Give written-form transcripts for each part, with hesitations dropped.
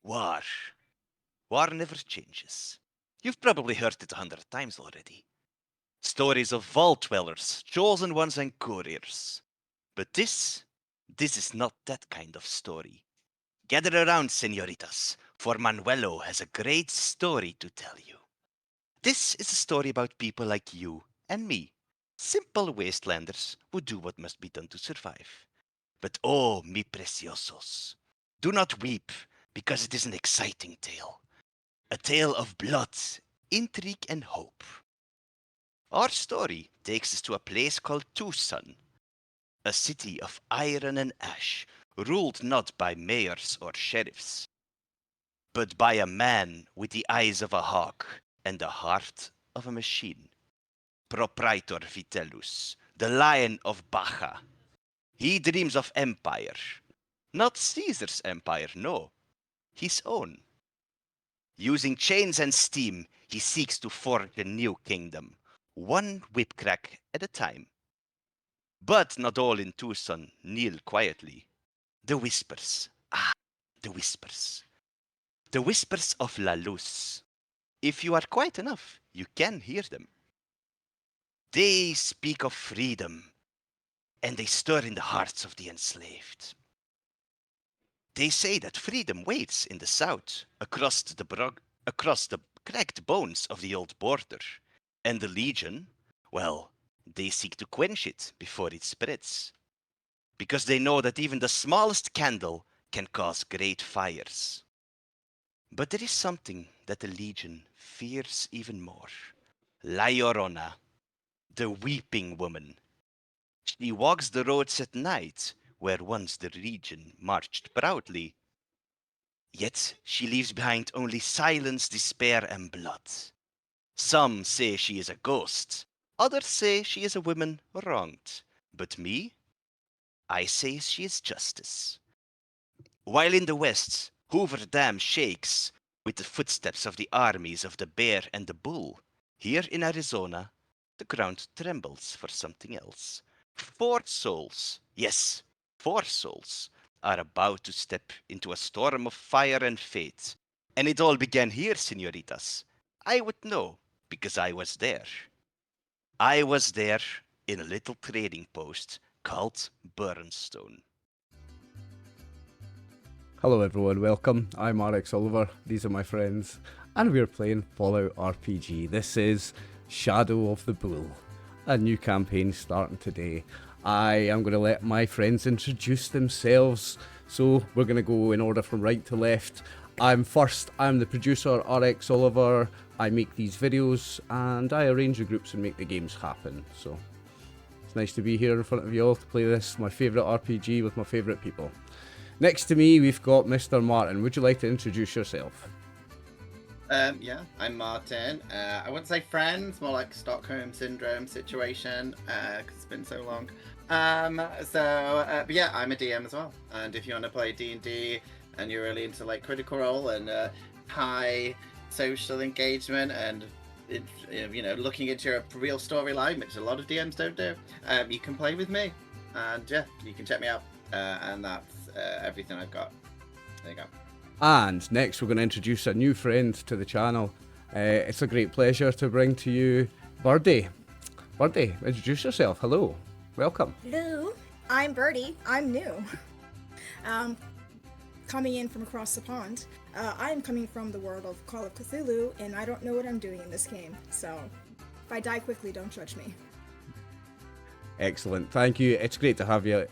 War. War never changes. You've probably heard it 100 times already. Stories of vault dwellers, chosen ones, and couriers. But this is not that kind of story. Gather around, senoritas, for Manuelo has a great story to tell you. This is a story about people like you and me, simple wastelanders who do what must be done to survive. But oh, mi preciosos, do not weep, because it is an exciting tale. A tale of blood, intrigue, and hope. Our story takes us to a place called Tucson, a city of iron and ash, ruled not by mayors or sheriffs, but by a man with the eyes of a hawk and the heart of a machine. Proprietor Vitellus, the Lion of Baja. He dreams of empire. Not Caesar's empire, no, his own. Using chains and steam, he seeks to forge a new kingdom, one whipcrack at a time. But not all in Tucson kneel quietly. The whispers, the whispers. The whispers of La Luz. If you are quiet enough, you can hear them. They speak of freedom, and they stir in the hearts of the enslaved. They say that freedom waits in the south, across the cracked bones of the old border. And the Legion, well, they seek to quench it before it spreads. Because they know that even the smallest candle can cause great fires. But there is something that the Legion fears even more. La Llorona, the weeping woman. She walks the roads at night, where once the Legion marched proudly. Yet she leaves behind only silence, despair, and blood. Some say she is a ghost, others say she is a woman wronged. But me, I say she is justice. While in the west, Hoover Dam shakes with the footsteps of the armies of the bear and the bull, here in Arizona, the ground trembles for something else. 4 souls, yes, 4 souls, are about to step into a storm of fire and fate. And it all began here, senoritas. I would know, because I was there. I was there in a little trading post called Burnstone. Hello everyone, welcome. I'm RxOliver, these are my friends, and we're playing Fallout RPG. This is Shadow of the Bull, a new campaign starting today. I am going to let my friends introduce themselves, so we're going to go in order from right to left. I'm the producer, RxOliver. I make these videos, and I arrange the groups and make the games happen, so it's nice to be here in front of you all to play this, my favourite RPG with my favourite people. Next to me, we've got Mr. Martin. Would you like to introduce yourself? Yeah, I'm Martin. I wouldn't say friends, more like Stockholm Syndrome situation, because it's been so long. But yeah, I'm a DM as well. And if you want to play D&D and you're really into like Critical Role and high social engagement and looking into your real storyline, which a lot of DMs don't do, you can play with me. And yeah, you can check me out. And that's everything I've got. There you go. And next, we're going to introduce a new friend to the channel. It's a great pleasure to bring to you Birdie. Birdie, introduce yourself. Hello. Welcome. Hello, I'm Birdie. I'm new. Coming in from across the pond. I'm coming from the world of Call of Cthulhu, and I don't know what I'm doing in this game. So, if I die quickly, don't judge me. Excellent, thank you. It's great to have you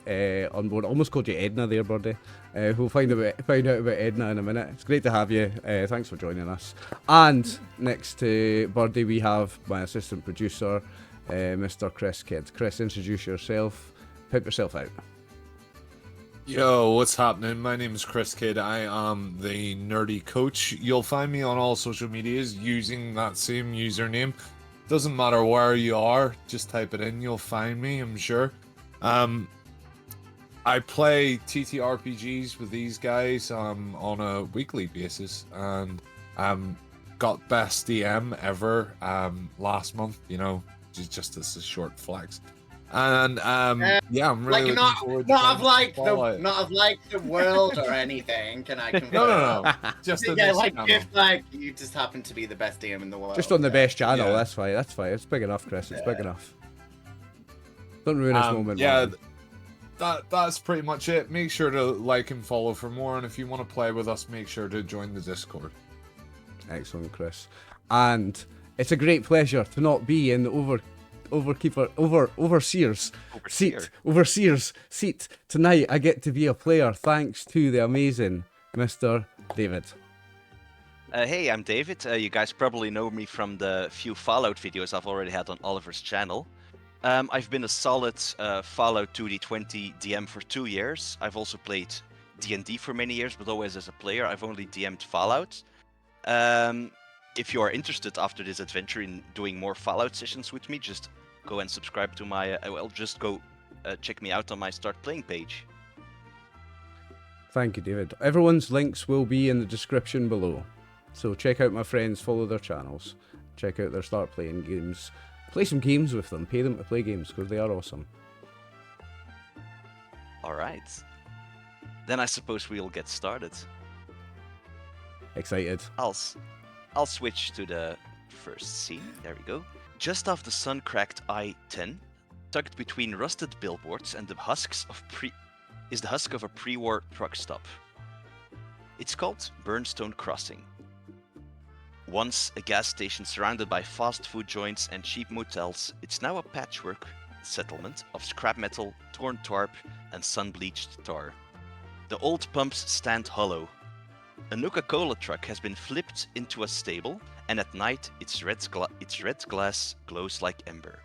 on board. I almost called you Edna there, Birdie. We'll find out about Edna in a minute. It's great to have you. Thanks for joining us. And next to Birdie, we have my assistant producer, Mr. Chris Kidd. Chris, introduce yourself. Pimp yourself out. Yo, what's happening? My name is Chris Kidd. I am the nerdy coach. You'll find me on all social medias using that same username. Doesn't matter where you are, just type it in, you'll find me, I'm sure. I play ttrpgs with these guys on a weekly basis, and got best DM ever last month, just as a short flex. And yeah, I'm really Like looking forward to playing Fallout. not of like the world or anything. Can I confirm? No. Just in Yeah, this like channel. if like you just happen to be the best DM in the world. Just on the best channel, Yeah. that's fine, that's fine. It's big enough, Chris, it's big enough. Don't ruin this moment, Yeah, man. that's pretty much it. Make sure to like and follow for more, and if you want to play with us, make sure to join the Discord. Excellent, Chris. And it's a great pleasure to not be in the overseer's seat tonight. I get to be a player thanks to the amazing Mr. David. Hey, I'm David. You guys probably know me from the few Fallout videos I've already had on Oliver's channel. I've been a solid Fallout 2D20 DM for 2 years. I've also played D&D for many years, but always as a player. I've only DM'd Fallout. If you are interested after this adventure in doing more Fallout sessions with me, just go and subscribe to my, just go check me out on my Start Playing page. Thank you, David. Everyone's links will be in the description below. So check out my friends, follow their channels, check out their Start Playing games. Play some games with them, pay them to play games, because they are awesome. Alright. Then I suppose we'll get started. Excited. I'll switch to the first scene. There we go. Just off the sun-cracked I-10, tucked between rusted billboards and the husks of is the husk of a pre-war truck stop. It's called Burnstone Crossing. Once a gas station surrounded by fast food joints and cheap motels, it's now a patchwork settlement of scrap metal, torn tarp, and sun-bleached tar. The old pumps stand hollow. A Nuka-Cola truck has been flipped into a stable, and at night its red glass glows like ember.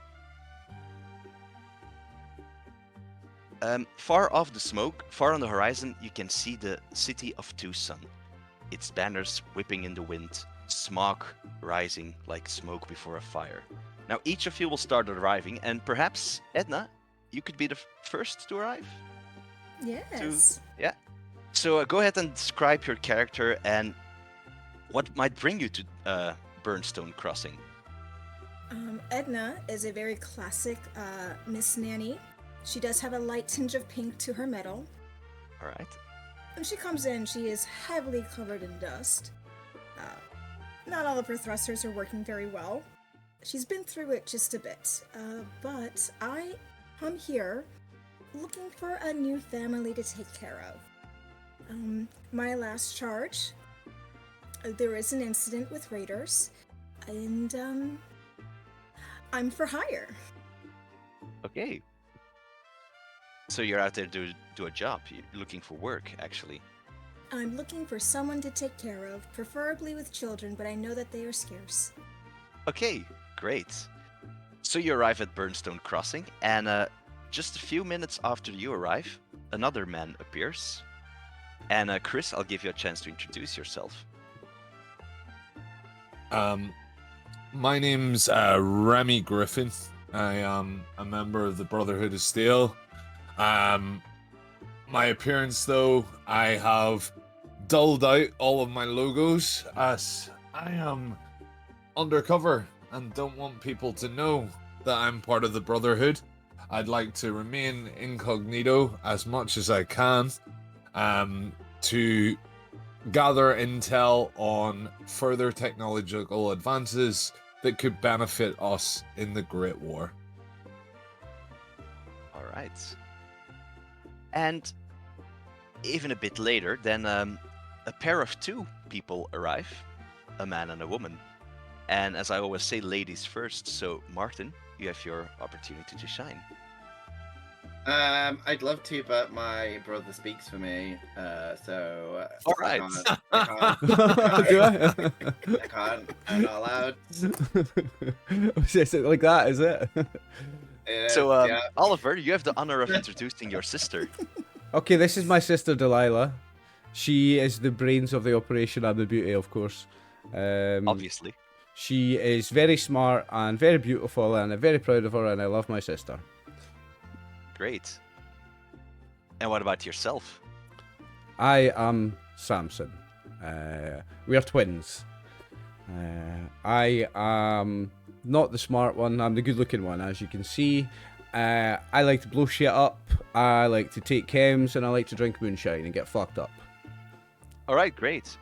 Far off the smoke, far on the horizon, you can see the city of Tucson. Its banners whipping in the wind, smog rising like smoke before a fire. Now each of you will start arriving, and perhaps, Edna, you could be the first to arrive? Yes. Yeah. So go ahead and describe your character and what might bring you to Burnstone Crossing. Edna is a very classic Miss Nanny. She does have a light tinge of pink to her metal. Alright. When she comes in, she is heavily covered in dust. Not all of her thrusters are working very well. She's been through it just a bit, but I come here looking for a new family to take care of. My last charge, there is an incident with raiders, and I'm for hire. Okay. So you're out there to do a job. You're looking for work, actually. I'm looking for someone to take care of, preferably with children, but I know that they are scarce. Okay, great. So you arrive at Burnstone Crossing, and just a few minutes after you arrive, another man appears. And Chris, I'll give you a chance to introduce yourself. My name's Remy Griffin. I am a member of the Brotherhood of Steel. My appearance, though, I have dulled out all of my logos as I am undercover and don't want people to know that I'm part of the Brotherhood. I'd like to remain incognito as much as I can to gather intel on further technological advances that could benefit us in the Great War. All right. And even a bit later, then a pair of two people arrive, a man and a woman. And as I always say, ladies first. So Martin, you have your opportunity to shine. I'd love to, but my brother speaks for me, so All right. I Do I? can't. I'm not allowed. Is it like that, is it? So Yeah. Oliver, you have the honor of introducing your sister. Okay, this is my sister Delilah. She is the brains of the operation and the beauty, of course. Obviously. She is very smart and very beautiful, and I'm very proud of her, and I love my sister. Great. And what about yourself? I am Samson. We are twins. I am not the smart one, I'm the good looking one, as you can see. I like to blow shit up, I like to take chems, and I like to drink moonshine and get fucked up. All right, great.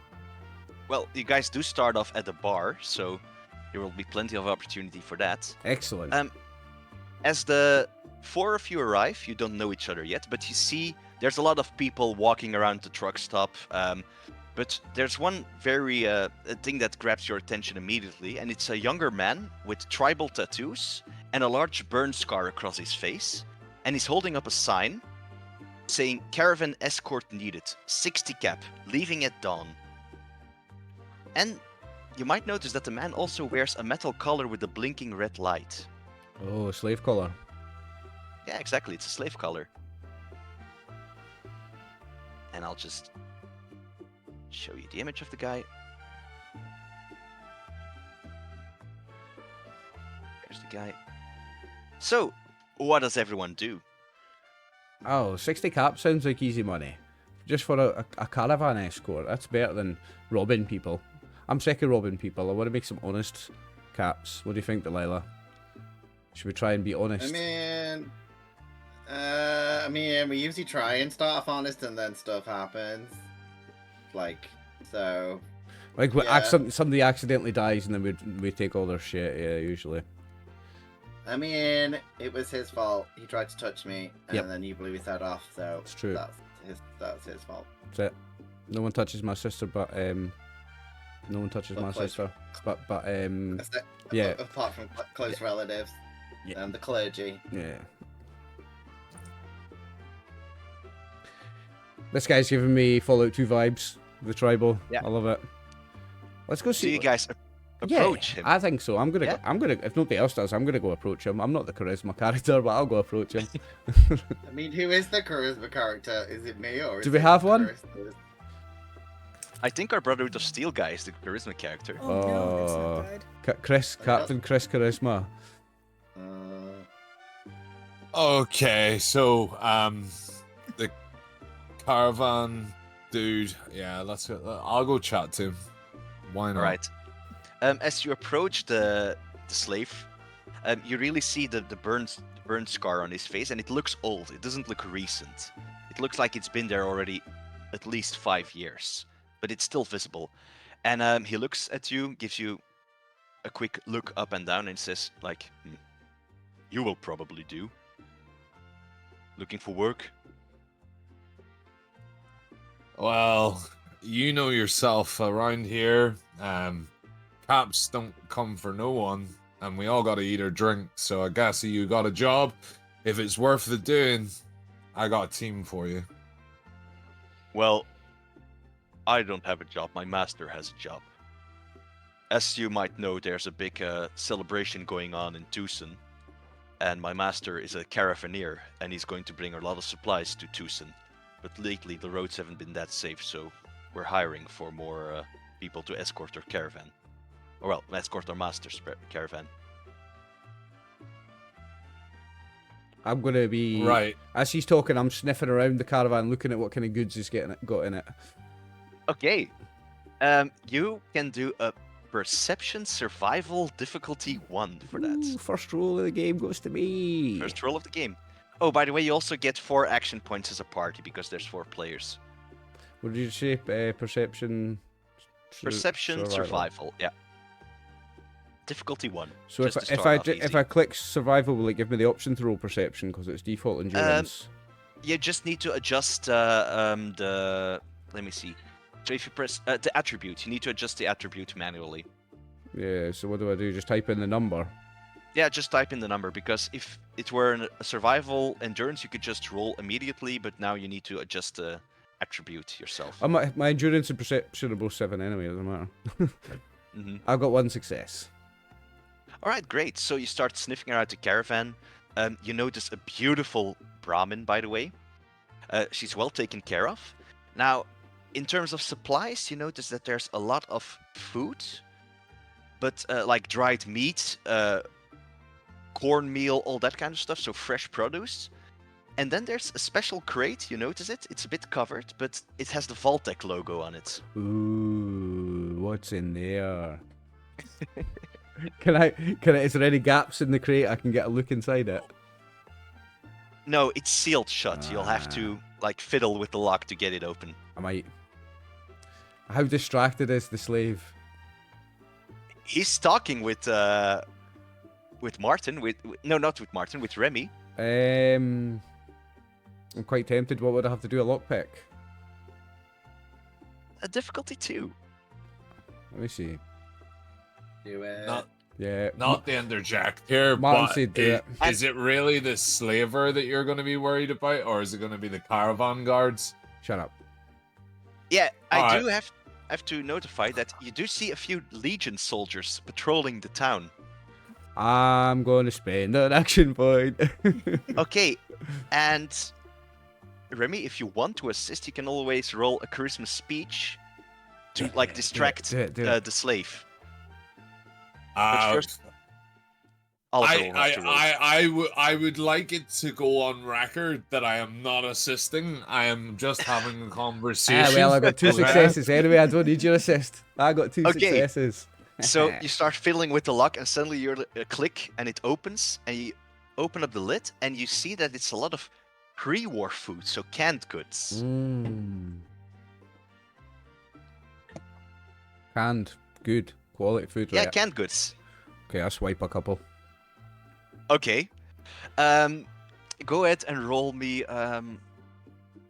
Well, you guys do start off at a bar, so there will be plenty of opportunity for that. Excellent. As the four of you arrive, you don't know each other yet, but you see there's a lot of people walking around the truck stop. But there's one very thing that grabs your attention immediately, and it's a younger man with tribal tattoos and a large burn scar across his face, and he's holding up a sign saying "Caravan escort needed, 60 cap, leaving at dawn." And you might notice that the man also wears a metal collar with a blinking red light. Oh, slave collar. Yeah, exactly. It's a slave collar. And I'll just show you the image of the guy. There's the guy. So, what does everyone do? Oh, 60 cap sounds like easy money. Just for a caravan escort. That's better than robbing people. I'm sick of robbing people. I want to make some honest caps. What do you think, Delilah? Should we try and be honest? I mean, we usually try and start off honest, and then stuff happens. Like, so. Like, yeah. somebody accidentally dies, and then we take all their shit. Yeah, usually. I mean, it was his fault. He tried to touch me, and Yep. then you blew his head off. So It's true. That's his fault. That's it. No one touches my sister, but no one touches But my close- sister. But That's it. yeah. Apart from close relatives Yeah. and the clergy. Yeah. This guy's giving me Fallout 2 vibes. The tribal. Yeah. I love it. Let's go So see. you guys approach him. I think so. I'm gonna. Yeah? I'm gonna. If nobody else does, I'm gonna go approach him. I'm not the charisma character, but I'll go approach him. I mean, who is the charisma character? Is it me or? Do is we it have one? Chris? I think our Brotherhood of Steel guy is the charisma character. Oh no, that's not good. Chris, Captain Chris Charisma. Okay, so the caravan dude. Yeah, I'll go chat to him. Why not? All right. As you approach the slave, you really see the burn scar on his face, and it looks old. It doesn't look recent. It looks like it's been there already at least 5 years, but it's still visible. And he looks at you, gives you a quick look up and down, and says, like, "You will probably do. Looking for work?" Well, you know yourself around here. Caps don't come for no one, and we all gotta eat or drink. So I guess you got a job. If it's worth the doing, I got a team for you. Well, I don't have a job. My master has a job. As you might know, there's a big celebration going on in Tucson, and my master is a caravaneer, and he's going to bring a lot of supplies to Tucson. But lately, the roads haven't been that safe, so we're hiring for more people to escort our caravan. Or, well, escort our master's caravan. I'm gonna be Right. As he's talking, I'm sniffing around the caravan, looking at what kind of goods he's got in it. Okay. You can do a Perception Survival difficulty 1 for that. Ooh, first roll of the game goes to me. First roll of the game. Oh, by the way, you also get 4 action points as a party because there's 4 players. What did you say? Perception. Perception survival. Yeah. Difficulty 1. So just to if start off easy. I click survival, will it give me the option to roll perception because it's default endurance? You just need to adjust the. Let me see. So if you press the attribute, you need to adjust the attribute manually. Yeah. So what do I do? Just type in the number. Yeah, just type in the number, because if it were a survival endurance, you could just roll immediately, but now you need to adjust the attribute yourself. My endurance and perception are both 7 anyway. Doesn't matter. Mm-hmm. I've got 1 success. All right, great. So you start sniffing around the caravan. You notice a beautiful Brahmin, by the way. She's well taken care of. Now, in terms of supplies, you notice that there's a lot of food, but like dried meat, cornmeal, all that kind of stuff, so fresh produce. And then there's a special crate, you notice it? It's a bit covered, but it has the Vaultec logo on it. Ooh, what's in there? Can I? Is there any gaps in the crate? I can get a look inside it. No, it's sealed shut. You'll have to like fiddle with the lock to get it open. I might. How distracted is the slave? He's talking with Martin. No, not with Martin. With Remy. I'm quite tempted. What would I have to do? A lockpick? A difficulty 2. Let me see. Do it. Not the interject here, Martin but said do is it really the slaver that you're going to be worried about, or is it going to be the caravan guards? Shut up. Yeah, I Alright. do have to notify that you do see a few Legion soldiers patrolling the town. I'm going to spend an action point. Okay, and Remy, if you want to assist, you can always roll a charisma speech to like distract do it. the slave. But first, Oliver will have to roll. I would like it to go on record that I am not assisting. I am just having a conversation. Well, I got 2 Okay? successes anyway. I don't need your assist. I got 2 Okay. successes. So you start fiddling with the lock, and suddenly you click, and it opens, and you open up the lid, and you see that it's a lot of pre-war food, so canned goods. Canned, good, quality food. Yeah, Right. canned goods. Okay, I'll swipe a couple. Okay. Go ahead and roll me.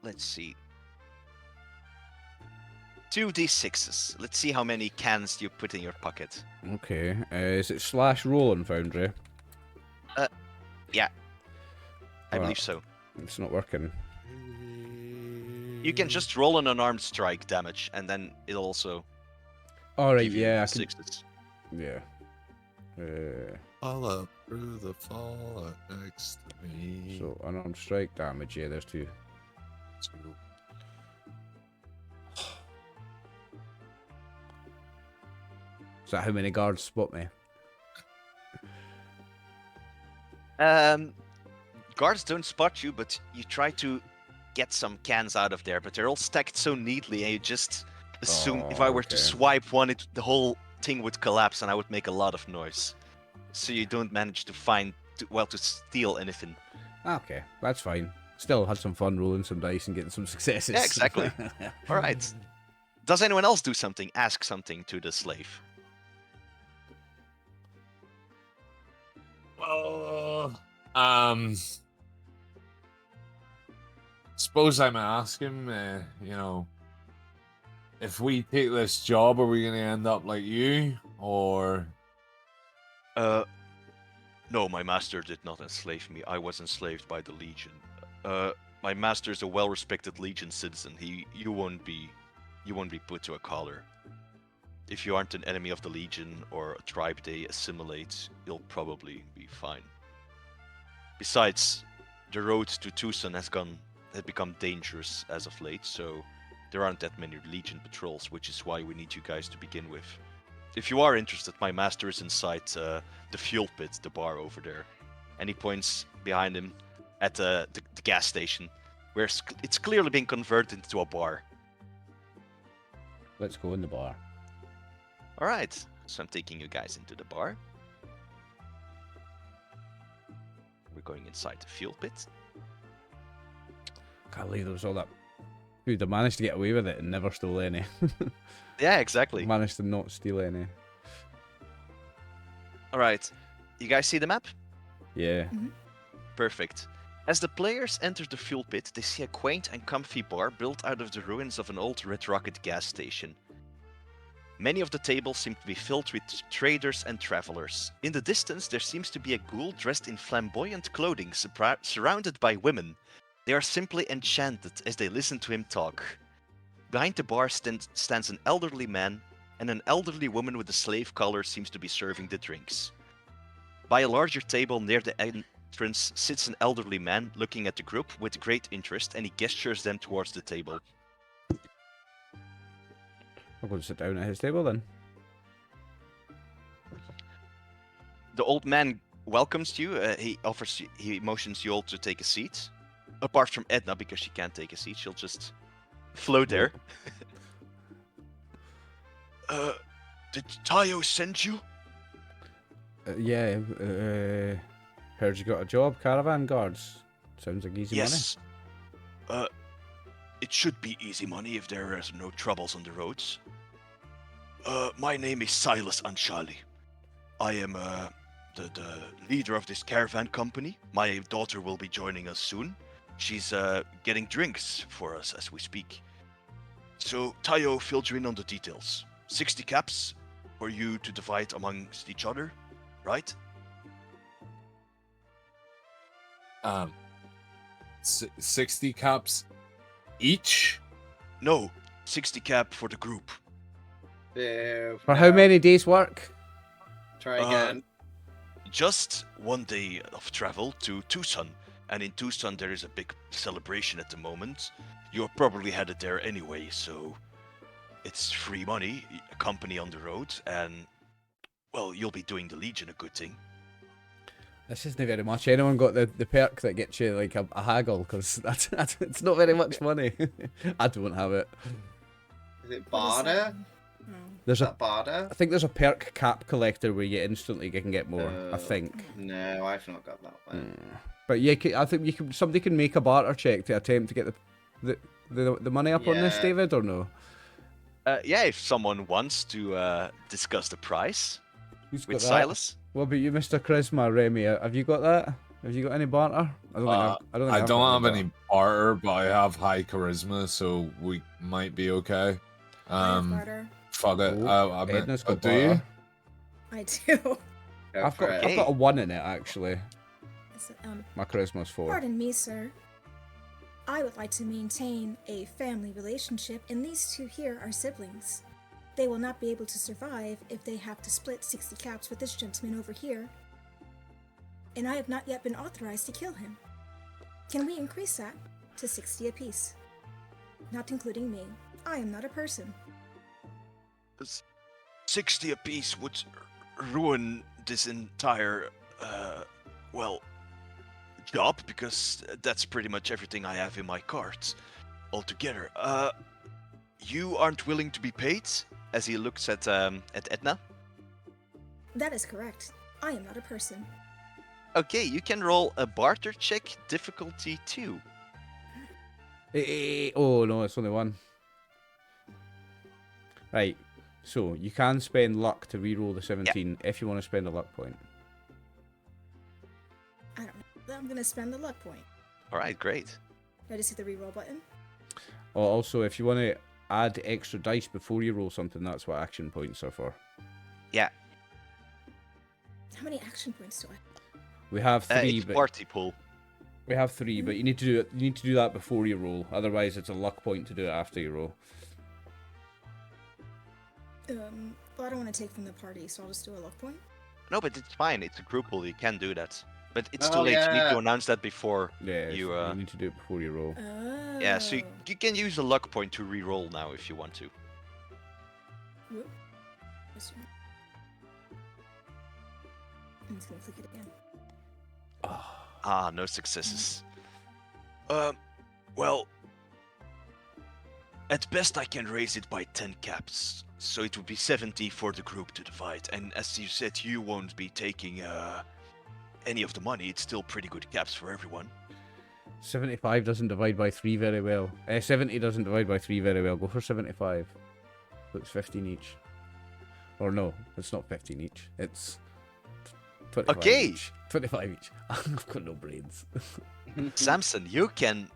Let's see. 2d6s. Let's see how many cans you put in your pocket. Okay, is it /roll on Foundry? Yeah. I Alright. believe so. It's not working. You can just roll an unarmed strike damage, and then it'll also Alright, give you yeah, I can... sixes. Yeah. All up through the fall next to me. So, unarmed strike damage, yeah, there's 2. Is that how many guards spot me? Guards don't spot you, but you try to get some cans out of there, but they're all stacked so neatly, and you just assume if I were to okay. swipe one, the whole thing would collapse, and I would make a lot of noise. So you don't manage to to steal anything. Okay, that's fine. Still had some fun rolling some dice and getting some successes. Yeah, exactly. All right. Does anyone else do something? Ask something to the slave. Well, suppose I'm asking, you know, if we take this job, are we going to end up like you, or? No, my master did not enslave me. I was enslaved by the Legion. My master is a well-respected Legion citizen. You won't be put to a collar. If you aren't an enemy of the Legion or a tribe they assimilate, you'll probably be fine. Besides, the road to Tucson had become dangerous as of late, so there aren't that many Legion patrols, which is why we need you guys to begin with. If you are interested, my master is inside the fuel pit, the bar over there. And he points behind him at the gas station, where it's clearly been converted into a bar. Let's go in the bar. Alright, so I'm taking you guys into the bar. We're going inside the fuel pit. Can't believe there was all that. Dude, I managed to get away with it and never stole any. Yeah, exactly. Managed to not steal any. Alright, you guys see the map? Yeah. Perfect. As the players enter the fuel pit, they see a quaint and comfy bar built out of the ruins of an old Red Rocket gas station. Many of the tables seem to be filled with traders and travelers. In the distance, there seems to be a ghoul dressed in flamboyant clothing, surrounded by women. They are simply enchanted as they listen to him talk. Behind the bar stands an elderly man, and an elderly woman with a slave collar seems to be serving the drinks. By a larger table near the entrance sits an elderly man looking at the group with great interest, and he gestures them towards the table. I'm going to sit down at his table then. The old man welcomes you. He motions you all to take a seat. Apart from Edna, because she can't take a seat, she'll just float there. Did Tayo send you? Yeah, heard you got a job, caravan guards. Sounds like easy Yes. It should be easy money if there are no troubles on the roads. My name is Silas Anshali. I am the leader of this caravan company. My daughter will be joining us soon. She's getting drinks for us as we speak. So Tayo filled you in on the details. 60 caps for you to divide amongst each other, right? 60 caps each? No, 60 cap for the group. Boo. For how No. many days' work? Try again. Just one day of travel to Tucson. And in Tucson, there is a big celebration at the moment. You're probably headed there anyway, so it's free money, a company on the road, and, well, you'll be doing the Legion a good thing. This isn't very much. Anyone got the perk that gets you like a haggle? Because that's it's not very much money. I don't have it. Is it What is barter? that? Oh. There's Is a that barter? I think there's a perk cap collector where you instantly can get more. I Oh. think. No, I've not got that one. But yeah, I think you can. Somebody can make a barter check to attempt to get the money up on this, Yeah. David, or no? Yeah, if someone wants to discuss the price Who's with got that? Silas. What about you, Mr. Charisma, Remy? Have you got that? Have you got any barter? I don't think I've, I don't, think I I've don't got have barter. any barter, but I have high charisma, so we might be okay. I have barter. Fuck it. Oh, I Edna's got do you? barter. I do. Go I've for got it. I've got a 1 in it actually. Is it, My charisma's 4. Pardon me, sir. I would like to maintain a family relationship, and these two here are siblings. They will not be able to survive if they have to split 60 caps with this gentleman over here. And I have not yet been authorized to kill him. Can we increase that to 60 apiece? Not including me. I am not a person. 60 apiece would ruin this entire, well, job, because that's pretty much everything I have in my cart altogether. You aren't willing to be paid? As he looks at Edna. That is correct. I am not a person. Okay, you can roll a barter check, difficulty 2. Oh no, it's only 1. Right. So you can spend luck to re-roll the 17 if you want to spend a luck point. I don't know. I'm gonna spend the luck point. Alright, great. I just hit the reroll button. Or also, if you want to add extra dice before you roll something, that's what action points are for. Yeah, How many action points do I have? We have 3, it's but party pool. we have 3, but you need to do it. You need to do that before you roll. Otherwise, it's a luck point to do it after you roll. Well, I don't want to take from the party, so I'll just do a luck point. No, but it's fine. It's a group pool. You can do that. But it's Oh, too late. You need yeah. to announce that before. Yeah, You, you need to do it before you roll. Oh. Yeah, so you can use a luck point to re-roll now if you want to. Whoop. This one. I'm just gonna click it again. Ah, no successes. Well, at best I can raise it by 10 caps, so it would be 70 for the group to divide. And as you said, you won't be taking any of the money. It's still pretty good caps for everyone. 75 doesn't divide by 3 very well. 70 doesn't divide by 3 very well. Go for 75. So it's 15 each. Or no, it's not 15 each. It's 25 Okay. each. 25 each. I've got no brains. Samson, you can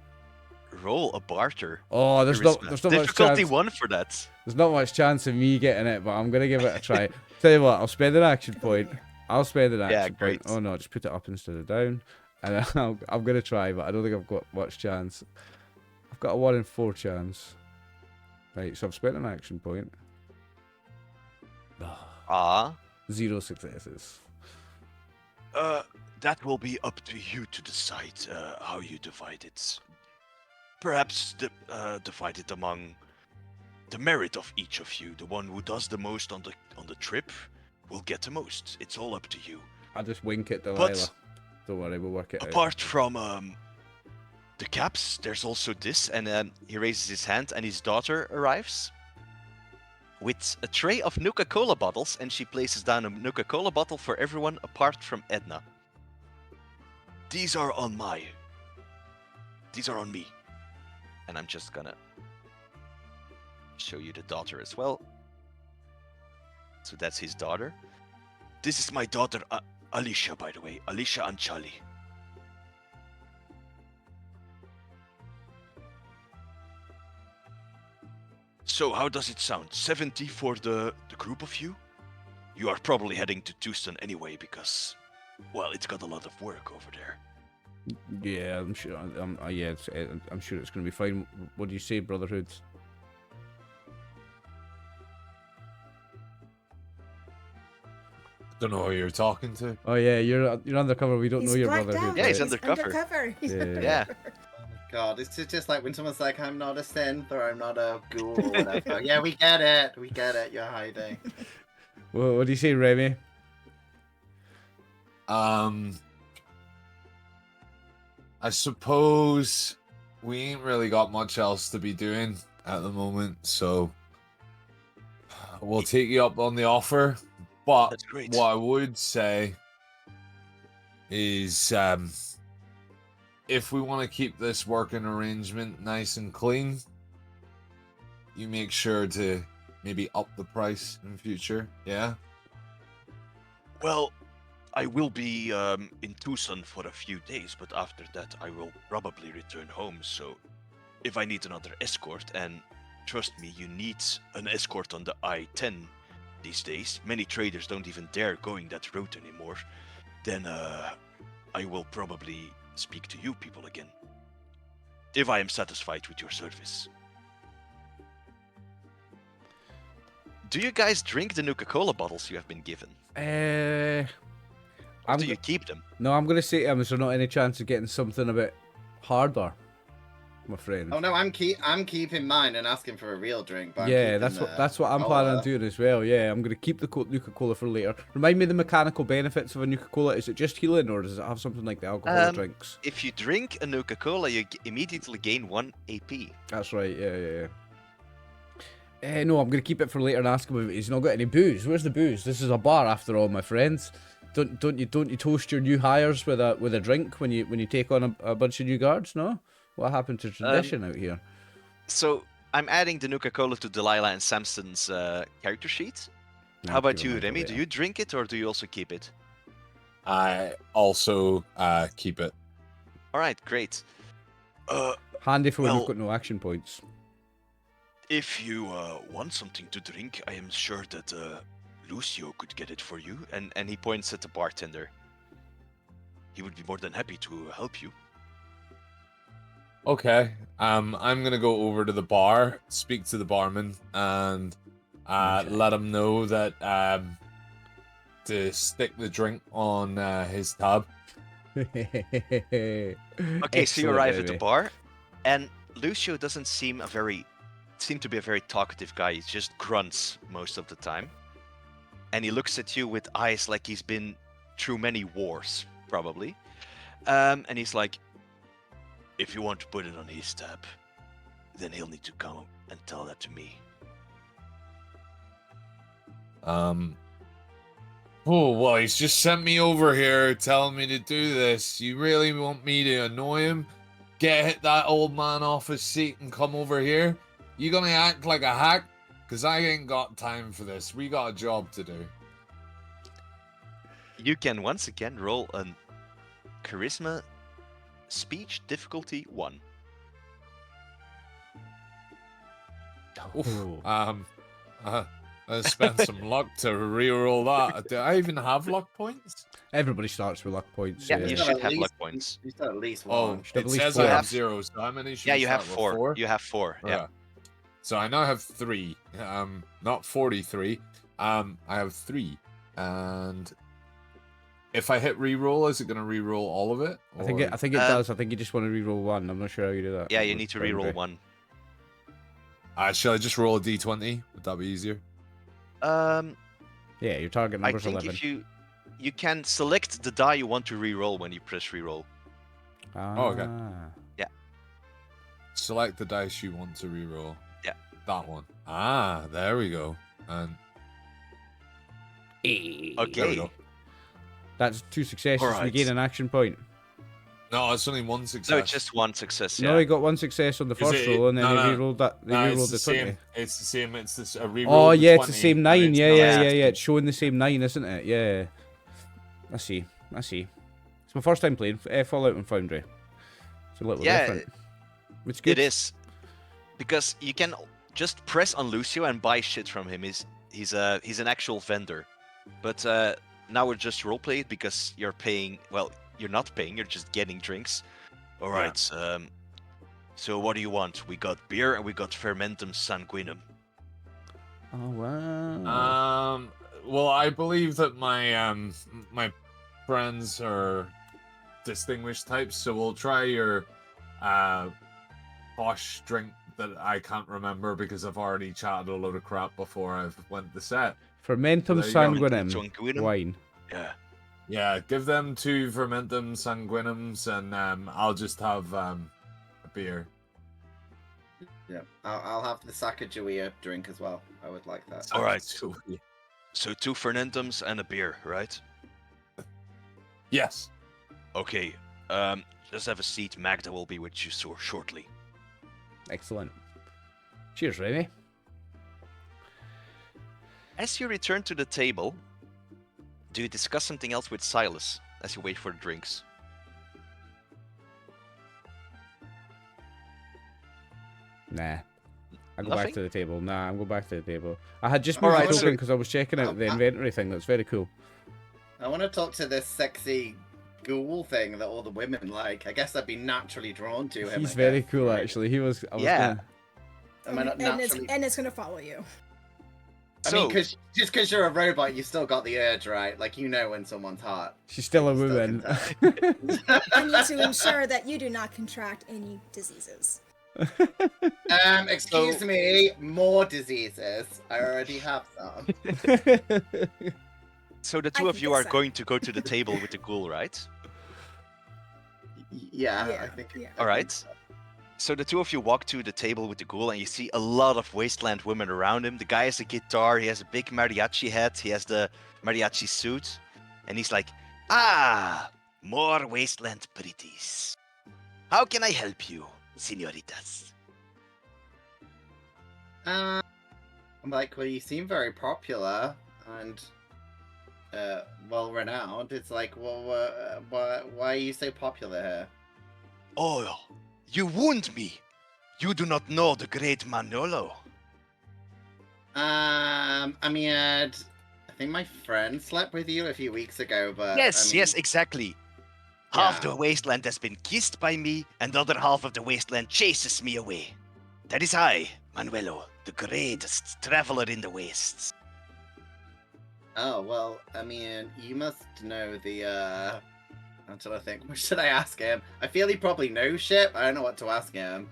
roll a barter. Oh, there's not charisma. there's not much Difficulty chance. 1 for that. There's not much chance of me getting it, but I'm gonna give it a try. Tell you what, I'll spend an action point. I'll spend an Yeah, action point. great. Oh no, just put it up instead of down. And I'm gonna try, but I don't think I've got much chance. I've got a 1 in 4 chance. Right, so I've spent an action point. Ah. 0 successes. That will be up to you to decide how you divide it. Perhaps divide it among the merit of each of you. The one who does the most on the trip will get the most. It's all up to you. I'll just wink at Delilah. But Don't worry, we'll work it out. apart from the caps, there's also this, and he raises his hand, and his daughter arrives with a tray of Nuka-Cola bottles, and she places down a Nuka-Cola bottle for everyone apart from Edna. These are on my these are on me. And I'm just gonna show you the daughter as well. So that's his daughter. This is my daughter, Alicia, by the way. Alicia Anchali. So how does it sound? 70 for the group of you? You are probably heading to Tucson anyway because, well, it's got a lot of work over there. Yeah, I'm sure. I'm sure it's going to be fine. What do you say, Brotherhood? Don't know who you're talking to. Oh yeah, you're undercover. We don't He's know your blacked Brotherhood. out. Yeah, he's right? undercover. He's Yeah. undercover. Yeah. Oh my god, it's just like when someone's like, I'm not a synth or I'm not a ghoul or whatever. Yeah, we get it. We get it. You're hiding. What do you say, Remy? I suppose we ain't really got much else to be doing at the moment, so we'll take you up on the offer. But That's great. what I would say is, if we want to keep this working arrangement nice and clean, you make sure to maybe up the price in future. Yeah. Well, I will be in Tucson for a few days, but after that I will probably return home. So if I need another escort, and trust me, you need an escort on the I-10 these days. Many traders don't even dare going that route anymore. Then I will probably speak to you people again. If I am satisfied with your service. Do you guys drink the Nuka-Cola bottles you have been given? Or do you keep them? No, I'm gonna say to him, is there not any chance of getting something a bit harder, my friend? Oh no, I'm keeping mine and asking for a real drink. But Yeah, that's what I'm planning on doing as well. Yeah, I'm gonna keep the Nuka-Cola for later. Remind me the mechanical benefits of a Nuka-Cola. Is it just healing, or does it have something like the alcohol drinks? If you drink a Nuka-Cola, you immediately gain 1 AP. That's right. Yeah. No, I'm gonna keep it for later and ask him if he's not got any booze. Where's the booze? This is a bar after all, my friends. Don't you toast your new hires with a drink when you take on a bunch of new guards? No, what happened to tradition out here? So I'm adding the Nuka-Cola to Delilah and Samson's character sheet. How about you, Remy? Do you drink it or do you also keep it? I also keep it. All right, great. Handy for when well- you've got no action points. If you want something to drink, I am sure that Lucio could get it for you. And he points at the bartender. He would be more than happy to help you. Okay. I'm gonna go over to the bar, speak to the barman, and let him know that to stick the drink on his tab. Okay, so you arrive at the bar, and Lucio doesn't seem to be a very talkative guy. He just grunts most of the time. And he looks at you with eyes like he's been through many wars, probably. And he's like, if you want to put it on his tab, then he'll need to come and tell that to me. Oh, well, he's just sent me over here telling me to do this. You really want me to annoy him? Get that old man off his seat and come over here? You gonna act like a hack? Because I ain't got time for this. We got a job to do. You can once again roll a charisma speech difficulty 1. I spent some luck to reroll that. Do I even have luck points? Everybody starts with luck points. Yeah, yeah. you should have luck points. You still at least Oh, one. should have it at least says four. I have 0, so how many should Yeah, we you have start with? 4. You have 4. Yeah. Okay. So I now have 3. Not 43. I have 3. And if I hit reroll, is it going to reroll all of it? I think it or- does. I think you just want to reroll one. I'm not sure how you do that. Yeah, you need to reroll 1. Shall I just roll a d20? Would that be easier? Yeah, your target I number's think 11. if you can select the die you want to reroll when you press reroll. okay. Ah. Select the dice you want to reroll. Yeah. That one. Ah, there we go. And there we Okay. go. That's 2 successes. We Alright. gain an action point. No, it's only one success. No, it's just one success. Yeah. No, he got one success on the Is first it- roll, and then no, he no. re-rolled that. They No, re-rolled it's the the 20. same. It's the same. It's this. A reroll. Oh, yeah, it's the 20, same and 9. it's Yeah, not yeah, yeah, 60. yeah. It's showing the same 9, isn't it? Yeah. I see. It's my first time playing Fallout and Foundry. It's a little Yeah, different. It's good. It is, because you can just press on Lucio and buy shit from him. He's an actual vendor, but now we're just roleplay it because you're paying. Well, you're not paying. You're just getting drinks. All right. So what do you want? We got beer and we got fermentum sanguinum. Oh, wow. Well, I believe that my my friends are distinguished types, so we'll try your posh drink that I can't remember because I've already chatted a load of crap before I've went the set. Fermentum There you go. sanguinum Sanguinum? wine. Yeah. Yeah, give them 2 fermentum sanguinums, and I'll just have a beer. Yeah, I'll have the Sacagawea drink as well. I would like that. All right. So, So 2 fermentums and a beer, right? yes. Okay. Just have a seat. Magda will be with you so shortly. Excellent. Cheers, Remy. As you return to the table, do you discuss something else with Silas as you wait for the drinks? Nah. I go Nothing? back to the table. Nah, I'm going back to the table. I had just All moved right, the so- token because I was checking out the inventory thing. That's very cool. I want to talk to this sexy ghoul thing that all the women like. I guess I'd be naturally drawn to him. He's I very guess, cool, right? actually. He was. I was Yeah. Gonna... Am I not and naturally? it's gonna follow you. I mean, just because you're a robot, you still got the urge, right? Like, you know when someone's hot. She's still a You still woman. can I need to ensure that you do not contract any diseases. Excuse me, more diseases. I already have some. So the I two of can you fix are that. going to go to the table with the ghoul, right? Yeah, Yeah, I think. yeah. I All right. think so. So the two of you walk to the table with the ghoul, and you see a lot of wasteland women around him. The guy has a guitar, he has a big mariachi hat, he has the mariachi suit, and he's like, "Ah, more wasteland pretties. How can I help you, senoritas?" I'm like, well, you seem very popular and well renowned. It's like, well, why are you so popular here? Oh, you wound me. You do not know the great Manolo. I mean, I think my friend slept with you a few weeks ago, but Yes, I mean, yes, exactly. Half Yeah. the wasteland has been kissed by me, and the other half of the wasteland chases me away. That is I, Manuelo, the greatest traveler in the wastes. Oh well, I mean, you must know the. Until I think, what should I ask him? I feel he probably knows shit. I don't know what to ask him.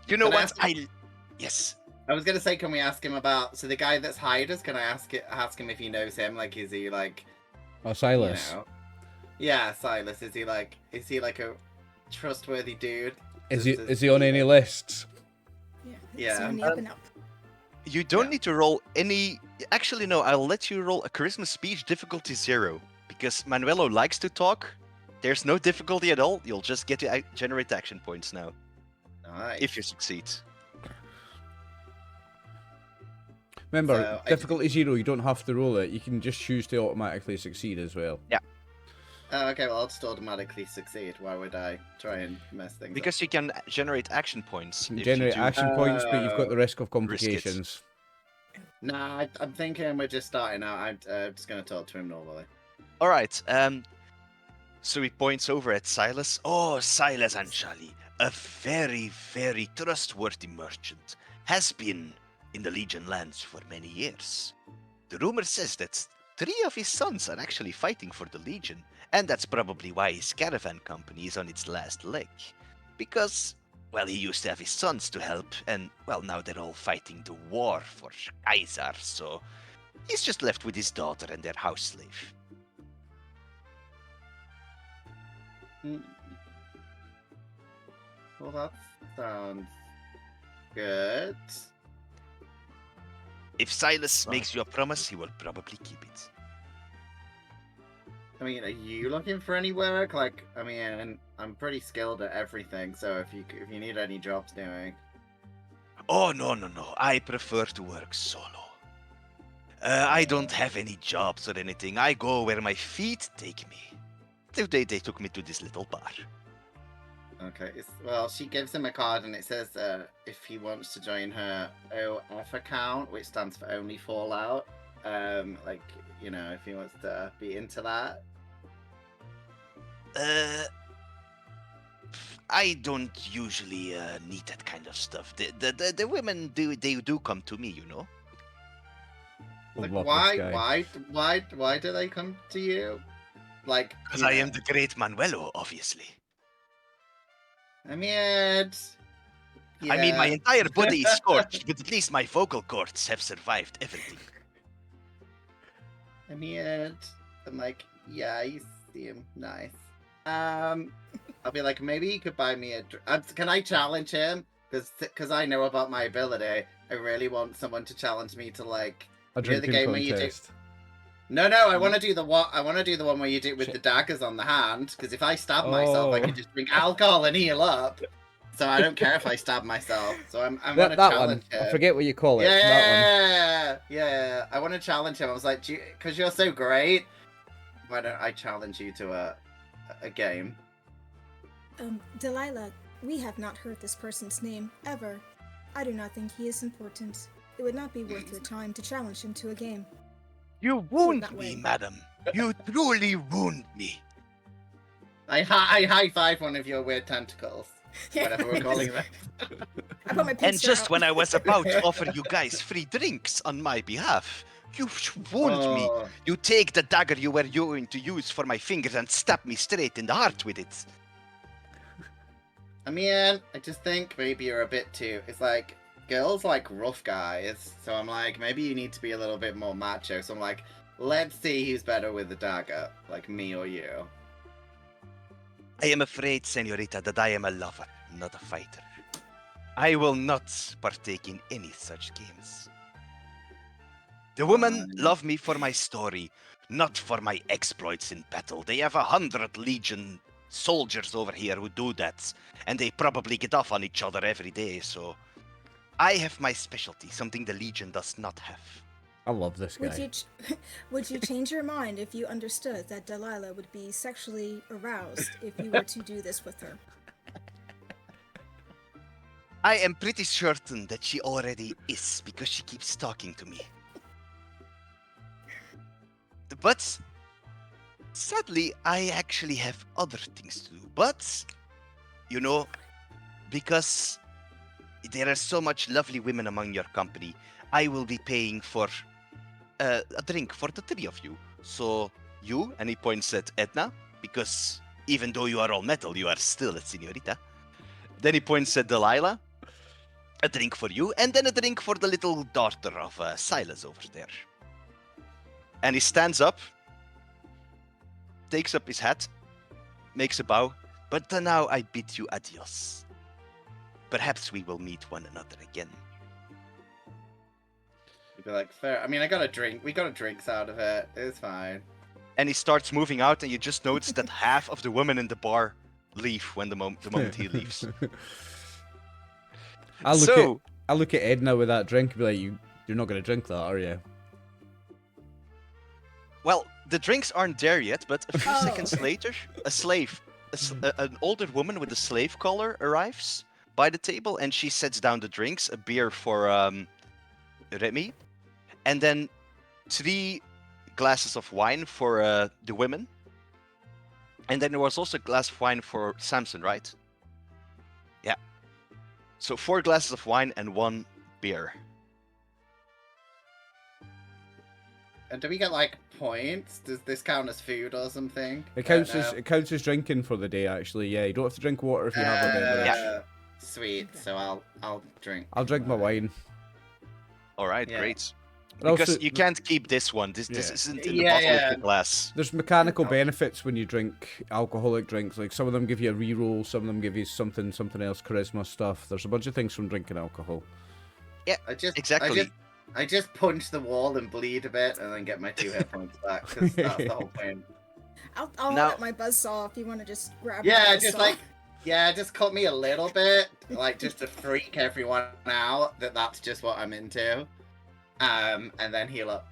You know Can I what? ask Yes. I was gonna say, can we ask him about? So the guy that's hired us, can I ask him if he knows him? Like, is he like? Oh, Silas. You know? Yeah, Silas. Is he like a trustworthy dude? Is Does he on any lists? Yeah. Yeah, It's on the up and up. You don't Yeah. need to roll any. Actually, no. I'll let you roll a charisma speech difficulty 0 because Manuelo likes to talk. There's no difficulty at all. You'll just get to generate action points now Nice. if you succeed. Remember, So, difficulty 0, you don't have to roll it. You can just choose to automatically succeed as well. Oh, okay, well, I'll just automatically succeed. Why would I try and mess things Because you can generate action points. You can if generate do- action points, but you've got the risk of Risk it. complications. up? Nah, I'm thinking we're just starting out. I'm just going to talk to him normally. All right. So he points over at Silas. Oh, Silas Anjali, a very, very trustworthy merchant, has been in the Legion lands for many years. The rumor says that 3 of his sons are actually fighting for the Legion, and that's probably why his caravan company is on its last leg. Because, well, he used to have his sons to help, and, well, now they're all fighting the war for Kaiser, so he's just left with his daughter and their house slave. Well, that sounds good. If Silas Right. makes you a promise, he will probably keep it. I mean, are you looking for any work? Like, I mean, I'm pretty skilled at everything, so if you need any jobs doing. Oh, no. I prefer to work solo. I don't have any jobs or anything. I go where my feet take me. Today they took me to this little bar. Okay, well, she gives him a card and it says if he wants to join her OF account, which stands for Only Fallout. Like, you know, if he wants to be into that. I don't usually need that kind of stuff. The women do come to me, you know. Like, Love this guy. why do they come to you? Like, Because you I know, am the great Manuelo, obviously. I mean, I mean, my yeah. entire body is scorched, but at least my vocal cords have survived everything. I mean, I'm like, yeah, you seem nice. I'll be like, maybe you could buy me a. Can I challenge him? Because I know about my ability. I really want someone to challenge me to like. A You know the drinking game where you do. contest. No, I want to do the what? I want to do the one where you do it with the daggers on the hand. Because if I stab myself, I Oh. can just drink alcohol and heal up. So I don't care if I stab myself. So I'm That, gonna that challenge one. him. I forget what you call it. That Yeah. I want to challenge him. I was like, because you're so great, why don't I challenge you to a game? Delilah, we have not heard this person's name, ever. I do not think he is important. It would not be worth your time to challenge him to a game. You that wound way. me, madam. You truly wound me. I high five one of your weird tentacles. Whatever we're calling them. I put my And pincer just out. when I was about to offer you guys free drinks on my behalf, you wound me. Oh, You take the dagger you were going to use for my fingers and stab me straight in the heart with it. I mean, I just think maybe you're a bit too. It's like girls like rough guys, so I'm like maybe you need to be a little bit more macho. So I'm like, let's see who's better with the dagger, like me or you. I am afraid, senorita, that I am a lover, not a fighter. I will not partake in any such games. The women love me for my story, not for my exploits in battle. They have 100 Legion soldiers over here who do that, and they probably get off on each other every day, so I have my specialty, something the Legion does not have. I love this guy. Would you change your mind if you understood that Delilah would be sexually aroused if you were to do this with her? I am pretty certain that she already is, because she keeps talking to me. But sadly, I actually have other things to do. But, you know, because there are so much lovely women among your company, I will be paying for a drink for the three of you. So you, and he points at Edna, because even though you are all metal, you are still a senorita. Then he points at Delilah, a drink for you, and then a drink for the little daughter of Silas over there. And he stands up, takes up his hat, makes a bow, but now I bid you adios. Perhaps we will meet one another again. You'd be like, fair. I mean, I got a drink. We got drinks out of it. It's fine. And he starts moving out, and you just notice that half of the women in the bar leave when the moment he leaves. I look at Edna with that drink and be like, you're not going to drink that, are you? Well, the drinks aren't there yet, but a few Oh. seconds later, an older woman with a slave collar arrives by the table, and she sets down the drinks, a beer for Remy, and then 3 glasses of wine for the women. And then there was also a glass of wine for Samson, right? Yeah. So 4 glasses of wine and 1 beer. And do we get like points? Does this count as food or something? It counts as drinking for the day, actually. Yeah, you don't have to drink water if you have a beverage. Yeah. Sweet. So I'll drink. I'll drink my wine. All right, Yeah. great. But Because also, you can't keep this one. This Yeah. isn't in the Yeah, bottle yeah. of the glass. there's mechanical Oh. benefits when you drink alcoholic drinks. Like some of them give you a reroll, some of them give you something else, charisma stuff. There's a bunch of things from drinking alcohol. I just Exactly. I just punch the wall and bleed a bit, and then get my 2 hit points back. Because that's the whole point. I'll Now- hold up my buzzsaw if you want to just grab my Yeah, buzzsaw. just cut me a little bit, like just to freak everyone out that that's just what I'm into. And then heal up.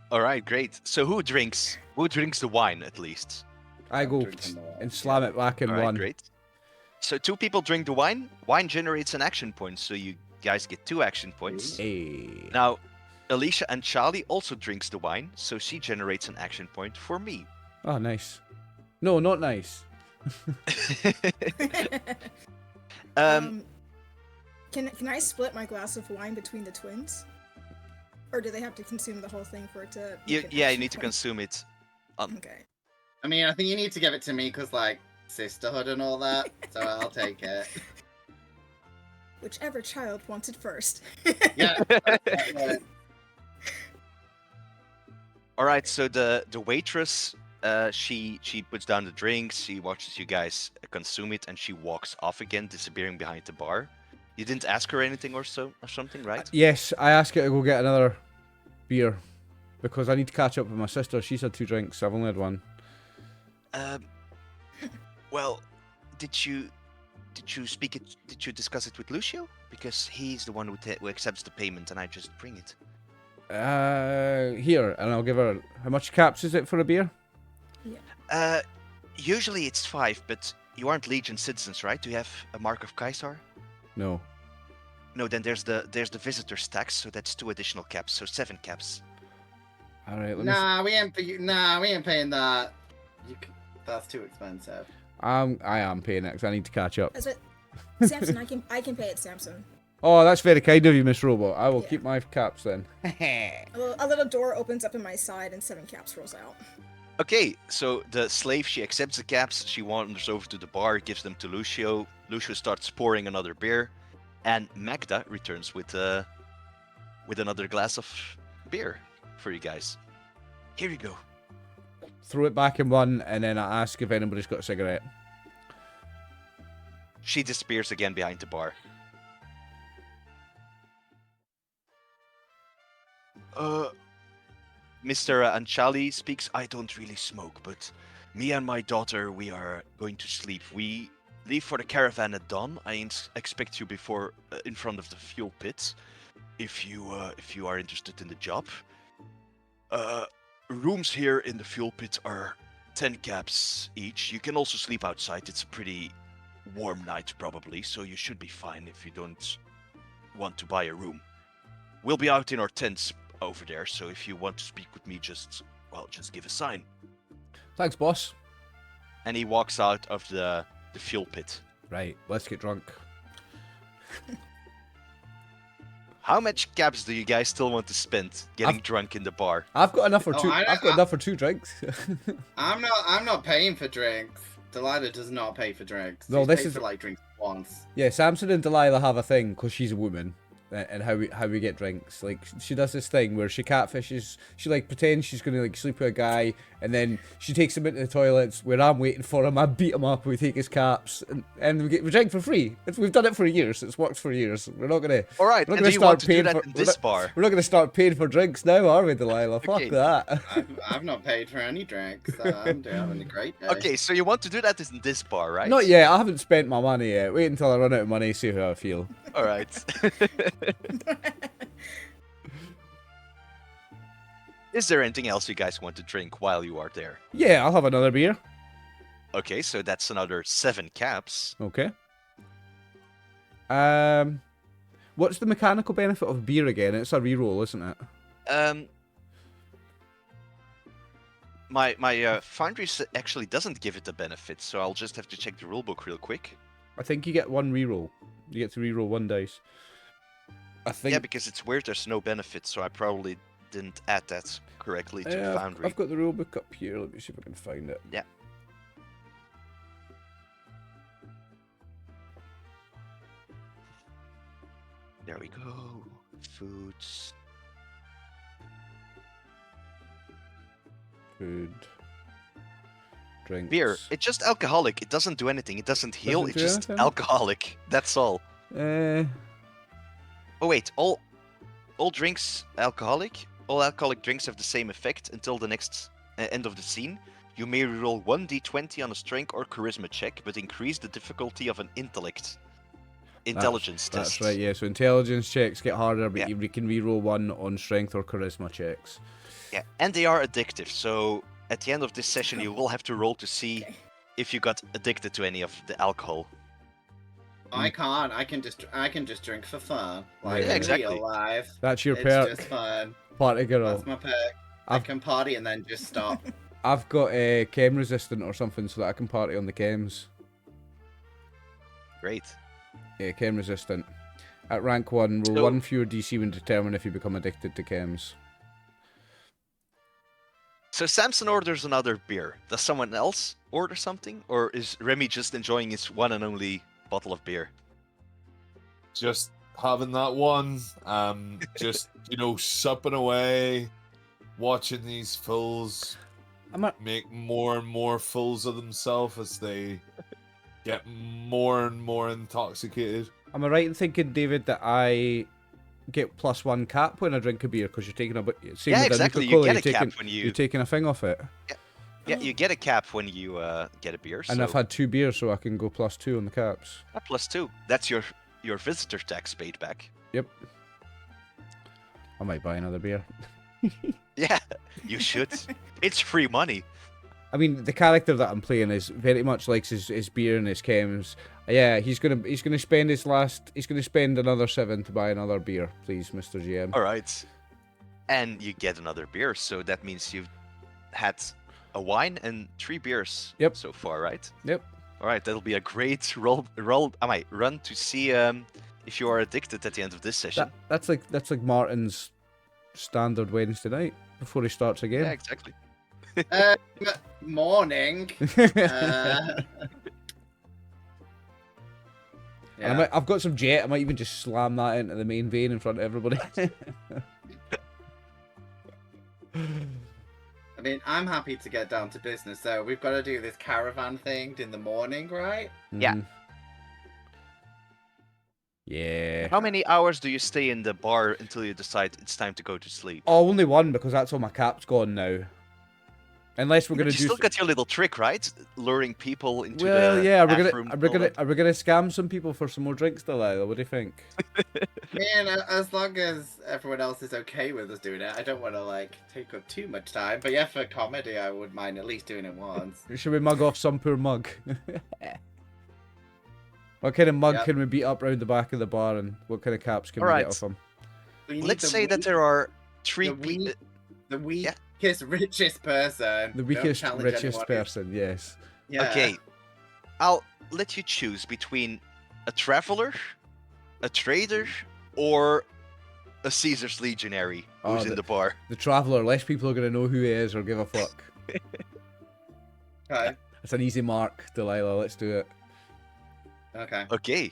All right, great. So who drinks? Who drinks the wine at least? I I'm go drinking the wine, and slam it back in All right, one. great. So 2 people drink the wine. Wine generates an action point, so you guys get 2 action points. Hey. Now, Alicia and Charlie also drinks the wine, so she generates an action point for me. Oh, nice. No, not nice. Can I split my glass of wine between the twins? Or do they have to consume the whole thing for it to? you, make an yeah, you action need to point? consume it. Okay. I mean, I think you need to give it to me because, like, sisterhood and all that. So I'll take it. Whichever child wants it first. Yeah. All right, so the waitress, she puts down the drinks, she watches you guys consume it, and she walks off again, disappearing behind the bar. You didn't ask her anything or something, right? Yes, I ask her to go get another beer because I need to catch up with my sister. She's had 2 drinks. I've only had 1. Well, did you speak it? Did you discuss it with Lucio? Because he's the one who accepts the payment, and I just bring it. Here, and I'll give her. How much caps is it for a beer? Usually it's 5, but you aren't Legion citizens, right? Do you have a Mark of Caesar? No. No, then there's the visitor's tax, so that's 2 additional caps, so 7 caps. All right. Nah, we ain't paying that. That's too expensive. I am paying it 'cause I need to catch up. That's it. Samson, I can pay it, Samson. Oh, that's very kind of you, Miss Robot. I will Yeah. keep my caps then. A little door opens up in my side and 7 caps rolls out. Okay, so the slave, she accepts the caps, she wanders over to the bar, gives them to Lucio. Lucio starts pouring another beer, and Magda returns with another glass of beer for you guys. Here you go. Throw it back in one, and then I ask if anybody's got a cigarette. She disappears again behind the bar. Mr. Anchali speaks. I don't really smoke, but me and my daughter, we are going to sleep. We leave for the caravan at dawn. I expect you before in front of the fuel pit, if you are interested in the job. Rooms here in the fuel pit are 10 caps each. You can also sleep outside. It's a pretty warm night probably, so you should be fine if you don't want to buy a room. We'll be out in our tents over there, so if you want to speak with me, just give a sign. Thanks, boss. And he walks out of the fuel pit. Right, let's get drunk. How much caps do you guys still want to spend getting drunk in the bar? I've got enough for Oh, 2. I've got enough for 2 drinks. I'm not paying for drinks. Delilah does not pay for drinks. No, She's this paid is- for like drinks once. Yeah, Samson and Delilah have a thing because she's a woman, and how we get drinks. Like she does this thing where she catfishes. She like pretends she's gonna like sleep with a guy, and then she takes him into the toilets where I'm waiting for him. I beat him up. We take his caps, and we drink for free. We've done it for years. It's worked for years. We're not gonna. All right, We're not and gonna do you start want to do paying that for in this bar? We're not gonna start paying for drinks now, are we, Delilah? Fuck Okay. that. I've not paid for any drinks. So I'm having a great day. Okay, so you want to do that in this bar, right? Not yet. I haven't spent my money yet. Wait until I run out of money. See how I feel. All right. Is there anything else you guys want to drink while you are there? Yeah, I'll have another beer. Okay, so that's another 7 caps. Okay. What's the mechanical benefit of beer again? It's a reroll, isn't it? My foundry actually doesn't give it a benefit, so I'll just have to check the rulebook real quick. I think you get 1 reroll. You get to reroll 1 dice. I think. Yeah, because it's weird there's no benefit, so I probably didn't add that correctly to the Yeah, foundry. I've got the rulebook up here. Let me see if I can find it. Yeah. There we go. Foods. Food. Drinks. Beer. It's just alcoholic. It doesn't do anything. It doesn't heal. Doesn't It's do just anything? alcoholic. That's all. Uh, Oh wait, all drinks alcoholic. All alcoholic drinks have the same effect until the next end of the scene, you may roll 1d20 on a strength or charisma check, but increase the difficulty of an intelligence test. That's right, yeah. So intelligence checks get harder, but Yeah. you can reroll one on strength or charisma checks. Yeah, and they are addictive, so at the end of this session you will have to roll to see Okay. if you got addicted to any of the alcohol. I can't. I can just drink for fun. Like Yeah, in exactly. real life. That's your It's perk. just fun. Party girl. That's my perk. I I've- can party and then just stop. I've got a chem resistant or something so that I can party on the chems. Great. Yeah, chem resistant. At rank 1, roll So- 1 fewer DC when determined if you become addicted to chems. So Samson orders another beer. Does someone else order something? Or is Remy just enjoying his one and only bottle of beer? Just having that one, just supping away, watching these fools I'm a- make more and more fools of themselves as they get more and more intoxicated. Am I right in thinking, David, that I get +1 cap when I drink a beer because you're taking a bit? Same Yeah, with exactly. Nuka-Cola, You you're get a cap taking, when you're you... taking a thing off it. Yeah, you get a cap when you get a beer. And so I've had 2 beers, so I can go +2 on the caps. +2. That's your visitor tax paid back. Yep. I might buy another beer. Yeah, you should. It's free money. I mean, the character that I'm playing is very much likes his beer and his chems. Yeah, he's gonna spend another 7 to buy another beer, please, Mr. GM. All right. And you get another beer, so that means you've had a wine and 3 beers Yep. so far, right? Yep. All right, that'll be a great run to see if you are addicted at the end of this session. That's like Martin's standard Wednesday night before he starts Yeah, again. exactly. Morning. And I've got some jet. I might even just slam that into the main vein in front of everybody. I mean, I'm happy to get down to business. So we've got to do this caravan thing in the morning, right? Yeah. Mhm. Yeah. How many hours do you stay in the bar until you decide it's time to go to sleep? Oh, only one because that's all my cap's gone now. Unless we're But gonna you do. still got your little trick, right? Luring people into Well, the yeah. bathroom. Are we gonna scam some people for some more drinks, Delilah? What do you think? Man, as long as everyone else is okay with us doing it, I don't want to take up too much time. But yeah, for comedy, I would mind at least doing it once. Should we mug off some poor mug? What kind of mug Yep. can we beat up round the back of the bar, and what kind of caps can we Alright. get off him? We need Let's the say that weak- there are 3 the people. weakest, richest person. The Don't weakest, challenge richest anyone. person, yes. Yeah. Okay, I'll let you choose between a traveler, a trader, or a Caesar's legionary who's Oh, in the bar. The traveller, less people are going to know who he is or give a fuck. Okay. It's an easy mark, Delilah, let's do it. Okay. Okay,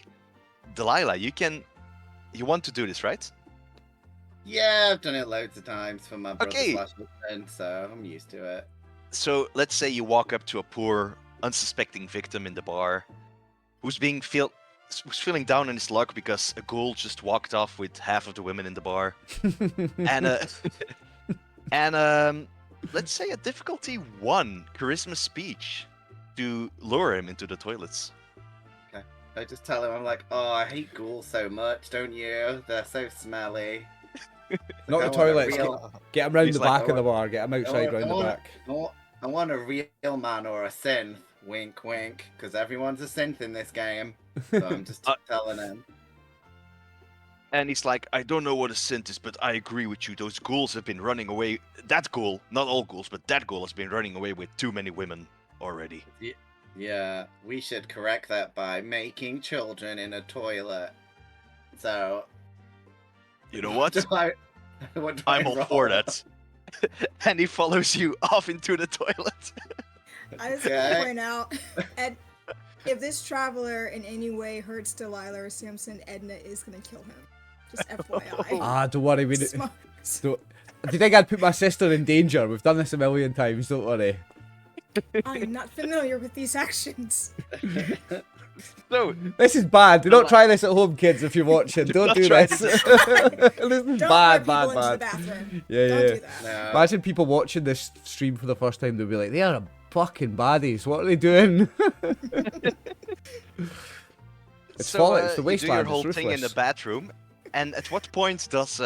Delilah, you want to do this, right? Yeah, I've done it loads of times for my brother Okay. / friend, so I'm used to it. So let's say you walk up to a poor, unsuspecting victim in the bar, who's feeling down on his luck because a ghoul just walked off with half of the women in the bar, and let's say a difficulty 1 charisma speech to lure him into the toilets. I just tell him, I'm like, oh, I hate ghouls so much, don't you? They're so smelly. Not the I want a toilets, real- get him round He's the like, back of the bar, get him outside round the back. I want a real man or a synth. Wink, wink. Because everyone's a synth in this game. So I'm just telling him. And he's like, I don't know what a synth is, but I agree with you. Those ghouls have been running away. That ghoul, not all ghouls, but that ghoul has been running away with too many women already. Yeah, we should correct that by making children in a toilet. So. You know what? what do I'm I all for roll? that. And he follows you off into the toilet. I just want to point out, if this traveler in any way hurts Delilah or Samson, Edna is going to kill him. Just FYI. Ah, don't worry, we Smart. don't. Do you think I'd put my sister in danger? We've done this a million times, don't worry. I am not familiar with these actions. So, This is bad. Do not try this at home, kids, if you're watching. Don't not do try this. this This is Don't bad, let people bad, into the bad. bathroom. Yeah, Don't yeah. do that. No. Imagine people watching this stream for the first time. They'll be like, they are fucking baddies. What are they doing? It's so falling. It's the you do your wasteland. whole It's thing in the ruthless. bathroom, and at what point does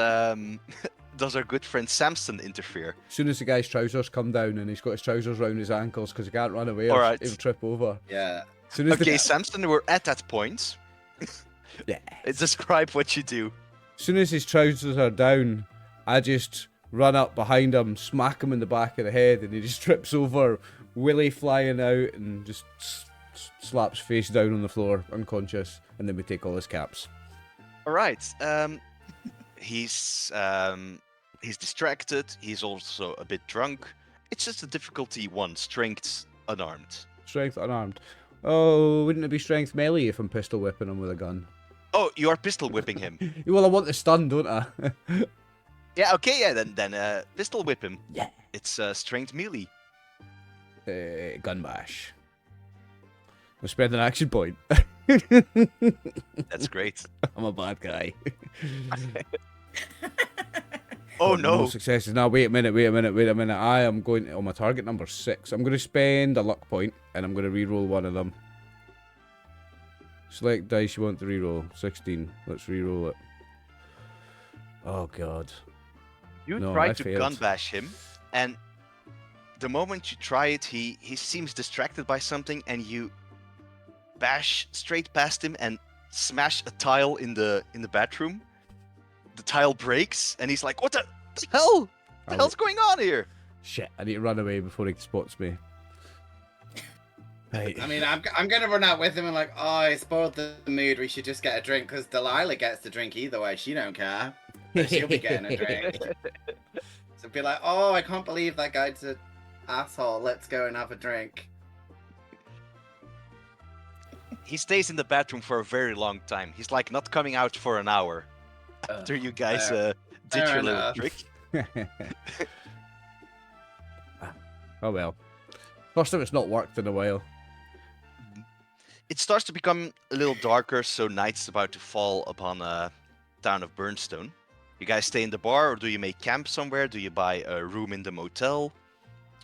does our good friend Samson interfere? As soon as the guy's trousers come down and he's got his trousers round his ankles because he can't run away or Alright. he'll trip over. Yeah. As soon as Okay, the, Samson, we're at that point. yeah. Describe what you do. As soon as his trousers are down, I just run up behind him, smack him in the back of the head, and he just trips over, willy flying out, and just slaps face down on the floor, unconscious, and then we take all his caps. All right. He's distracted. He's also a bit drunk. It's just a difficulty 1, strength unarmed. Strength unarmed. Oh, wouldn't it be strength melee if I'm pistol whipping him with a gun? Oh, you are pistol whipping him. Well, I want the stun, don't I? Yeah. Okay. Yeah. Then pistol whip him. Yeah. It's strength melee. Gun bash. I spend an action point. That's great. I'm a bad guy. Oh No no. successes. Now, wait a minute. I am going on my target number 6. I'm going to spend a luck point, and I'm going to re-roll one of them. Select dice you want to re-roll. 16. Let's re-roll it. Oh, God. You No, try I to failed. gun bash him, and the moment you try it, he seems distracted by something, and you bash straight past him and smash a tile in the bathroom. The tile breaks, and he's like, "What the hell? What the hell's going on here?" Shit, I need to run away before he spots me. Right. I mean, I'm gonna run out with him and like, oh, I spoiled the mood. We should just get a drink because Delilah gets the drink either way. She don't care. But she'll be getting a drink. So be like, oh, I can't believe that guy's an asshole. Let's go and have a drink. He stays in the bathroom for a very long time. He's like not coming out for an hour after you guys did fair your little enough. trick. Oh well. First time it's not worked in a while. It starts to become a little darker, so night's about to fall upon town of Burnstone. You guys stay in the bar, or do you make camp somewhere? Do you buy a room in the motel?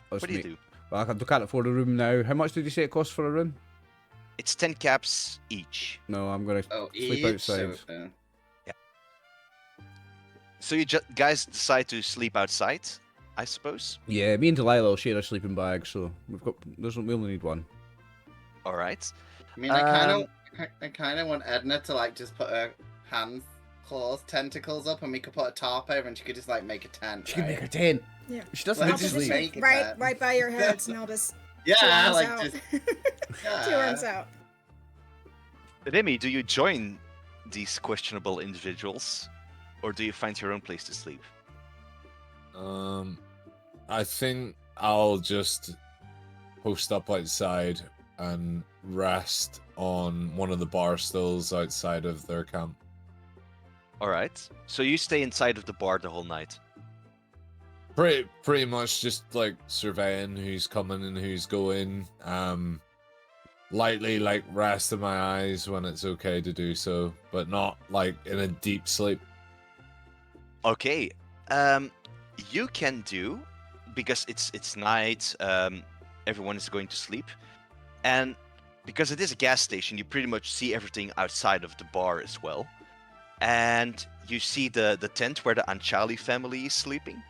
Let's What do you make- do? Well, I can't afford a room now. How much did you say it costs for a room? It's 10 caps each. No, I'm gonna Oh, sleep outside. So you guys decide to sleep outside, I suppose. Yeah, me and Delilah will share a sleeping bag, so we only need one. All right. I mean, I kind of want Edna to like just put her hands, claws, tentacles up, and we could put a tarp over, and she could just like make a tent. She can right? make a tent. Yeah. She doesn't Well, have to just sleep. make it right, that. right by your heads, and I'll just Yeah, arms like out. just 2 arms out. Remy, do you join these questionable individuals, or do you find your own place to sleep? I think I'll just post up outside and rest on one of the bar stools outside of their camp. All right. So you stay inside of the bar the whole night. Pretty much just like surveying who's coming and who's going. Lightly like resting my eyes when it's okay to do so, but not like in a deep sleep. Okay. You can do, because it's night. Everyone is going to sleep, and because it is a gas station, you pretty much see everything outside of the bar as well, and you see the tent where the Anchali family is sleeping,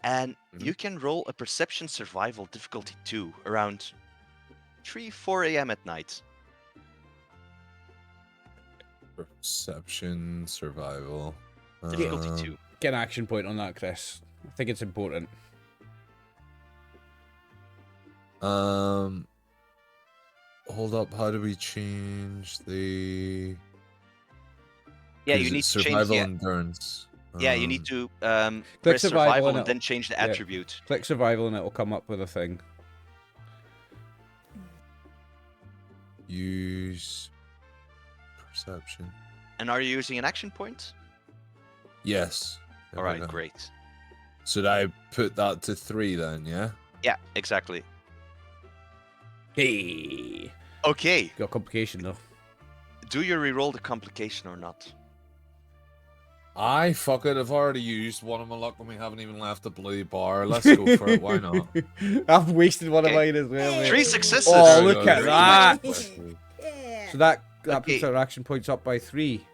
and you can roll a perception survival difficulty 2 around 3-4 a.m. at night. Perception, survival. Difficulty 2. Get an action point on that, Chris. I think it's important. Hold up. How do we change the? Yeah, 'Cause you it's need to change survival the. endurance. Yeah, you need to Click press survival survival and and then change the yeah. attribute. Click survival and it'll come up with a thing. Use perception. And are you using an action point? Yes. All right, great. Should I put that to 3 then? Yeah. Yeah, exactly. Hey! Okay. Got a complication though. do you reroll the complication or not? Fuck it. I've already used one of my luck and we haven't even left the blue bar. Let's go for it. Why not? I've wasted one of Okay. mine as well, mate. 3 successes. Oh, There we look go, at there's that. two successes. Yeah. So that Okay. puts our action points up by 3.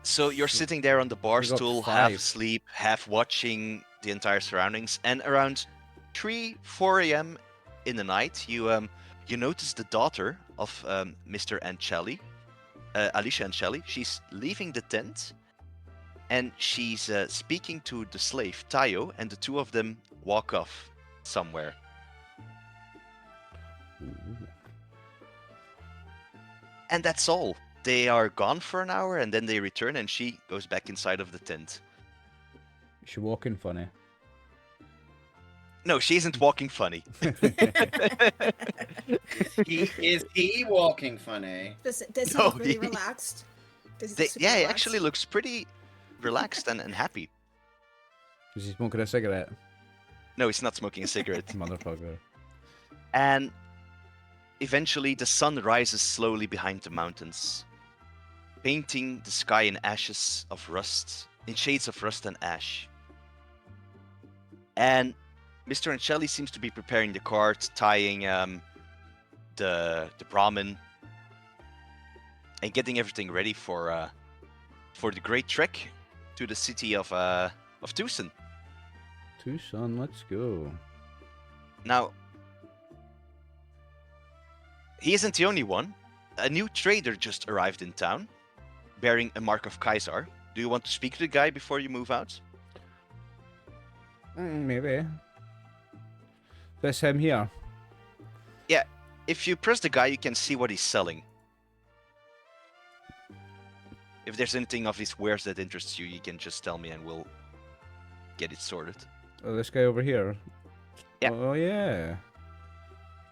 So you're sitting there on the bar We got stool, half 5. asleep, half watching the entire surroundings, and around 3-4 a.m. in the night, you notice the daughter of Mr. Ancelli, Alicia Ancelli. She's leaving the tent, and she's speaking to the slave Tayo, and the two of them walk off somewhere. And that's all. They are gone for an hour, and then they return, and she goes back inside of the tent. Is she walking funny? No, she isn't walking funny. Is he walking funny? Does he No, look really he- relaxed? Does he They, look super yeah, he relaxed? actually looks pretty relaxed and happy. Is he smoking a cigarette? No, he's not smoking a cigarette. Motherfucker. And eventually, the sun rises slowly behind the mountains, painting the sky in ashes of rust, in shades of rust and ash. And Mr. Ancelli seems to be preparing the cart, tying the Brahmin, and getting everything ready for the great trek to the city of Tucson. Tucson, let's go. Now, he isn't the only one. A new trader just arrived in town, bearing a mark of Kaisar. Do you want to speak to the guy before you move out? Maybe. This him here. If you press the guy, you can see what he's selling. If there's anything of his wares that interests you, you can just tell me and we'll get it sorted. Oh, this guy over here. Yeah. Oh yeah.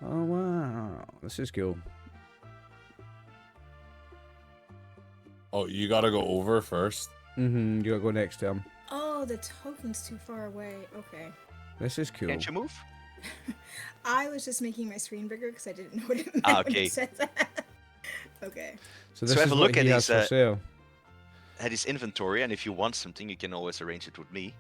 Oh wow, this is cool. Oh, you gotta go over first. You gotta go next to him. Oh, the token's too far away. Okay. This is cool. Can't you move? I was just making my screen bigger because I didn't know what it meant Ah, when okay. it said that. Okay. So this have is a what look he at has his, for sale. At his inventory, and if you want something, you can always arrange it with me.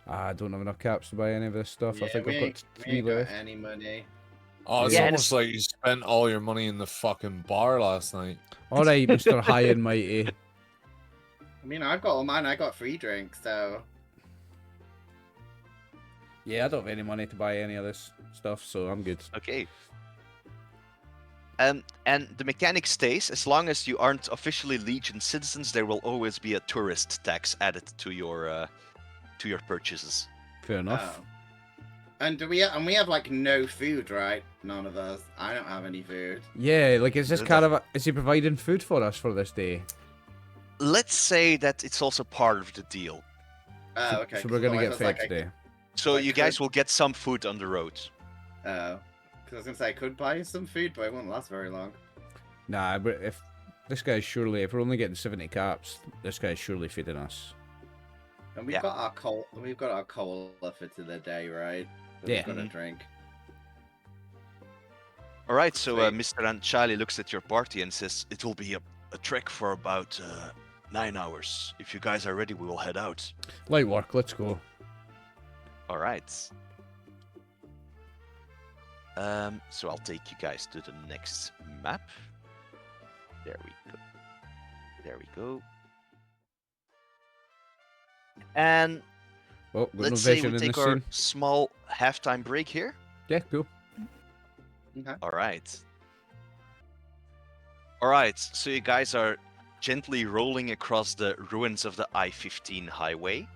I don't have enough caps to buy any of this stuff. I think I've got we 3 ain't got left. any money. Oh, it's Yeah, almost like you spent all your money in the fucking bar last night. Alright, Mr. High and Mighty. I mean, I've got all mine. I got free drinks, so Yeah, I don't have any money to buy any of this stuff, so I'm good. Okay. And the mechanic stays, as long as you aren't officially Legion citizens, there will always be a tourist tax added to your purchases. Fair enough. oh. And we have like no food, right? None of us. I don't have any food. Yeah, like is this There's caravan? Is he providing food for us for this day? Let's say that it's also part of the deal. Oh, okay. So we're gonna get 'cause fed otherwise I was today. So Like you guys could- will get some food on the road. Oh, because I was gonna say I could buy some food, but it won't last very long. Nah, but if this guy's surely, if we're only getting 70 caps, this guy's surely feeding us. And we've Yeah. got our coal. We've got our cola for the day, right? That Yeah. We've got a Mhm. drink. All right, so Sweet. Mr. Anchali looks at your party and says, it will be a trek for about 9 hours. If you guys are ready, we will head out. Light work, let's go. All right. So I'll take you guys to the next map. There we go. There we go. And Oh, got no let's say vision we in take this our scene. small halftime break here. Yeah, cool. Okay. All right. All right, so you guys are gently rolling across the ruins of the I-15 highway.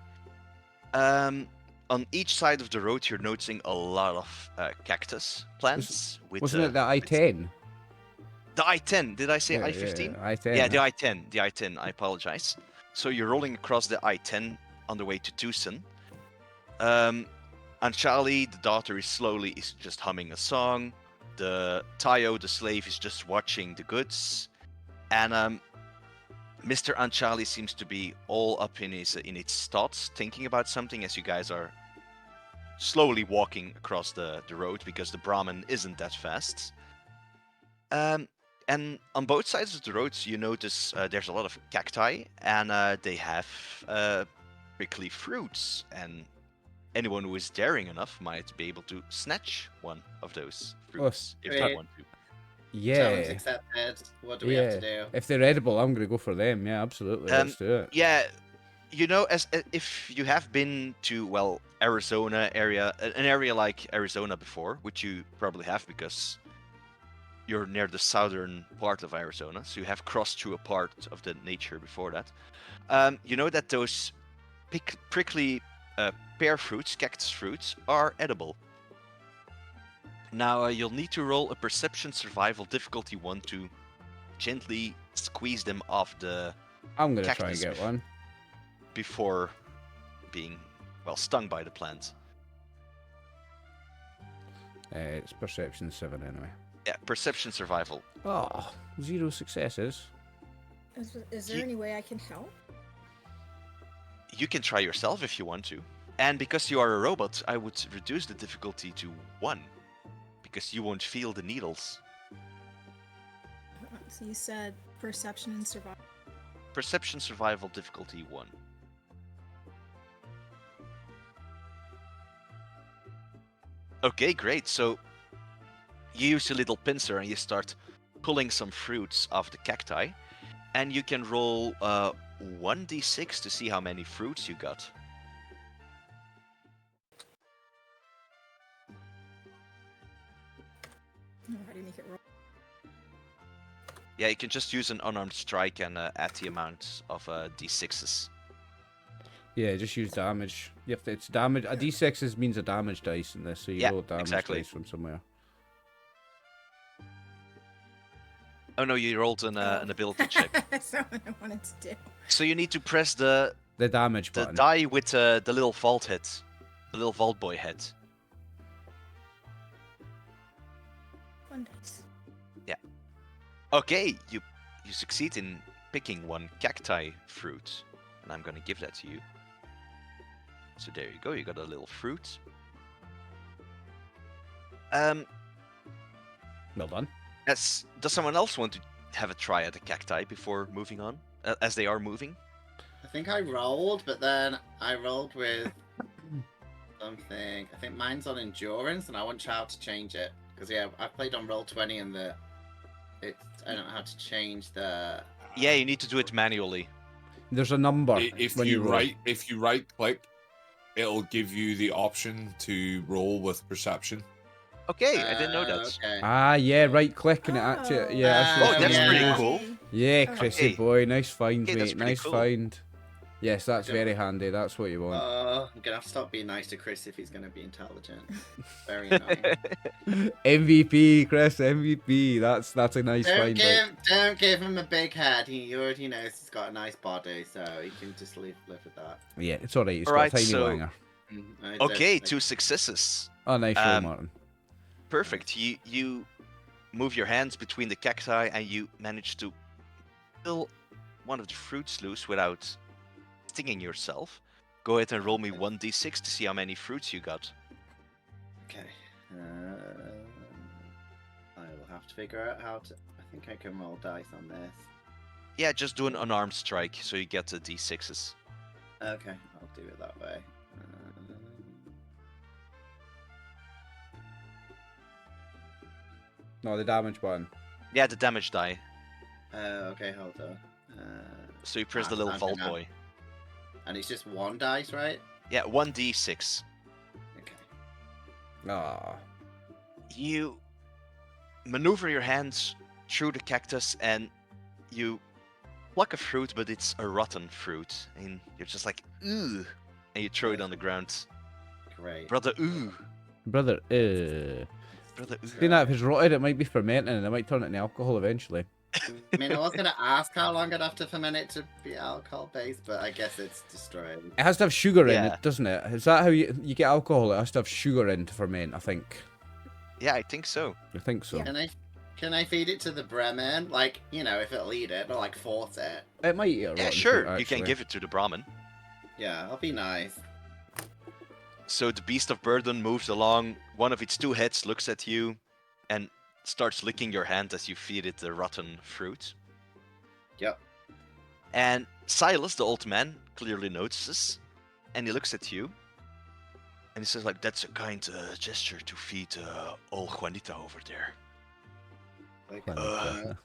On each side of the road, you're noticing a lot of cactus plants. Wasn't it the I-10? The I-10. Did I say Yeah, I-15? Yeah, I-10. Yeah, the I-10. The I-10. I apologize. So you're rolling across the I-10 on the way to Tucson. And Charlie, the daughter, is just humming a song. The Tayo, the slave, is just watching the goods. And Mr. Anchali seems to be all up in his thoughts, thinking about something as you guys are slowly walking across the road because the Brahmin isn't that fast. And on both sides of the roads, you notice there's a lot of cacti, and they have prickly fruits. And anyone who is daring enough might be able to snatch one of those fruits if they Great. want to. Challenge Yeah. accepted. What do we have to do? If they're edible, I'm gonna go for them. Yeah, absolutely. Let's do it. Yeah, you know, if you have been to Arizona area, an area like Arizona before, which you probably have because you're near the southern part of Arizona, so you have crossed through a part of the nature before that. You know that those prickly pear fruits, cactus fruits, are edible. Now you'll need to roll a perception survival difficulty 1 to gently squeeze them off the I'm gonna try and cactus get one. before being, stung by the plant. It's perception 7 anyway. Yeah, perception survival. Oh, 0 successes. Is there any way I can help? You can try yourself if you want to. And because you are a robot, I would reduce the difficulty to 1. Because you won't feel the needles. So you said perception and survival. Perception survival difficulty 1. Okay, great. So you use a little pincer and you start pulling some fruits off the cacti. And you can roll 1d6 to see how many fruits you got. Oh, how do you make it roll? Yeah, you can just use an unarmed strike and add the amount of d6s. Yeah, just use damage. It's damage. A d6 means a damage dice in this, so you Yeah, roll a damage exactly. dice from somewhere. Oh no, you rolled an ability check. That's not what I wanted to do. So you need to press the The damage button. die with the little vault head, the little vault boy head. One dice. Okay, you succeed in picking one cacti fruit, and I'm gonna give that to you. So there you go, you got a little fruit. Well done. Does someone else want to have a try at the cacti before moving on, as they are moving? I think I rolled, but then I rolled with something. I think mine's on endurance, and I want Chow to change it because I played on Roll20 and I don't know how to change the. Yeah, you need to do it manually. There's a number. If when you roll. right click, it'll give you the option to roll with perception. Okay, I didn't know that. Okay. Ah, yeah, right click and it actually. Yeah, Oh, actually that's shows pretty you. cool. Yeah, Oh. Chrissy Okay. boy, nice find, Okay, that's mate. pretty Nice cool. find. Yes, that's very handy. That's what you want. I'm gonna have to stop being nice to Chris if he's gonna be intelligent. Very annoying. MVP, Chris. MVP. That's a nice find. Right? Don't give him a big head. He already knows he's got a nice body, so he can just live with that. Yeah, it's alright. He's Alright, got a tiny so- wanger. I don't Okay, think- 2 successes. Oh, nice roll, um, Martin. Perfect. You move your hands between the cacti and you manage to pull one of the fruits loose without stinging yourself. Go ahead and roll me 1d6 to see how many fruits you got. Okay. I will have to figure out how to. I think I can roll dice on this. Yeah, just do an unarmed strike so you get the d6s. Okay, I'll do it that way. No, the damage button. Yeah, the damage die. Okay, hold on. So you press the Ah, little okay, vault now. boy. And it's just one dice, right? Yeah, 1d6. Okay. Ah. You maneuver your hands through the cactus and you pluck a fruit, but it's a rotten fruit. And you're just like, ooh. And you throw it on the ground. Great. Brother, ooh. Brother, Brother, ooh. Seeing that if it's rotted, it might be fermenting and it might turn it into alcohol eventually. I mean, I was gonna ask how long I'd have to ferment it to be alcohol based, but I guess it's destroyed. It has to have sugar in Yeah. it, doesn't it? Is that how you get alcohol? It has to have sugar in to ferment, I think. Yeah, I think so. I think so. Yeah. Can I feed it to the Bremen? Like, if it'll eat it, or like force it. It might eat a Yeah, rotten sure. fruit, You can actually. give it to the Brahmin. Yeah, I'll be nice. So the beast of burden moves along. One of its 2 heads looks at you and starts licking your hand as you feed it the rotten fruit. Yep. And Silas, the old man, clearly notices, and he looks at you, and he says, like, that's a kind gesture to feed old Juanita over there. Like, Juanita.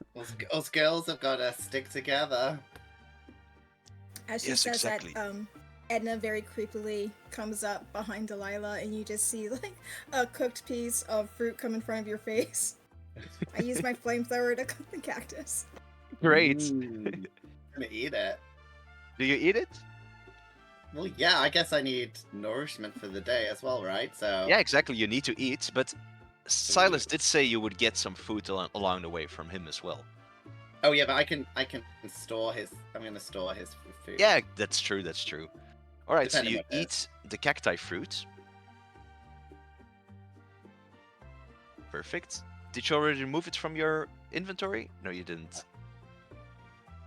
us girls have got to stick together. As she Yes, says exactly. that, Edna very creepily comes up behind Delilah, and you just see like a cooked piece of fruit come in front of your face. I use my flamethrower to cook the cactus. Great. I'm gonna eat it. Do you eat it? Well, yeah, I guess I need nourishment for the day as well, right? So Yeah, exactly. You need to eat, but Silas did say you would get some food along the way from him as well. Oh yeah, but I can store his. I'm gonna store his food. Yeah, that's true. That's true. All right, so Depending you what it eat the cacti fruit. Perfect. Did you already remove it from your inventory? No, you didn't.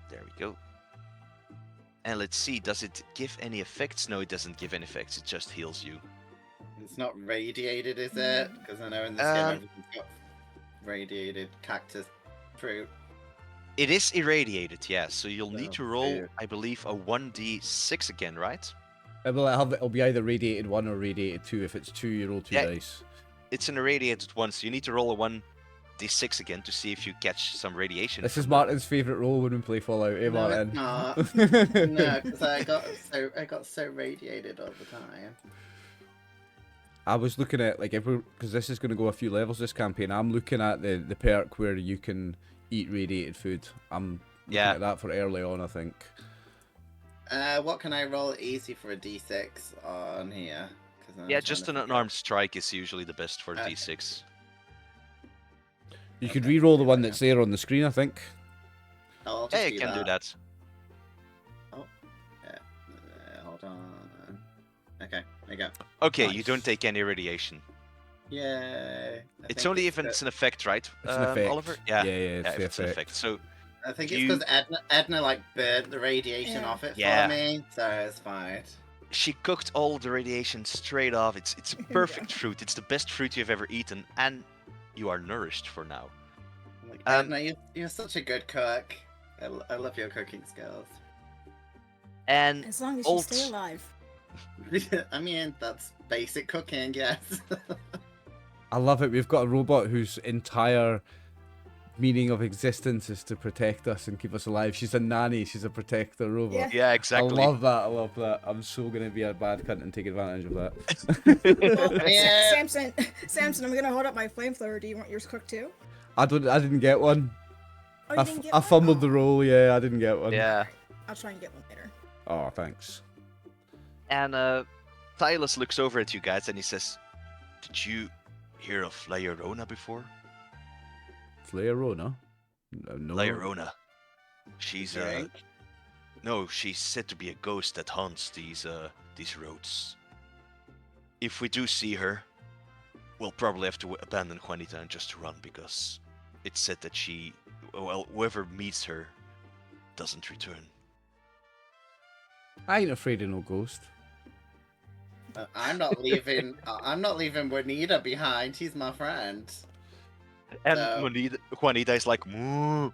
There we go. And let's see, does it give any effects? No, it doesn't give any effects. It just heals you. It's not radiated, is it? Because I know in this game everything's got radiated cactus fruit. It is irradiated, yeah. So you'll need Oh, to roll, dear. I believe, a 1d6 again, right? It'll be either radiated 1 or radiated 2. If it's 2, you roll 2 Yeah. dice. It's an irradiated one, so you need to roll a 1d6 again to see if you catch some radiation. This is from that. Martin's favourite role when we play Fallout, eh, No, Martin? it's not. No, because I got so radiated all the time. I was looking at, like, because this is going to go a few levels this campaign, I'm looking at the perk where you can eat radiated food. I'm looking at that for early on, I think. What can I roll easy for a d6 on here? Yeah, just an unarmed strike is usually the best for d6. You could re-roll the one that's there on the screen, I think. Oh, I'll just Yeah, you can do that. Oh, yeah. Hold on. Okay, there you go. Okay, you Nice. don't take any radiation. Yay. It's only if it's an effect, right? It's an effect. Oliver? Yeah, yeah, it's if the it's an effect. effect. So I think Do it's you- because Edna like burnt the radiation Yeah. off it Yeah. for me, so it's fine. she cooked all the radiation straight off. It's a perfect fruit. It's the best fruit you've ever eaten, and you are nourished for now. Like, Um, Edna, you're such a good cook. I love your cooking skills. And As long as Old- you stay alive. I mean, that's basic cooking, yes. I love it. We've got a robot whose entire meaning of existence is to protect us and keep us alive. She's a nanny. She's a protector robot. yeah, exactly. I love that. I love that. I'm so going to be a bad cunt and take advantage of that. Well, Yeah. Samson, I'm gonna hold up my flamethrower. Do you want yours cooked too? I didn't get one. Oh, you didn't get I one? fumbled Oh. the roll. Yeah, I didn't get one. Yeah. I'll try and get one later. Oh, thanks. And Silas looks over at you guys and he says, "Did you hear of La Llorona before?" Flairona? No. La Llorona. She's Drink? no, she's said to be a ghost that haunts these roads. If we do see her, we'll probably have to abandon Juanita and just run because it's said that whoever meets her doesn't return. I ain't afraid of no ghost. I'm not leaving. I'm not leaving Juanita behind. She's my friend. And So- Juanita is like, moo,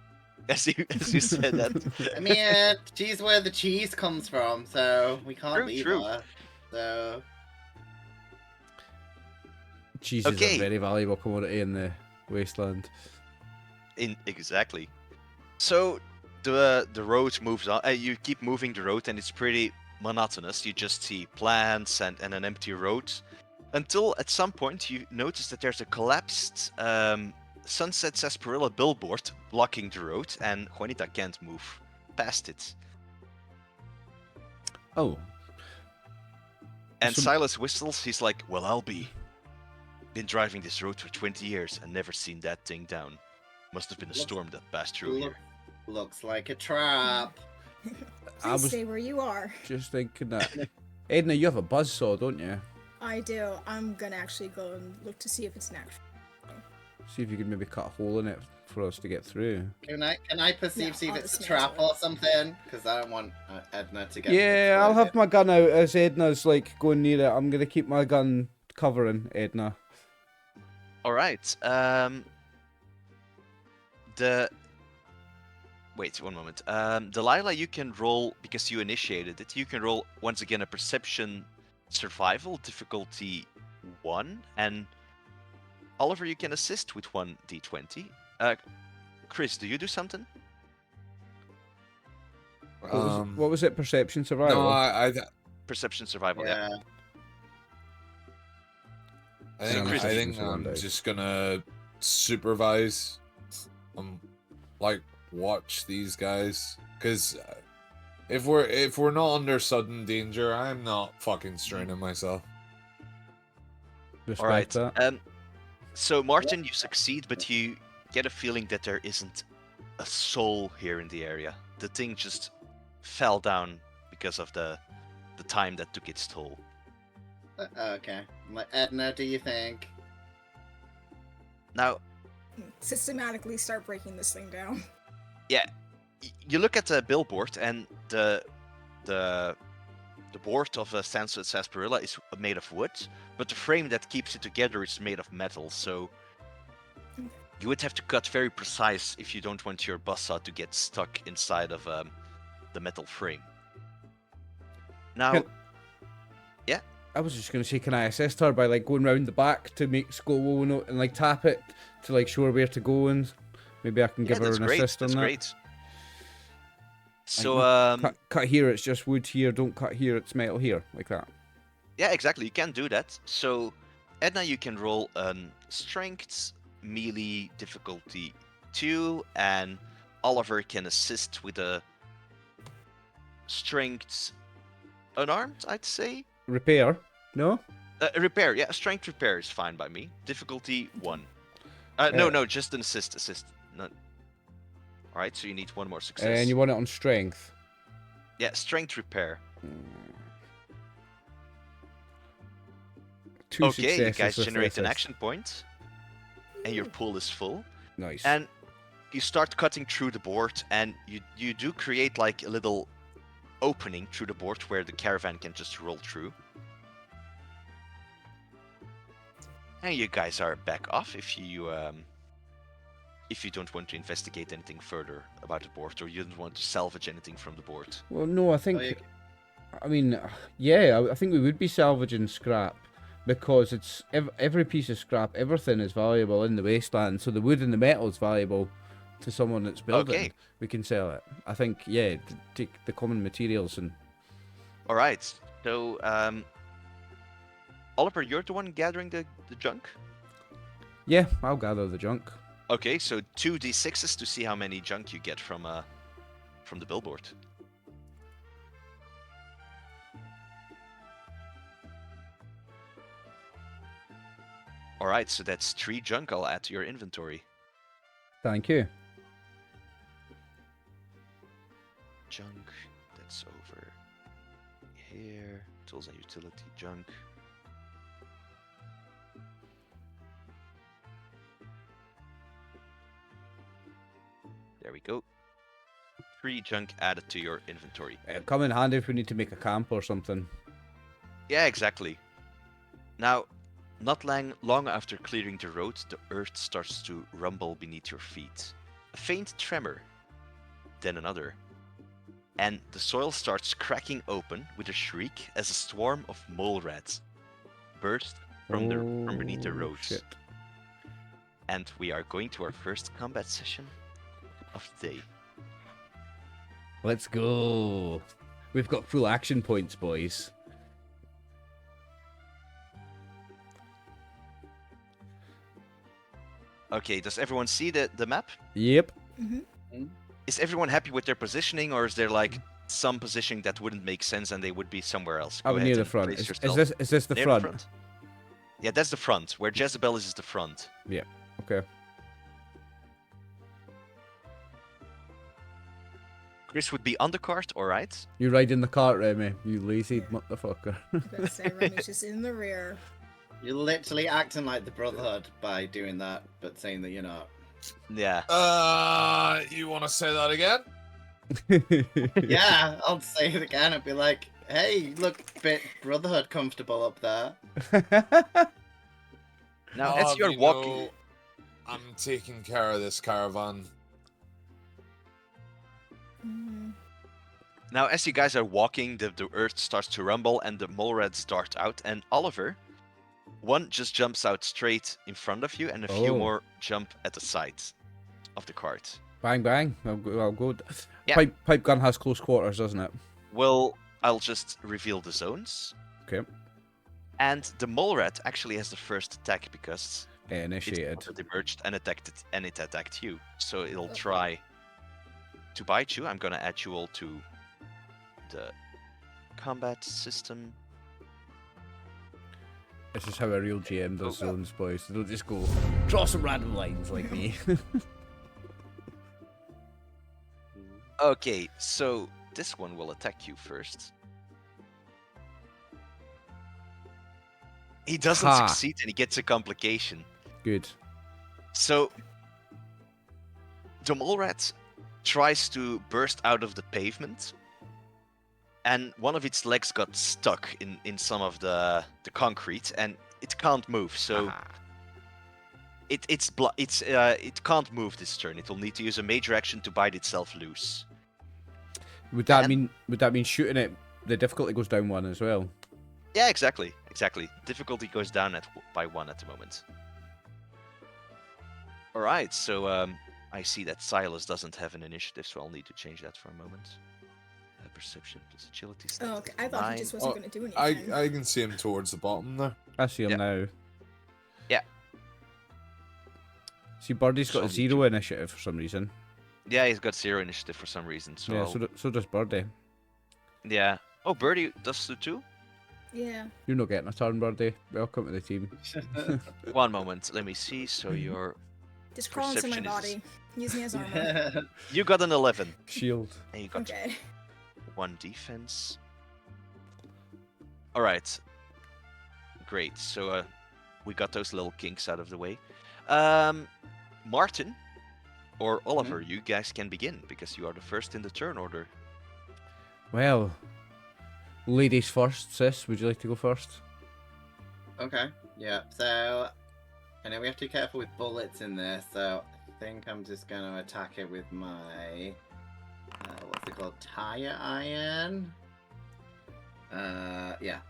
as you said that. I mean, she's where the cheese comes from, so we can't True, leave true. her. So Cheese Okay. is a very valuable commodity in the wasteland. Exactly. So the road moves on. You keep moving the road, and it's pretty monotonous. You just see plants and an empty road, until at some point you notice that there's a collapsed Sunset Sarsaparilla billboard blocking the road, and Juanita can't move past it. Oh, And So- Silas whistles. He's like, "Well, I'll be. Been driving this road for 20 years and never seen that thing down. Must have been a Looks- storm that passed through look, here." looks like a trap. I Please was stay where you are. just thinking that. Edna, you have a buzzsaw, don't you? I do. I'm gonna actually go and look to see if it's an actual. See if you can maybe cut a hole in it for us to get through. Can I perceive Yeah, see if I'll it's a dismantle trap it. or something? Because I don't want Edna to get. Yeah, I'll have exploded. my gun out as Edna's like going near it. I'm gonna keep my gun covering Edna. All right. the wait 1 moment. Delilah, you can roll because you initiated it. You can roll once again a perception survival difficulty 1, and Oliver, you can assist with 1d20. Chris, do you do something? What was it? Perception survival? No, Perception survival. Yeah. I think Chris, I'm just gonna supervise, like watch these guys, because if we're not under sudden danger, I'm not fucking straining myself. Respect All right. that. So Martin, you succeed, but you get a feeling that there isn't a soul here in the area. The thing just fell down because of the time that took its toll. Okay. Like, Edna, do you think? Now, Systematically start breaking this thing down. you look at the billboard, and the board of a Sansa sarsaparilla is made of wood, but the frame that keeps it together is made of metal. So you would have to cut very precise if you don't want your buzzsaw to get stuck inside of the metal frame. Now, I was just gonna say, can I assist her by like going round the back to make Skull and like tap it to like show her where to go, and maybe I can give her that's an great. assist on That's that. great. So Cut here, it's just wood here. Don't cut here, it's metal here, like that. yeah, exactly. You can do that. So Edna, you can roll strength melee difficulty 2, and Oliver can assist with a strength unarmed, I'd say. Repair? No. Repair, yeah, strength repair is fine by me. Difficulty 1. No, just an assist. No. All right, so you need one more success. And you want it on strength. Yeah, strength repair. Two Okay, you successes guys with generate an this. action point, and your pool is full. Nice. And you start cutting through the board, and you do create like a little opening through the board where the caravan can just roll through. And you guys are back off if you don't want to investigate anything further about the board, or you don't want to salvage anything from the board. Well, no, I think. Oh, you- I mean, yeah, I think we would be salvaging scrap because it's every piece of scrap, everything is valuable in the wasteland. So the wood and the metal is valuable to someone that's building. Okay. We can sell it. I think, yeah, take the common materials and. All right. So, Oliver, you're the one gathering the junk. Yeah, I'll gather the junk. Okay, so 2d6s to see how many junk you get from the billboard. All right, so that's 3 junk I'll add to your inventory. Thank you. Junk, that's over here. Tools and utility junk. There we go. 3 junk added to your inventory. It'll come in handy if we need to make a camp or something. Yeah, exactly. Now, not long after clearing the road, the earth starts to rumble beneath your feet. A faint tremor, then another. And the soil starts cracking open with a shriek as a swarm of mole rats burst from beneath the road. Shit. And we are going to our first combat session of the day. Let's go. We've got full action points, boys. Okay, does everyone see the map? Yep. Is everyone happy with their positioning, or is there like some positioning that wouldn't make sense and they would be somewhere else? Go Out ahead near the and front. place Is yourself. this the Near front? Yeah, that's the front. Where Jezebel is the front. Okay. Chris would be on the cart, alright. You ride in the cart, Remy. You lazy motherfucker. Gonna say Remy's just in the rear. You're literally acting like the Brotherhood by doing that, but saying that you're not. Yeah. You want to say that again? Yeah, I'll say it again. I'd be like, hey, look, bit Brotherhood comfortable up there. Now, as you're you walking... know, I'm taking care of this caravan. Now, as you guys are walking, the earth starts to rumble and the mole rats dart out. And Oliver, one just jumps out straight in front of you, and a few Oh. more jump at the side of the cart. Bang, bang. I'll go. Yeah. Pipe gun has close quarters, doesn't it? Well, I'll just reveal the zones. Okay. And the mole rat actually has the first attack because Initiated. it emerged and it attacked you. So it'll try to bite you. I'm gonna add you all to the combat system. This is how a real GM does zones, boys. They don't just go, draw some random lines like me. Okay, so this one will attack you first. He doesn't Ha. succeed and he gets a complication. Good. So the mole rat tries to burst out of the pavement, and one of its legs got stuck in some of the concrete, and it can't move. So it can't move this turn. It will need to use a major action to bite itself loose. Would that And- mean shooting it? The difficulty goes down 1 as well. Yeah, exactly. Difficulty goes down by 1 at the moment. All right, so I see that Silas doesn't have an initiative, so I'll need to change that for a moment. Perception plus agility. Oh, okay. I thought he just wasn't going to do I anything. I can see him towards the bottom there. I see him Yeah. now. Yeah. See, Birdie's got a So- 0 initiative for some reason. Yeah, he's got 0 initiative for some reason. So Yeah, I'll- so does Birdie. yeah. Oh, Birdie does so too. Yeah. You're not getting a turn, Birdie. Welcome to the team. One moment, let me see. So you're Just crawl into my Perception is- body. Use me as armor. you got an 11, Shield. and you got Okay. 1 defense. All right. Great. So we got those little kinks out of the way. Martin or Oliver, you guys can begin because you are the first in the turn order. Well, ladies first, sis. Would you like to go first? Okay, yeah. So, I know we have to be careful with bullets in this, so I think I'm just going to attack it with my, what's it called? Tire iron? Yeah.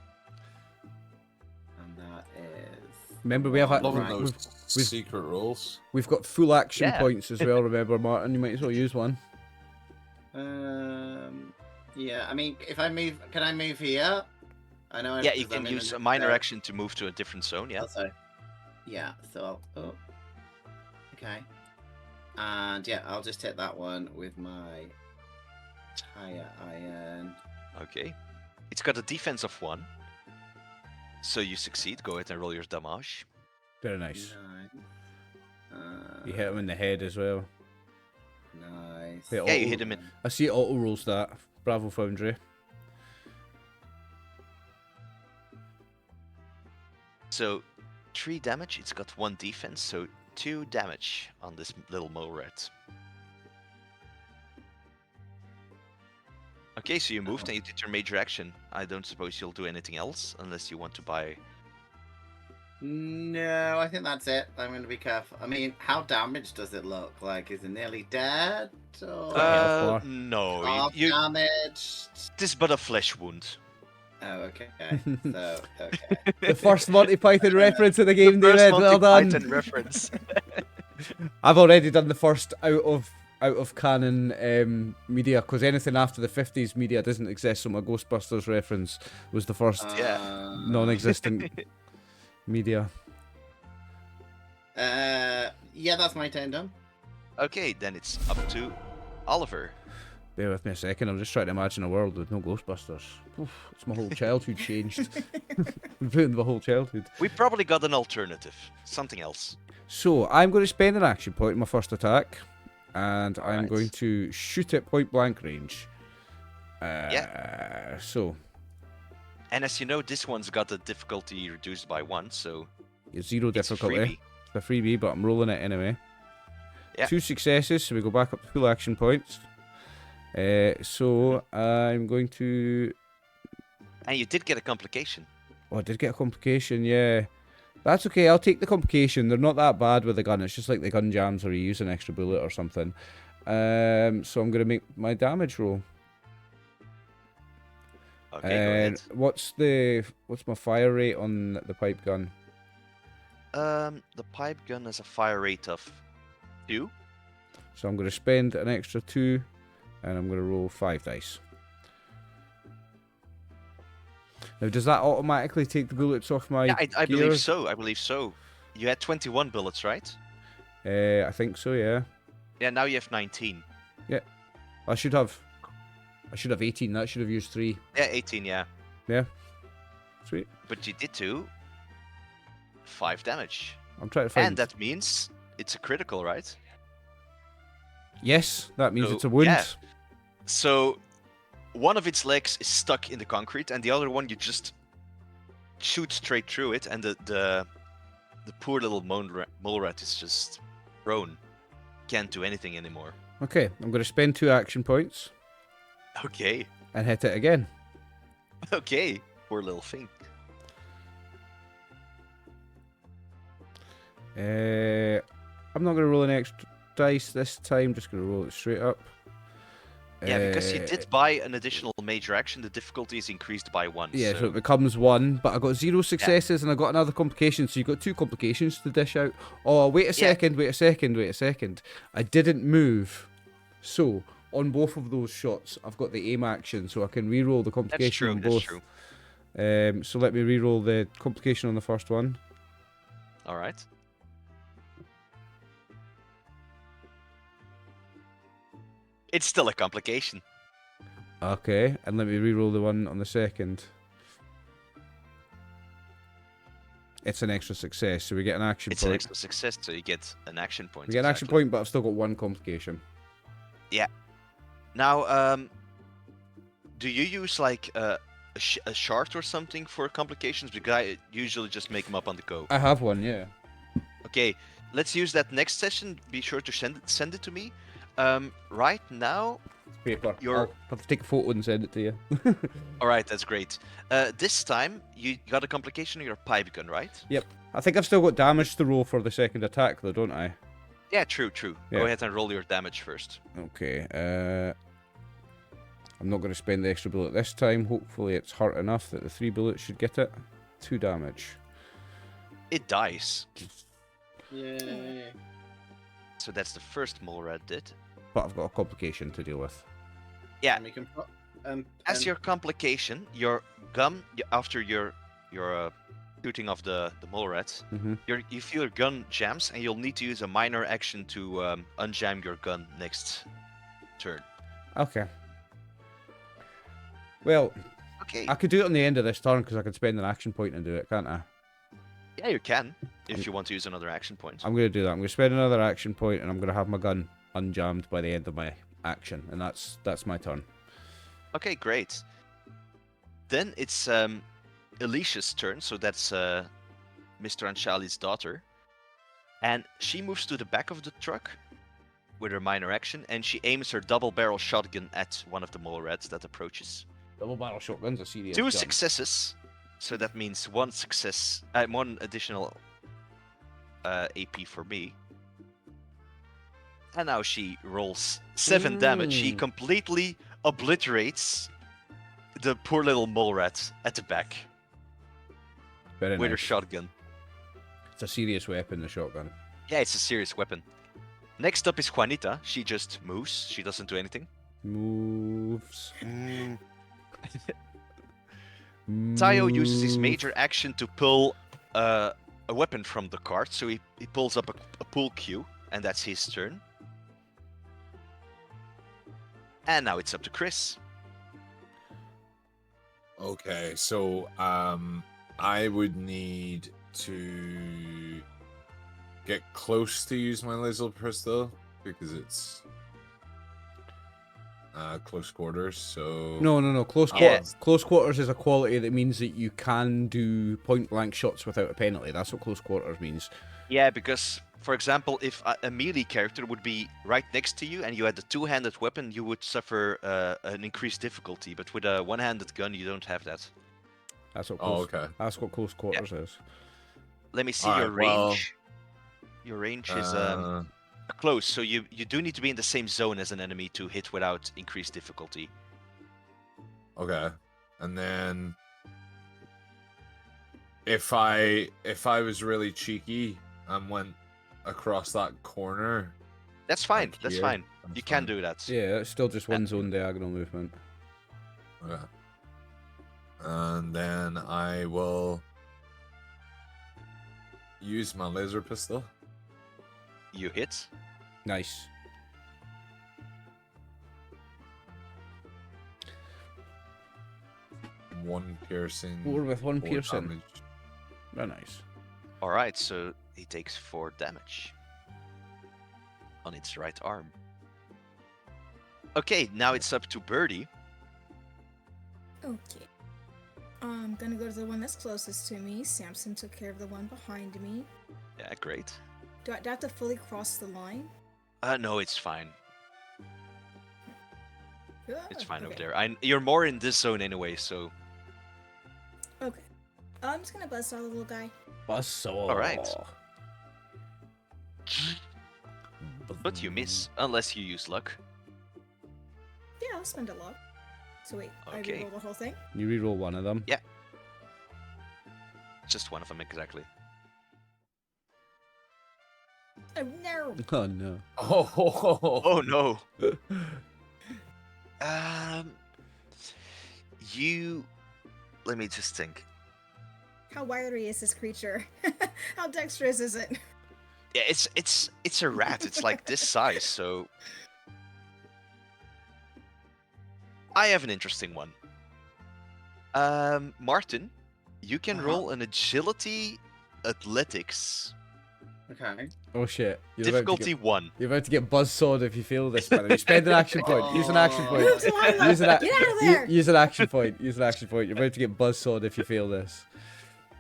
And that is... Remember, we have a, Loving Right. those we've- secret rolls. we've got full action Yeah. points as well. Remember, Martin. You might as well use one. Yeah, I mean, if I move, can I move here? I know. Yeah, you because I'm can in use an- a minor action to move to a different zone. Yeah. Also, yeah. So I'll. Oh, okay. And yeah, I'll just hit that one with my tire iron. Okay. It's got a defense of 1. So you succeed. Go ahead and roll your damage. Very nice. Nice. You hit him in the head as well. Nice. Yeah, Yeah, you hit him in. I see it auto rolls that. Bravo, Foundry. So 3 damage. It's got 1 defense, so 2 damage on this little mole rat. Okay, so you moved and you did your major action. I don't suppose you'll do anything else unless you want to buy. No, I think that's it. I'm going to be careful. I mean, how damaged does it look? Like, is it nearly dead? Or health bar. No, half you, damaged? this is but a flesh wound. Oh, okay. So, okay. The first Monty Python reference in the game, First David. Well Monty done. Python reference. I've already done the first out of canon media, because anything after the 50s media doesn't exist. So my Ghostbusters reference was the first Yeah. non-existent media. Yeah, that's my turn done. Okay, then it's up to Oliver. Bear with me a second. I'm just trying to imagine a world with no Ghostbusters. Oof, it's my whole childhood changed. Ruined my whole childhood. We probably got an alternative. Something else. So I'm going to spend an action point in my first attack, and I'm Alright. going to shoot at point blank range. Yeah. So And as you know, this one's got the difficulty reduced by 1, so it's 0 it's a difficulty. freebie. It's a freebie, but I'm rolling it anyway. Yeah. 2 successes, so we go back up to full action points. So I'm going to. And you did get a complication. Oh, I did get a complication, yeah. That's okay, I'll take the complication. They're not that bad with the gun. It's just like the gun jams or you use an extra bullet or something. So I'm going to make my damage roll. Okay, go ahead. What's my fire rate on the pipe gun? The pipe gun has a fire rate of 2. So I'm going to spend an extra 2, and I'm going to roll 5 dice. Now, does that automatically take the bullets off my Yeah, I believe gears? so. I believe so. You had 21 bullets, right? I think so, yeah. Yeah, now you have 19. I should have 18. That should have used 3. Yeah, 18, yeah. Yeah. Sweet. But you did do 5 damage. I'm trying to find... And that means it's a critical, right? Yes, that means So, it's a wound. yeah. So, one of its legs is stuck in the concrete, and the other one you just shoot straight through it, and the poor little mole rat is just prone. Can't do anything anymore. Okay, I'm going to spend 2 action points Okay. and hit it again. Okay. Poor little thing. I'm not going to roll any extra dice this time. Just going to roll it straight up. Yeah, because you did buy an additional major action, the difficulty is increased by 1. Yeah, so it becomes 1, but I got 0 successes and I got another complication, so you got 2 complications to dish out. Oh, wait a second. I didn't move. So, on both of those shots, I've got the aim action, so I can re-roll the complication on both. That's true. So let me re-roll the complication on the first one. Alright. It's still a complication. Okay, and let me re-roll the one on the second. It's an extra success, so we get an action It's point. an extra success, so you get an action point. We get an action point, but I've still got 1 complication. Yeah. Now, do you use like a chart or something for complications? Because I usually just make them up on the go. I have one, yeah. Okay, let's use that next session. Be sure to send it to me. Right now, Paper. You're- I'll have to take a photo and send it to you. all right, that's great. This time you got a complication on your pipe gun, right? I think I've still got damage to roll for the second attack, though, don't I? Yeah, true. Yeah. Go ahead and roll your damage first. Okay, I'm not going to spend the extra bullet this time. Hopefully it's hurt enough that the 3 bullets should get it. 2 damage. It dies. Yay. So that's the first mole rat did. But I've got a complication to deal with. Yeah. And we can put, As your complication, your gun after your shooting of the mole rat, Mhm. you feel your gun jams, and you'll need to use a minor action to unjam your gun next turn. Okay. Well, Okay. I could do it on the end of this turn because I could spend an action point and do it, can't I? Yeah, you can if you want to use another action point. I'm going to do that. I'm going to spend another action point and I'm going to have my gun unjammed by the end of my action, and that's my turn. Okay, great. Then it's Alicia's turn, so that's Mr. Anshali's daughter. And she moves to the back of the truck with her minor action, and she aims her double-barrel shotgun at one of the mole rats that approaches. Double barrel shotgun's a serious 2 gun. successes, so that means 1 success, 1 additional AP for me. And now she rolls 7 damage. She completely obliterates the poor little mole rat at the back Very with her nice. shotgun. It's a serious weapon, the shotgun. Yeah, it's a serious weapon. Next up is Juanita. She just moves. She doesn't do anything. Moves. Tayo uses his Move. major action to pull a weapon from the cart. So he pulls up a pull cue, and that's his turn. And now it's up to Chris. Okay, so I would need to get close to use my laser pistol because it's close quarters. So No. Close Yeah. Close quarters is a quality that means that you can do point blank shots without a penalty. That's what close quarters means. Yeah, because, for example, if a melee character would be right next to you and you had a two-handed weapon, you would suffer an increased difficulty. But with a one-handed gun, you don't have that. That's what Oh, close, okay. That's what close quarters is. Let me see Alright, your range. well, Your range is Uh, close, so you do need to be in the same zone as an enemy to hit without increased difficulty. okay. And then if I was really cheeky and went across that corner, That's fine. like That's here, fine. that's You can fine. do that. Yeah, it's still just one zone diagonal movement. Okay. And then I will use my laser pistol. You hit. Nice. One piercing. Four with one 4 piercing. damage. Very nice. All right, so he takes 4 damage on its right arm. Okay, now it's up to Birdie. Okay. I'm gonna go to the one that's closest to me. Samson took care of the one behind me. Yeah, great. Do I have to fully cross the line? No, it's fine. It's fine over Okay. there. You're more in this zone anyway, so Okay. I'm just gonna buzzsaw the little guy. Buzzsaw. All right. But you miss, unless you use luck. Yeah, I'll spend a lot. So wait, Okay. I roll the whole thing? You reroll one of them. Yeah. Just one of them exactly. Oh no! Oh no. Oh no. You. Let me just think. How wiry is this creature? How dexterous is it? Yeah, it's a rat. It's like this size, so. I have an interesting one. Martin, you can roll an agility athletics Okay. Oh shit. difficulty 1. You're about to get buzzsawed if you fail this, man. You spend an action point. Use an action point. Move, Delilah! Use an, Get out of there! use an action point. Use an action point. You're about to get buzzsawed if you fail this.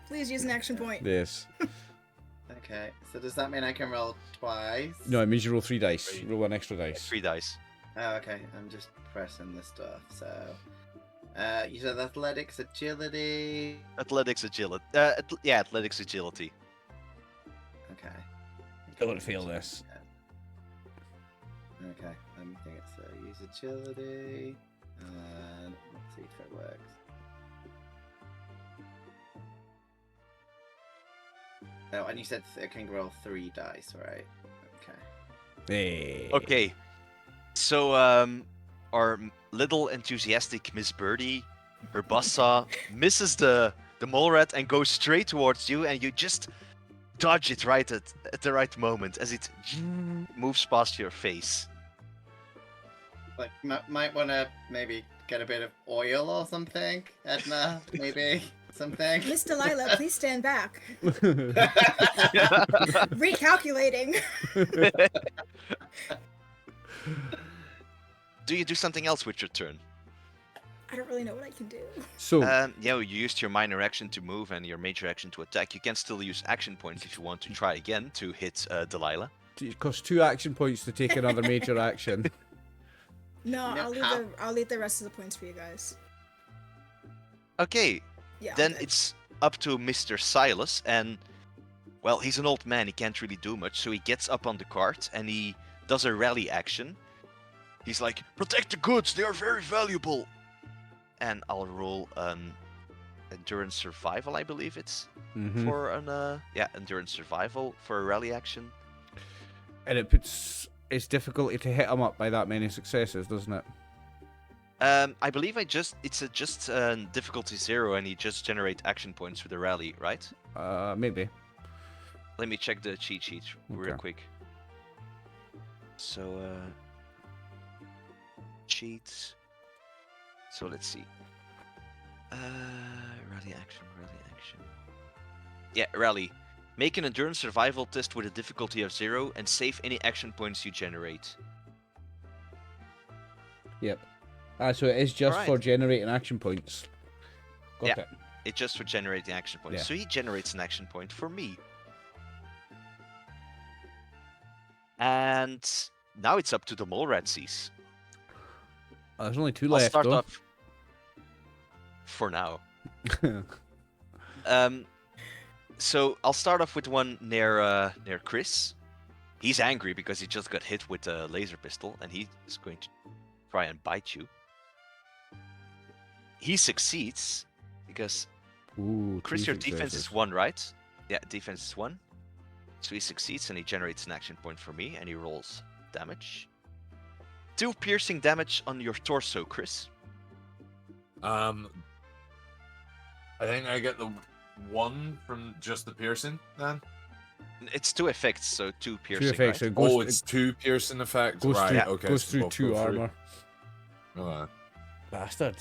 Please use an action point. Yes. Okay. So does that mean I can roll twice? No, it means you roll 3 dice. Roll 1 extra dice. 3 dice. Oh, okay. I'm just pressing the stuff. So, you said athletics, agility. Athletics agility. Athletics agility. Okay. Don't fail this. Okay. Let me think. So use agility. Let's see if it works. Oh, and you said I can roll 3 dice, right? Okay. Hey. Okay. So, our little enthusiastic Miss Birdie, her buzzsaw, misses the mole rat and goes straight towards you, and you just dodge it right at the right moment as it moves past your face. Like, might want to maybe get a bit of oil or something, Edna, maybe something. Miss Delilah, please stand back. Recalculating. Do you do something else with your turn? I don't really know what I can do. So, Yeah, you used your minor action to move and your major action to attack. You can still use action points if you want to try again to hit Delilah. it costs 2 action points to take another major action. No, No, I'll leave the rest of the points for you guys. Okay, Yeah. I'm then good. it's up to Mr. Silas, and well, he's an old man, he can't really do much, so he gets up on the cart and he does a rally action. He's like, protect the goods, they are very valuable. And I'll roll endurance survival, I believe it's Mhm. for an endurance survival for a rally action. And it puts its difficulty to hit him up by that many successes, doesn't it? I believe it's just difficulty 0, and you just generate action points with the rally, right? Maybe. Let me check the cheat sheet real Okay. quick. So, cheats. So let's see. Rally action. Yeah, rally. Make an endurance survival test with a difficulty of 0 and save any action points you generate. Yep. So it is just Alright. for generating action points. Got Yeah. it. It's just for generating action points. Yeah. So he generates an action point for me. And now it's up to the mole ratsies. There's only 2 I'll left, start though. off for now. So I'll start off with one near Chris. He's angry because he just got hit with a laser pistol, and he's going to try and bite you. He succeeds because Ooh, Chris, two your defense is successes. 1, right? Yeah, defense is 1. So he succeeds and he generates an action point for me and he rolls damage. 2 piercing damage on your torso, Chris. I think I get the 1 from just the piercing then. It's 2 effects, so 2 Two piercing, effects. right? So it goes, Oh, it's 2 piercing effects. goes Right, through, okay. goes so through both 2 go through. armor. Alright. Bastard.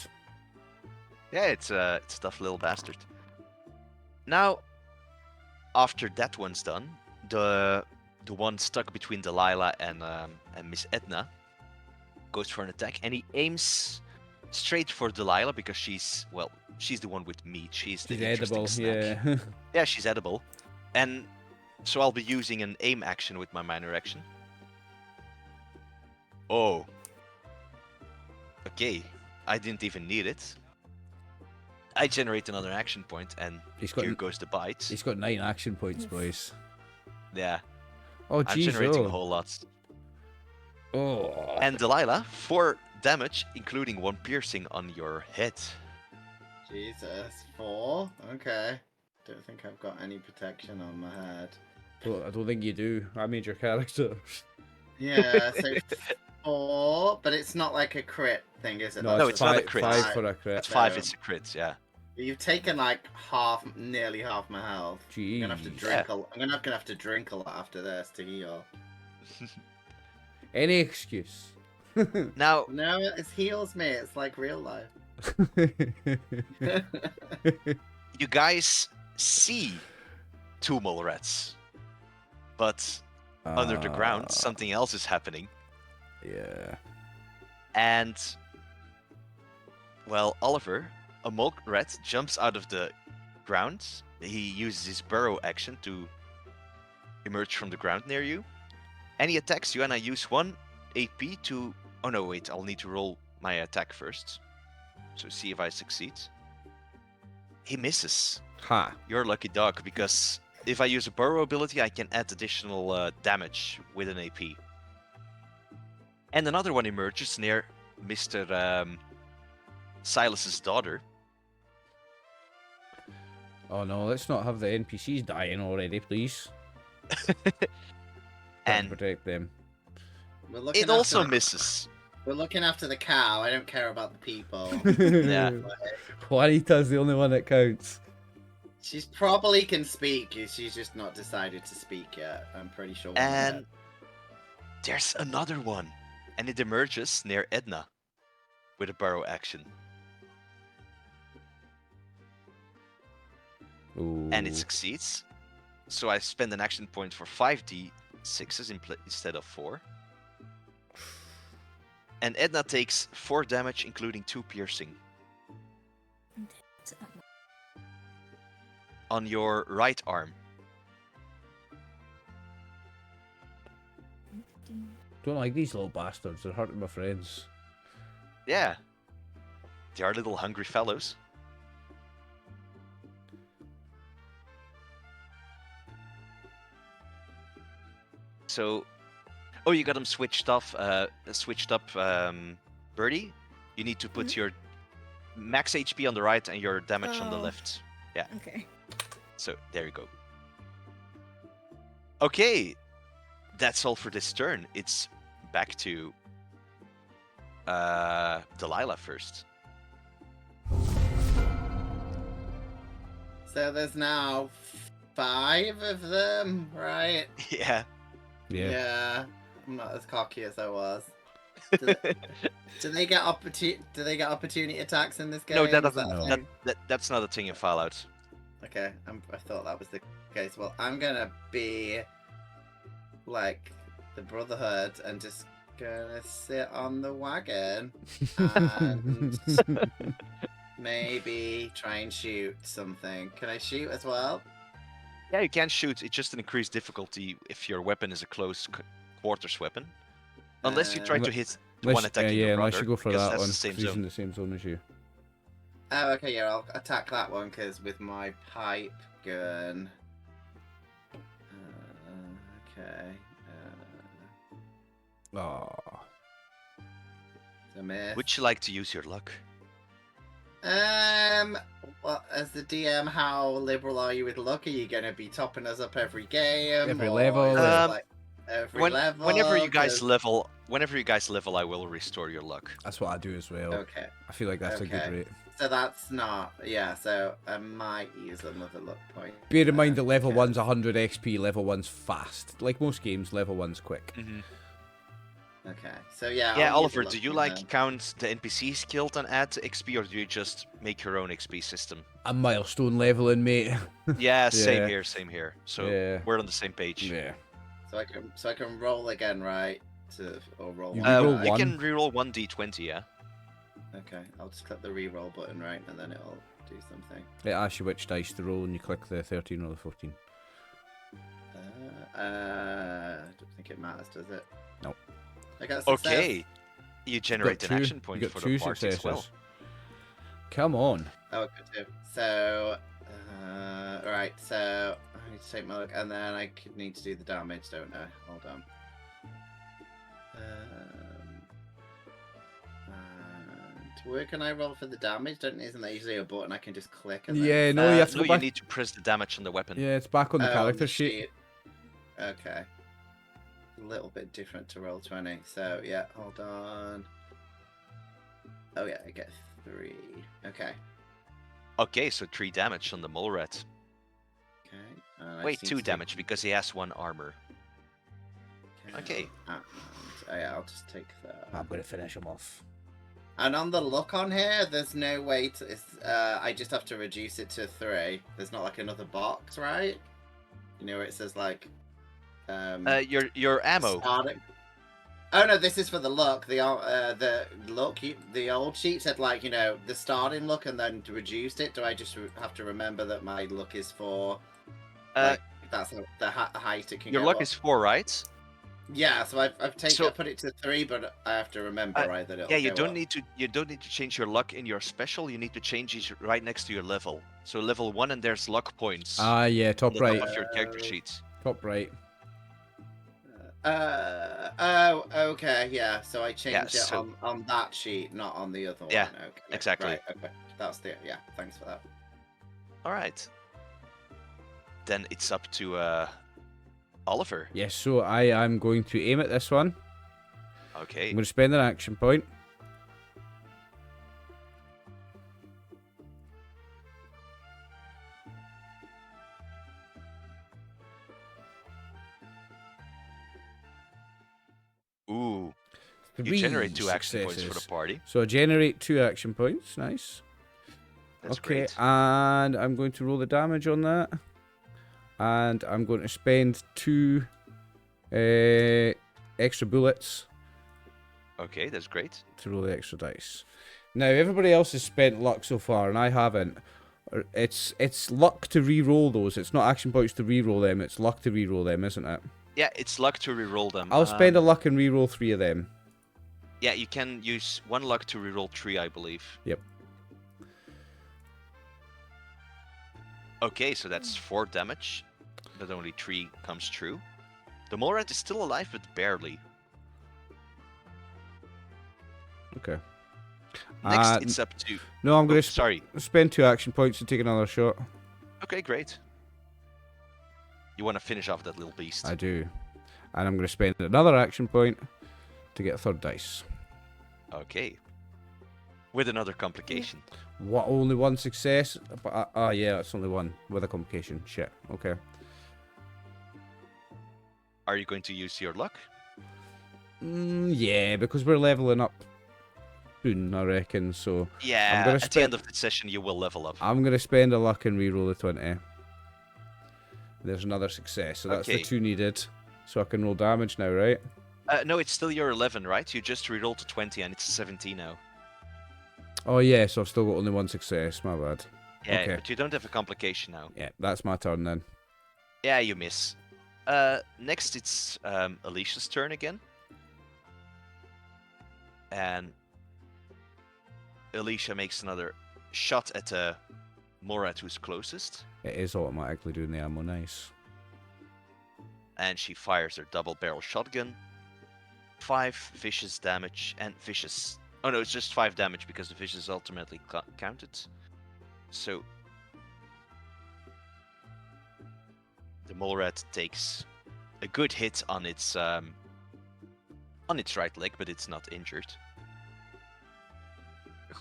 Yeah, it's a tough little bastard. Now, after that one's done, the one stuck between Delilah and Miss Edna goes for an attack, and he aims straight for Delilah because she's the one with meat. She's the She's interesting edible, snack. yeah. Yeah, she's edible, and so I'll be using an aim action with my minor action. Oh. Okay, I didn't even need it. I generate another action point, and here goes the bite. He's got 9 action points, boys. Yeah, Oh, I'm jeez, generating oh. a whole lot. Oh. And Delilah, 4 damage, including 1 piercing on your head. Jesus, 4? Okay. Don't think I've got any protection on my head. I don't think you do. I made your character. Yeah, so 4, but it's not like a crit thing, is it? No, No, it's it's not a 5, crit. 5 for a crit. At 5, So- it's a crit, yeah. You've taken like nearly half my health. I'm gonna have to Jeez. drink I'm gonna have to drink a lot after this to heal. Any excuse. Now, No, it heals me. It's like real life. you guys see 2 mole rats, but under the ground, something else is happening. Yeah. And, well, Oliver, a mole rat, jumps out of the ground. He uses his burrow action to emerge from the ground near you. And he attacks you, and I use 1 AP to... Oh no, wait, I'll need to roll my attack first. So see if I succeed. He misses. Ha. You're a lucky dog, because if I use a burrow ability, I can add additional damage with an AP. And another one emerges near Mr. Silas's daughter. Oh no, let's not have the NPCs dying already, please. And protect them. We're looking it also after, misses. We're looking after the cow. I don't care about the people. Yeah. Juanita's the only one that counts. She's probably can speak. She's just not decided to speak yet. I'm pretty sure. And there's another one. And it emerges near Edna with a burrow action. Ooh. And it succeeds. So I spend an action point for 5d6s instead of 4. And Edna takes 4 damage, including 2 piercing. On your right arm. Don't like these little bastards. They're hurting my friends. Yeah. They are little hungry fellows. So, oh, you got them switched up, Birdie. You need to put your max HP on the right and your damage on the Oh. left. Yeah. Okay. So there you go. Okay, that's all for this turn. It's back to Delilah first. So there's now 5 of them, right? Yeah. Yeah. I'm not as cocky as I was. Do they get opportunity attacks in this game? No, that Is doesn't. a No. thing? That's not a thing in Fallout. Okay, I thought that was the case. Well, I'm gonna be like the Brotherhood and just gonna sit on the wagon and maybe try and shoot something. Can I shoot as well? Yeah, you can shoot. It's just an increased difficulty if your weapon is a close quarters weapon. Unless you try to hit the one attacking your brother. unless you go for because that that's one. the same 'cause he's in zone. the same zone as you. Oh, okay, yeah, I'll attack that one because with my pipe gun. Okay. Oh. The myth. Would you like to use your luck? Well, as the DM, how liberal are you with luck? Are you going to be topping us up every game? Every or level, is this, Um, like every level? Whenever you guys 'Cause- level, I will restore your luck. That's what I do as well. Okay. I feel like that's a good Okay. rate. So that's not. Yeah. So I might use another luck point. Bear in mind the level because- 1's 100 XP, level 1's fast. Like most games, level 1's quick. Okay. So yeah. Yeah, I'll use a Oliver, luck do you point like then. count the NPCs killed and add XP, or do you just make your own XP system? A milestone leveling, mate. Yeah, same Yeah. here, same here. So Yeah. we're on the same page. Yeah. So I can roll again, right? Or roll. You one reroll die. You one. can reroll 1d20, yeah? Okay. I'll just click the reroll button, right, and then it'll do something. It asks you which dice to roll, and you click the 13 or the 14. I don't think it matters, does it? Nope. I got a success. Okay. You generate Got an two- action you point got for two the party as well. successes. Come on. Oh, good too. So, right. So I need to take my look, and then I could need to do the damage, don't I? Hold on. And where can I roll for the damage? Isn't that usually a button I can just click? And then... Yeah, no, you have to No, go you back. need to press the damage on the weapon. Yeah, it's back on the Oh, character sheet. Okay. A little bit different to roll 20. So yeah, hold on. Oh yeah, I get 3. Okay. Okay, so 3 damage on the mole rat. Okay. and I Wait, just need 2 to take- damage because he has 1 armor. Okay. And, yeah, I'll just take that. I'm going to finish him off. And on the look on here, there's no way to. I just have to reduce it to 3. There's not like another box, right? You know where it says like. Your ammo. starting- Oh no, this is for the look. The look. The old sheet said like the starting look and then reduced it. Do I just have to remember that my look is for? Uh, That's the height it can. your go luck up? is 4, right? Yeah, so I've taken So- I put it to 3, but I have to remember right that it'll Yeah, you go don't up. need to. You don't need to change your luck in your special. You need to change it right next to your level. So level 1, and there's luck points Ah, yeah, on top the right. top of your character sheet. Top right. Oh, okay, yeah. So I changed it so- on that sheet, not on the other Yeah, one. Okay, exactly. Right, okay. That's the Thanks for that. All right. Then it's up to Oliver. Yes, so I am going to aim at this one. Okay. I'm going to spend an action point. Ooh, you 3 generate 2 action points for successes. the party. So I generate 2 action points. Nice. That's okay, great. and I'm going to roll the damage on that. And I'm going to spend 2 extra bullets Okay, that's great. to roll the extra dice. Now, everybody else has spent luck so far, and I haven't. It's luck to re-roll those. It's not action points to re-roll them. It's luck to re-roll them, isn't it? Yeah, it's luck to reroll them. I'll spend a luck and re-roll 3 of them. Yeah, you can use 1 luck to reroll 3, I believe. Yep. Okay, so that's 4 damage, but only 3 comes true. The mole rat is still alive, but barely. Okay. Next, it's up to. No, I'm Oh, going to sorry. spend 2 action points to take another shot. Okay, great. You want to finish off that little beast? I do. And I'm going to spend another action point to get a 3rd dice. Okay. With another complication. What? Only 1 success? But yeah, it's only 1 with a complication. Shit. Okay. Are you going to use your luck? Yeah, because we're leveling up soon, I reckon. So Yeah, gonna at the spend- end of the session, you will level up. I'm going to spend a luck and re-roll the 20. There's another success. So that's Okay. the 2 needed. So I can roll damage now, right? No, it's still your 11, right? You just rerolled to 20, and it's 17 now. Oh, yeah, so I've still got only 1 success. My bad. Yeah, Okay. but you don't have a complication now. Yeah, that's my turn then. Yeah, you miss. Next, it's Alicia's turn again. And Alicia makes another shot at the Morat who's closest. It is automatically doing the ammo. Nice. And she fires her double barrel shotgun. 5 vicious damage and vicious Oh no, it's just 5 damage because the fish is ultimately counted. So the mole rat takes a good hit on its right leg, but it's not injured.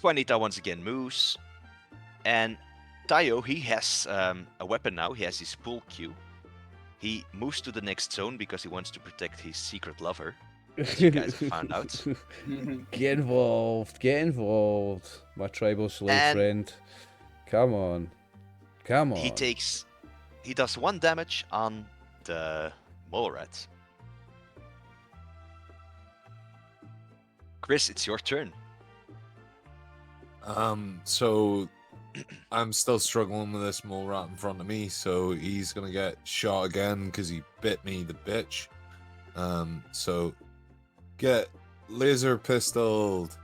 Juanita once again moves, and Tayo, he has a weapon now. He has his pool cue. He moves to the next zone because he wants to protect his secret lover. As you guys have found out. Get involved. Get involved. My tribal slave And- friend. Come on. Come on. He does 1 damage on the mole rat. Chris, it's your turn. So I'm still struggling with this mole rat in front of me, so he's gonna get shot again because he bit me, the bitch. So get laser pistoled.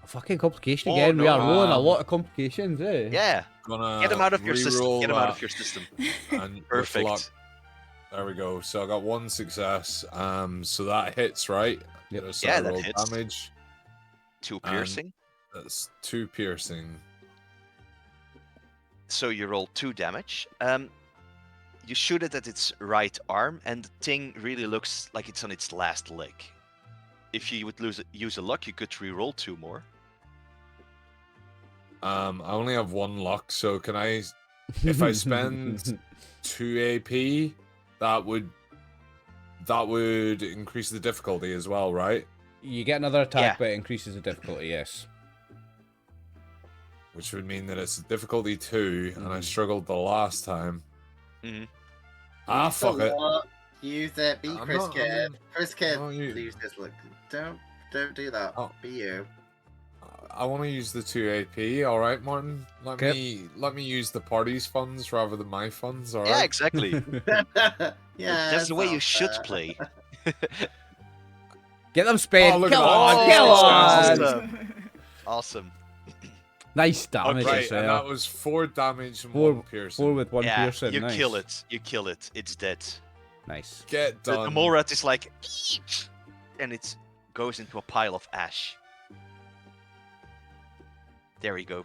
A fucking complication Oh, again. We no. are rolling a lot of complications, eh? Yeah, Gonna get him out of your system. reroll Get him out that, of your system. and with Perfect. luck- There we go. So I got 1 success. So that hits, right? Yep. So Yeah, I that roll hits. damage. 2 piercing. That's 2 piercing. So you roll 2 damage. You shoot it at its right arm, and the thing really looks like it's on its last leg. If you would use a luck, you could re-roll 2 more. I only have 1 luck, so can I? If I spend 2 AP, that would increase the difficulty as well, right? You get another attack, Yeah. but it increases the difficulty, yes. Which would mean that it's difficulty 2, and I Mhm. struggled the last time. Mhm. Ah, Use the fuck it. luck, Use it. Be I'm Chris not- Kid. I'm- Chris Kid. no, you- Use this look. Don't do that. Oh. Be you. I want to use the 2 AP. All right, Martin. Let me use the party's funds rather than my funds. All right. Yeah, exactly. Yeah. That's the way you sounds should fair. play. Get them spent. Oh, look Come at on, that. come Oh, on. awesome. Awesome. Nice damage Okay, as and well. that was 4 damage and Four- 1 piercing. 4 with 1 Yeah, piercing. you Nice. kill it. You kill it. It's dead. Nice. Get The done. mole rat is like, "Eek!" and it goes into a pile of ash. There we go.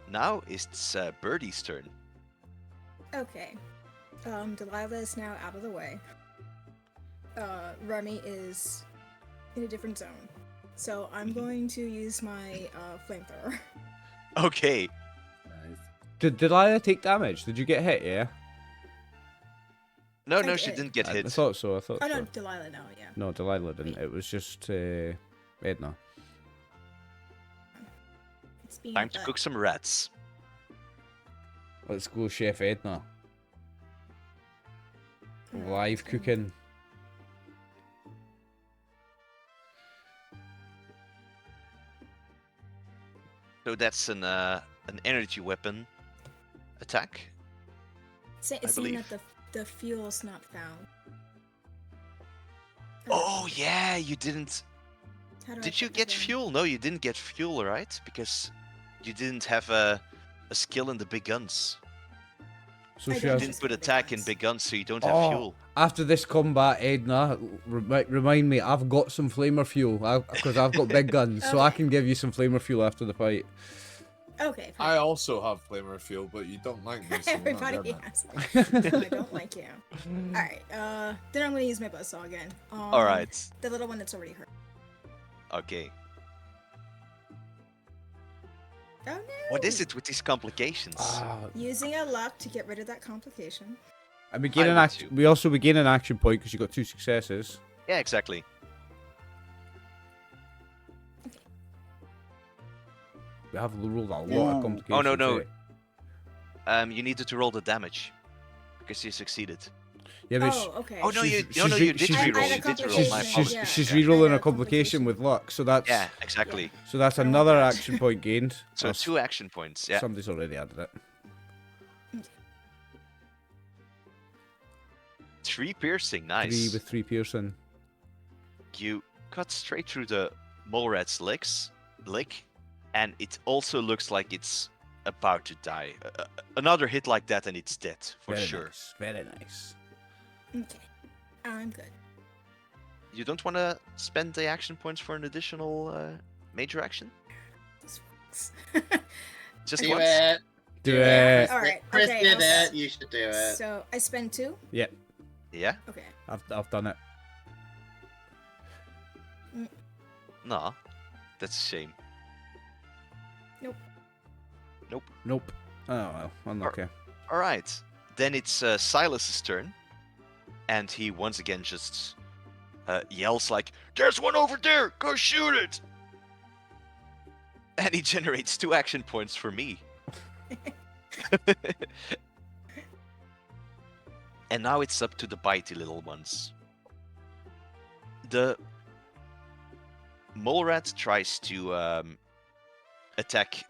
Now it's Birdie's turn. Okay. Delilah is now out of the way. Remy is in a different zone. So I'm going to use my flamethrower. Okay. Nice. Did Delilah take damage? Did you get hit, yeah? No, I no, she did. didn't get I hit. thought so, I thought Oh so. no, Delilah, no, yeah. No, Delilah didn't. It was just Edna. It's being Time to cook some rats. Let's go, Chef Edna. Live cooking. So that's an energy weapon attack. It's I saying believe. that the fuel's not found. Oh yeah, you didn't. How do I Did you put get that in? fuel? No, you didn't get fuel, right? Because you didn't have a skill in the big guns. So I she don't You has... just didn't put have big attack in guns. big guns, so you don't have Oh, fuel. after this combat, Edna, remind me, I've got some flamer fuel, because I've got big guns, so I Okay. can give you some flamer fuel after the fight. Okay, I also have flamer fuel, but you don't like me, so we're not everybody getting it. has. No, I don't like you. Alright, then I'm gonna use my buzzsaw again. Alright. The little one that's already hurt. Okay. Oh no! What is it with these complications? Ah, Using a luck to get rid of that complication. and we gain I an would action. too. We also gain an action point because you got 2 successes. Yeah, exactly. We have rolled a lot Ooh. of complications. no. eh? You needed to roll the damage because you succeeded. Yeah, but Oh, okay. Oh no, She's- you she's- did she's- reroll. I had a You did reroll. complication, My she's, apologies. yeah. she's I rerolling had a a complication complication. with luck, so that's Yeah, exactly. so that's I don't another like that. action point gained. So Oh, 2 action points. Yeah. Somebody's already added it. 3 piercing. 3 Nice. with 3 piercing. You cut straight through the mole rat's leg, and it also looks like it's about to die. Another hit like that, and it's dead for Very sure. nice. Very nice. Okay. I'm good. You don't want to spend the action points for an additional major action? Just Do once? it. Do it. Alright, Chris okay, did I'll it. You should do it. So I spend 2? Yep, Yeah? Okay. I've done it. Nah. That's a shame. Nope. Oh well, unlucky. Alright. Then it's Silas's turn. And he once again just yells like, "There's one over there! Go shoot it!" And he generates 2 action points for me. And now it's up to the bitey little ones. The mole rat tries to attack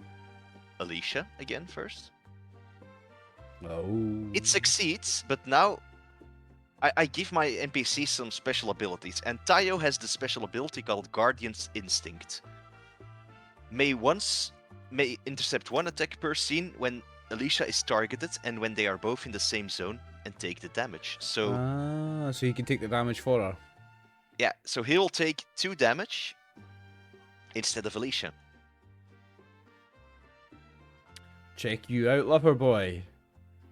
Alicia again first. Oh. It succeeds, but now I give my NPC some special abilities, and Tayo has the special ability called Guardian's Instinct. May intercept 1 attack per scene when Alicia is targeted and when they are both in the same zone and take the damage. So so you can take the damage for her. yeah, so he'll take 2 damage instead of Alicia. Check you out, lover boy.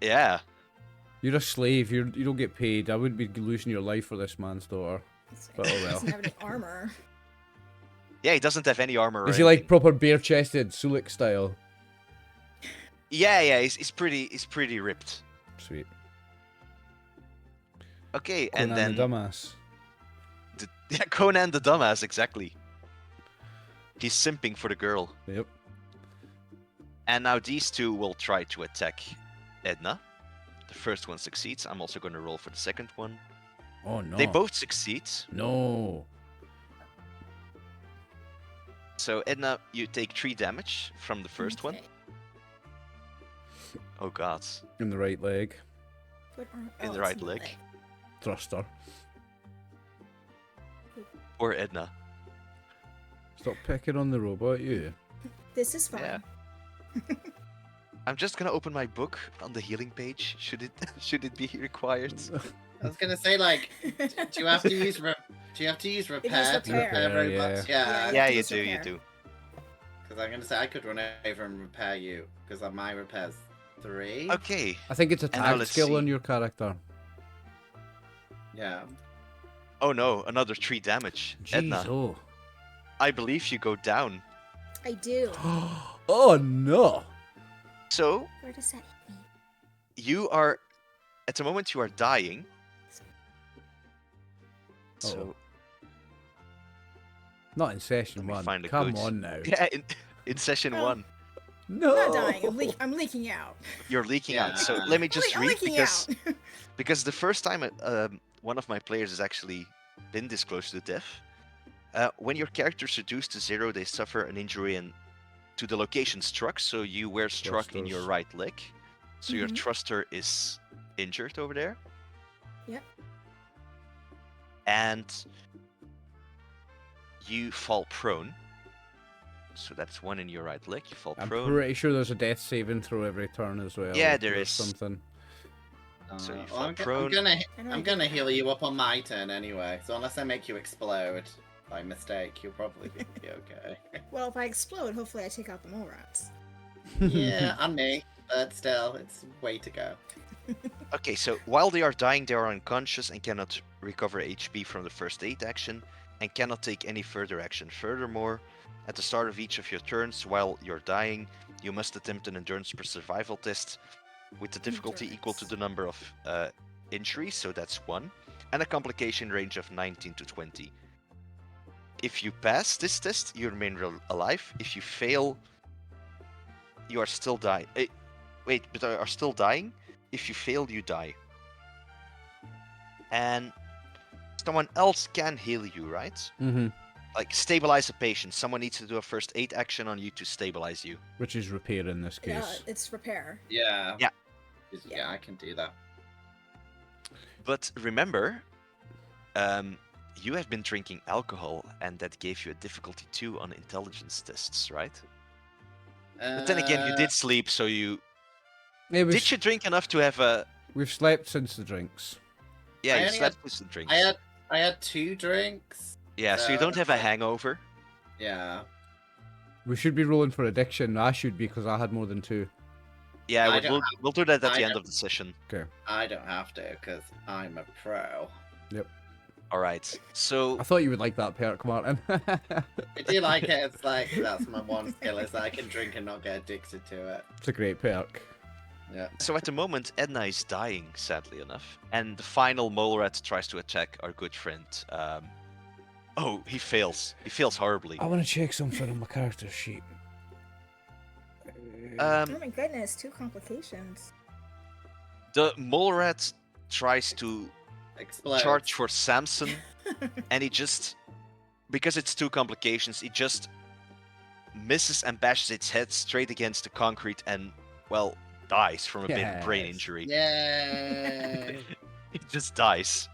Yeah. You're a slave. You don't get paid. I wouldn't be losing your life for this man's daughter. But oh He well. doesn't have any armor. Yeah, he doesn't have any armor. Is or he like anything. proper bare-chested, Sulik style? Yeah, he's pretty ripped. Sweet. Okay, Conan and then the dumbass. Yeah, Conan the dumbass, exactly. He's simping for the girl. Yep. And now these 2 will try to attack Edna. The first one succeeds. I'm also going to roll for the second one. Oh no. They both succeed. No. So Edna, you take 3 damage from the first one. Okay. Oh god. In the right leg. What armor? In the it's right in the leg. Thruster. Or Edna. Stop picking on the robot, you. This is fine. Yeah. I'm just gonna open my book on the healing page. Should it be required? I was gonna say, like, do you have to use repair to repair. repair robots? Yeah. Yeah, you Please do, you repair. do. Because I'm gonna say I could run over and repair you because my repair's 3. Okay. I think it's a And now tag let's skill see. on your character. Yeah. Oh no, another 3 damage. Jeez, Edna, oh. I believe you go down. I do. Oh no. So Where does that hit me? you are, at the moment you are dying. So Uh-oh. Not in session Let me 1. find a Come good- on now. yeah, in session Oh. 1, No. I'm not dying. I'm leaking out. you're leaking out. So Yeah. let me just I'm read leaking because out. because the first time one of my players has actually been this close to death. When your character is reduced to 0, they suffer an injury to the location struck. So you wear struck in your Thrusters. right leg. So your Mhm. thruster is injured over there. Yep. And you fall prone. So that's 1 in your right leg. You fall I'm prone. pretty sure there's a death saving throw every turn as well. Yeah, there There's is. Something. So you Well, fall I'm prone. gonna I know I I'm did gonna that. heal you up on my turn anyway. So unless I make you explode by mistake, you'll probably be okay. Well, if I explode, hopefully I take out the mole rats. Yeah, and me. But still, it's way to go. Okay, so while they are dying, they are unconscious and cannot recover HP from the first aid action and cannot take any further action. Furthermore, at the start of each of your turns while you're dying, you must attempt an endurance per survival test with the difficulty equal to the number of injuries, so that's 1, and a complication range of 19 to 20. If you pass this test, you remain alive. If you fail, you are still dying. Wait, but are still dying? If you fail, you die. And someone else can heal you, right? Mm-hmm. Like stabilize a patient. Someone needs to do a first aid action on you to stabilize you. Which is repair in this Yeah, case. it's repair. Yeah. Yeah. Yeah, I can do that. But remember, you have been drinking alcohol, and that gave you a difficulty 2 on intelligence tests, right? But then again, you did sleep, so you Yeah, did you drink enough to have a? we've slept since the drinks. Yeah, I you only slept with the drinks. I I had 2 drinks. Yeah, so you don't have a hangover. Yeah. We should be rolling for addiction. I should be because I had more than 2. Yeah, I we'll, don't we'll, we'll do that at I the end don't- of the session. Okay. I don't have to because I'm a pro. All right. So I thought you would like that perk, Martin. I do like it. It's like that's my one skill is that I can drink and not get addicted to it. It's a great perk. Yeah. So at the moment, Edna is dying, sadly enough, and the final mole rat tries to attack our good friend. Oh, he fails. He fails horribly. I want to check something on my character sheet. Oh my goodness, 2 complications. The mole rat tries to Explode. charge for Samson, and he just, because it's 2 complications, he just misses and bashes its head straight against the concrete and, well, dies from a brain Yes. injury. Yay! He just dies.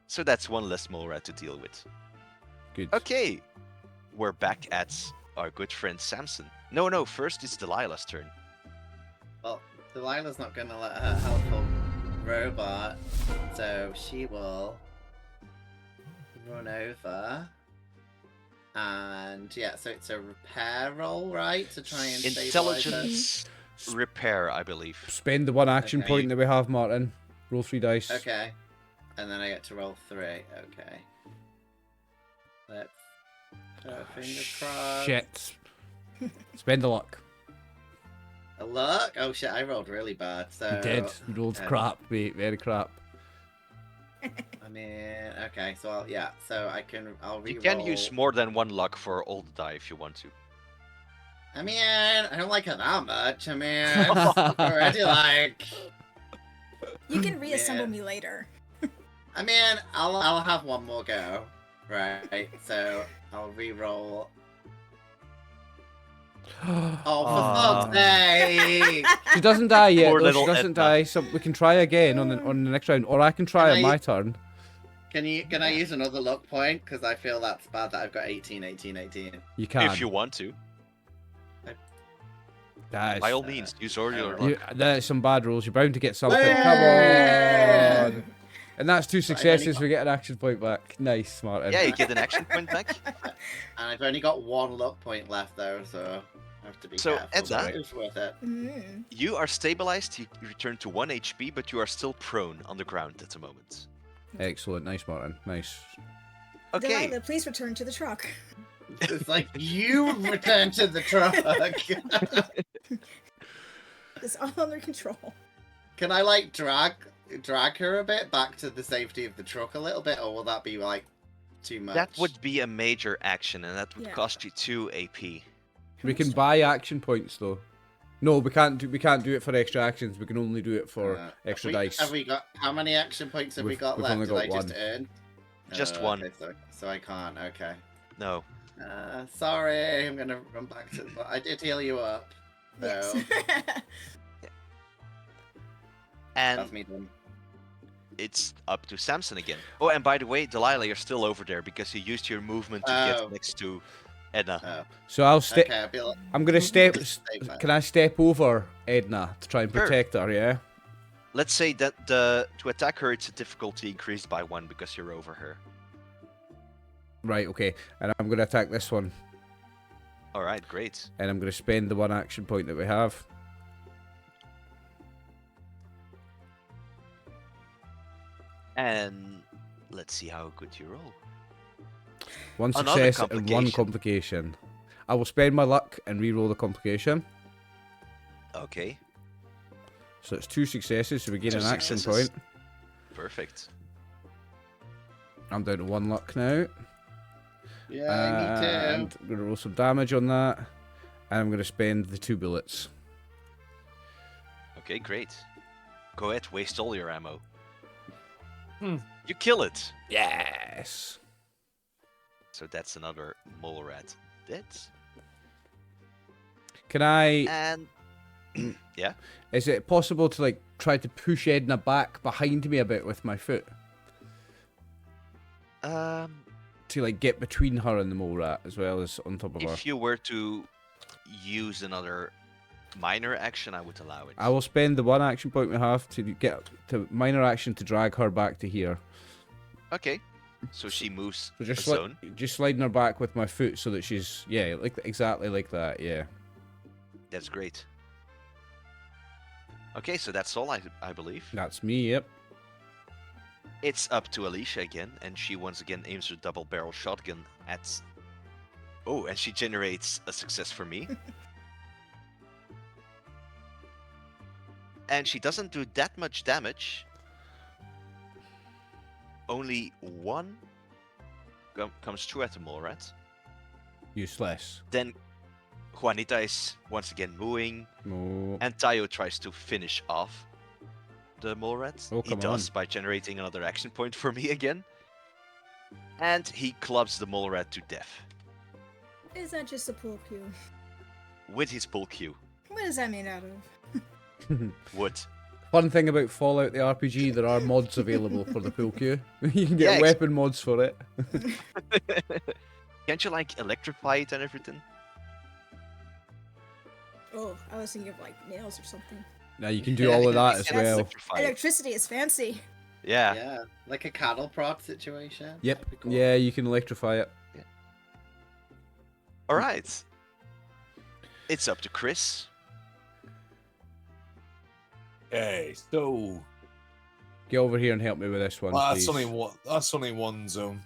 So that's 1 less mole rat to deal with. Good. Okay, we're back at our good friend Samson. No, first it's Delilah's turn. Well, Delilah's not gonna let her helpful robot, so she will run over. And yeah, so it's a repair roll, right? To try and stabilize her. Intelligence repair, I believe. Spend the 1 action Okay. point that we have, Martin. Roll 3 dice. Okay. And then I get to roll 3. Okay. Let's fingers crossed. Shit. Spend the luck. A luck? Oh shit, I rolled really bad. So You did. You rolled okay. crap, mate. Very crap. I mean, okay, so I'll re-roll. You can use more than 1 luck for all the die if you want to. I mean, I don't like it that much. I mean, it's already like. You can reassemble Man. me later. I mean, I'll have one more go, right? So I'll re-roll. Oh, for fuck's sake! She doesn't die yet, Poor though. She little doesn't Edna. die, so we can try again on the next round, or I can try Can on I- my turn. Can I use another luck point? Because I feel that's bad that I've got 18, 18, 18. You can. If you want to. That is, By all means, use all your I luck. that's some bad rolls. You're bound to get something. Way! Come on. And that's 2 only successes. got- We get an action point back. Nice, Martin. Yeah, you get an action point back. And I've only got 1 luck point left though, so I have to be So, careful. Edna? but it's worth it. Mm. You are stabilized, you return to 1 HP, but you are still prone on the ground at the moment. Excellent. Nice, Martin. Nice. Okay, Delilah, please return to the truck. It's like you return to the truck. It's all under control. Can I like drag her a bit back to the safety of the truck a little bit, or will that be like too much? that would be a major action, and that would Yeah. cost you 2 AP. We can buy action points though. No, we can't do it for extra actions. We can only do it for extra dice. Have we got how many action points have we We've- got we've left? only Did I got just one. earn? Just one. Okay, so I can't. Okay. No. Sorry, I'm gonna run back to. But I did heal you up. So Yes. And that's me done. it's up to Samson again. Oh, and by the way, Delilah, you're still over there because you used your movement to Oh. get next to Edna. Oh, So I'll step. okay, I'll be like, I'm gonna step. stay back. Can I step over Edna to try and Sure. protect her? Yeah. Let's say that to attack her, it's a difficulty increased by 1 because you're over her. Right. Okay. And I'm gonna attack this one, All right, great. and I'm gonna spend the 1 action point that we have. And let's see how good you roll. 1 Another success and 1 complication. complication. I will spend my luck and re-roll the complication. Okay, So it's 2 successes, so we gain 2 an action successes. point. perfect. I'm down to 1 luck now. Yeah, me And too. I'm going to roll some damage on that. And I'm going to spend the 2 bullets. Okay, great. Go ahead, waste all your ammo. Hmm. You kill it. Yes. So that's another mole rat dead. Can I... And yeah, Is it possible to, like, try to push Edna back behind me a bit with my foot? To, like, get between her and the mole rat, as well as on top of her. if you were to use another minor action, I would allow it. I will spend the 1 action point we have to get to minor action to drag her back to here. Okay. So she moves So a zone. just sliding her back with my foot so that she's like exactly like that. Yeah. That's great. Okay, so that's all I believe. That's me. Yep. It's up to Alicia again, and she once again aims her double barrel shotgun at. Oh, and she generates a success for me. And she doesn't do that much damage. Only one comes true at the mole rat. Useless. Then Juanita is once again mooing, No. and Tayo tries to finish off the mole rat. Oh, He come does on. by generating another action point for me again. And he clubs the mole rat to death Is that just a pool cue? with his pull cue. What is that made out of? Wood. Fun thing about Fallout the RPG, there are mods available for the pool cue. You can get Yeah, weapon mods for it. Can't you like electrify it and everything? Oh, I was thinking of like nails or something. Now you can do all of that as Yeah, well. electrify it. Electricity is fancy. Yeah. Yeah, like a cattle prod situation. Yep. That'd be cool. Yeah, you can electrify it. All right. It's up to Chris. Okay, so Get over here and help me with this one, well, please. that's only one zone.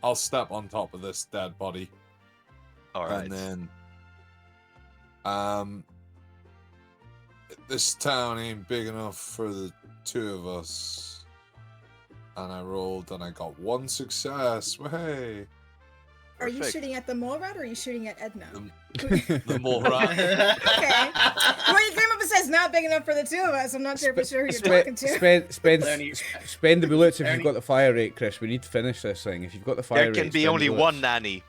I'll step on top of this dead body, All right. and then this town ain't big enough for the two of us. And I rolled, and I got one success. Hey, Are you Perfect. shooting at the mole rat or are you shooting at Edna? the mole rat. Okay. Well, you came up and says not big enough for the two of us. I'm not terribly sure who you're talking to. Spend the bullets if Ernie. you've got the fire rate, Chris. We need to finish this thing. If you've got the fire There rate, can be spend the only bullets. one nanny.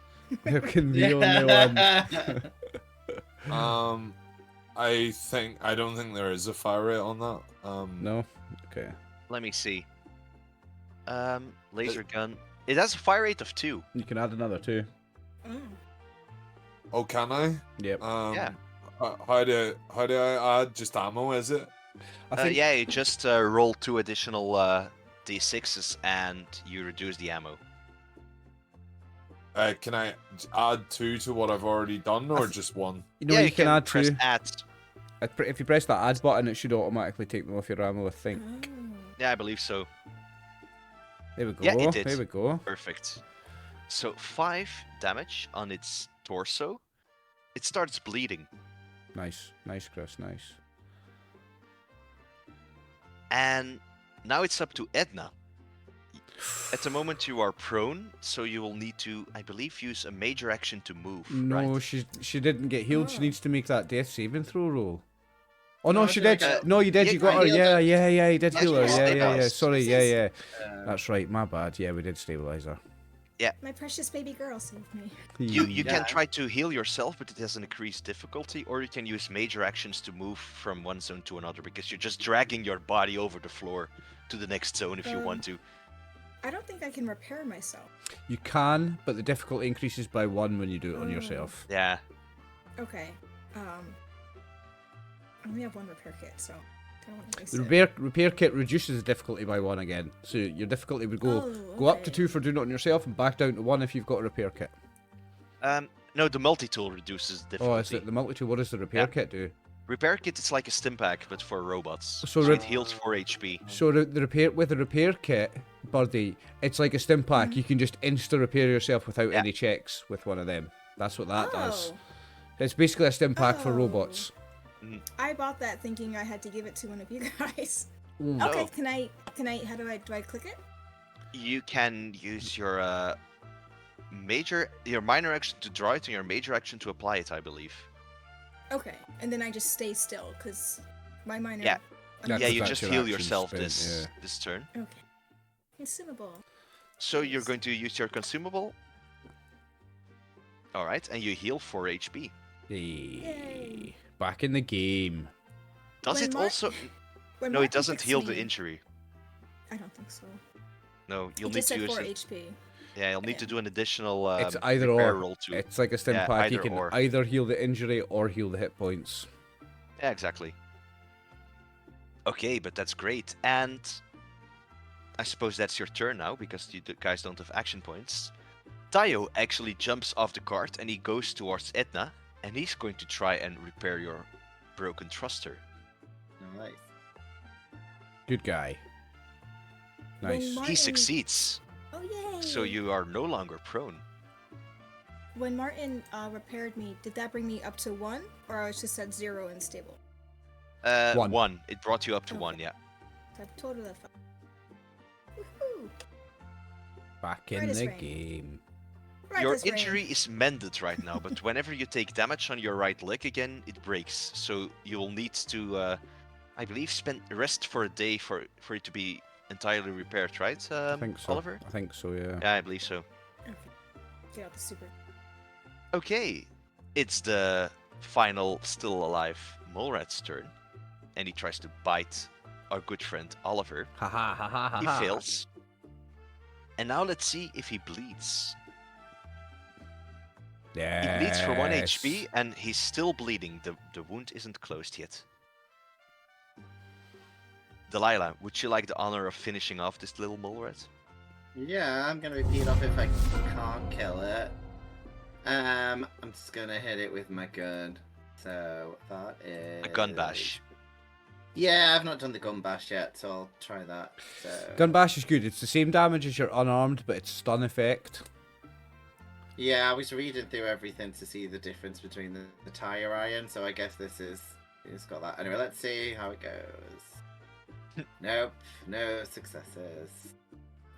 There can be only one. I don't think there is a fire rate on that. No? Okay. Let me see. Laser gun. It has a fire rate of 2. You can add another two. Oh. Oh, can I? Yep. Yeah. How do I add just ammo? Is it? I think Yeah, you just roll 2 additional d6s and you reduce the ammo. Can I add 2 to what I've already done, or just 1? you know yeah, you can add press two. add. If you press that add button, it should automatically take them off your ammo, I think. Oh. Yeah, I believe so. There we go. Yeah, it did. There we go. Perfect. So 5 damage on its torso. It starts bleeding. Nice. Nice, Chris. Nice. And now it's up to Edna. At the moment you are prone, so you will need to, I believe, use a major action to move. No, right? she didn't get healed. She Oh. needs to make that death saving throw roll. Oh no, No, she did I did. get- No, you did. Yeah, You got I her. healed Yeah, her. yeah. You did Yeah, heal she her. was Yeah, yeah. stabilized. Sorry. Yeah, yeah. Uh, That's right. My bad. Yeah, we did stabilize her. My precious baby girl saved me. You Yeah. can try to heal yourself, but it has an increased difficulty, or you can use major actions to move from one zone to another, because you're just dragging your body over the floor to the next zone if you want to. I don't think I can repair myself. You can, but the difficulty increases by 1 when you do it on Oh. yourself. Yeah. Okay. I only have 1 repair kit, so I don't want to waste The it. repair kit reduces the difficulty by 1 again, so your difficulty would go Oh, up to okay. 2 for doing it on yourself, and back down to 1 if you've got a repair kit. No, the multi-tool reduces difficulty. Oh, is it the multi-tool? What does the repair Yeah. kit do? Repair kit is like a stim pack, but for robots. So So, re- it heals 4 HP. So the repair kit, Birdie, it's like a stim pack. You can just insta repair yourself without Yeah. any checks with one of them. That's what that does. Oh. It's basically a stim pack for Oh. robots. I bought that thinking I had to give it to one of you guys. Mm. Okay, No. can I how do I click it? You can use your minor action to draw it and your major action to apply it, I believe. Okay, and then I just stay still because my minor. Yeah. That's Yeah, if you that's just your heal action yourself spent, this turn. Okay. Consumable. So you're Nice. going to use your consumable. All right, and you heal 4 HP. yeah. Yay. Back in the game. Does When it Mark- also? When No, it Marky doesn't fixed heal the me- injury. I don't think so. No, you'll It need just to said use 4 it. HP. Yeah, you'll need to Yeah. do an additional It's either repair or. roll too. It's like a stim Yeah, pack. You either can or. either heal the injury or heal the hit points. Yeah, exactly. Okay, but that's great. And I suppose that's your turn now because you guys don't have action points. Tayo actually jumps off the cart and he goes towards Edna, and he's going to try and repair your broken thruster. Nice. Good guy. When Nice. Martin- He succeeds, Oh yay! so you are no longer prone. When Martin repaired me, did that bring me up to 1, or I was just at 0 and stable? One. 1. It brought you up to Okay. 1, yeah. So I total of 5. Woohoo! Back in Right as the rain. game. Right Your as rain. injury is mended right now, but whenever you take damage on your right leg again, it breaks. So you will need to, I believe, spend rest for a day for it to be entirely repaired, right, I think so. Oliver? I think so, yeah. Yeah, I believe so. Okay. Get out the super. Okay, it's the final still alive mole rat's turn, and he tries to bite our good friend Oliver. Ha ha ha ha ha. He ha. fails. And now let's see if he bleeds. Yes. He bleeds for 1 HP, and he's still bleeding. The wound isn't closed yet. Delilah, would you like the honor of finishing off this little mole rat? Yeah, I'm gonna repeat off if I can't kill it. I'm just gonna hit it with my gun. So that is A gun bash. Yeah, I've not done the gun bash yet, so I'll try that. So Gun bash is good. It's the same damage as your unarmed, but it's stun effect. yeah, I was reading through everything to see the difference between the tire iron, so I guess this is it's got that. Anyway, let's see how it goes. Nope, no successes.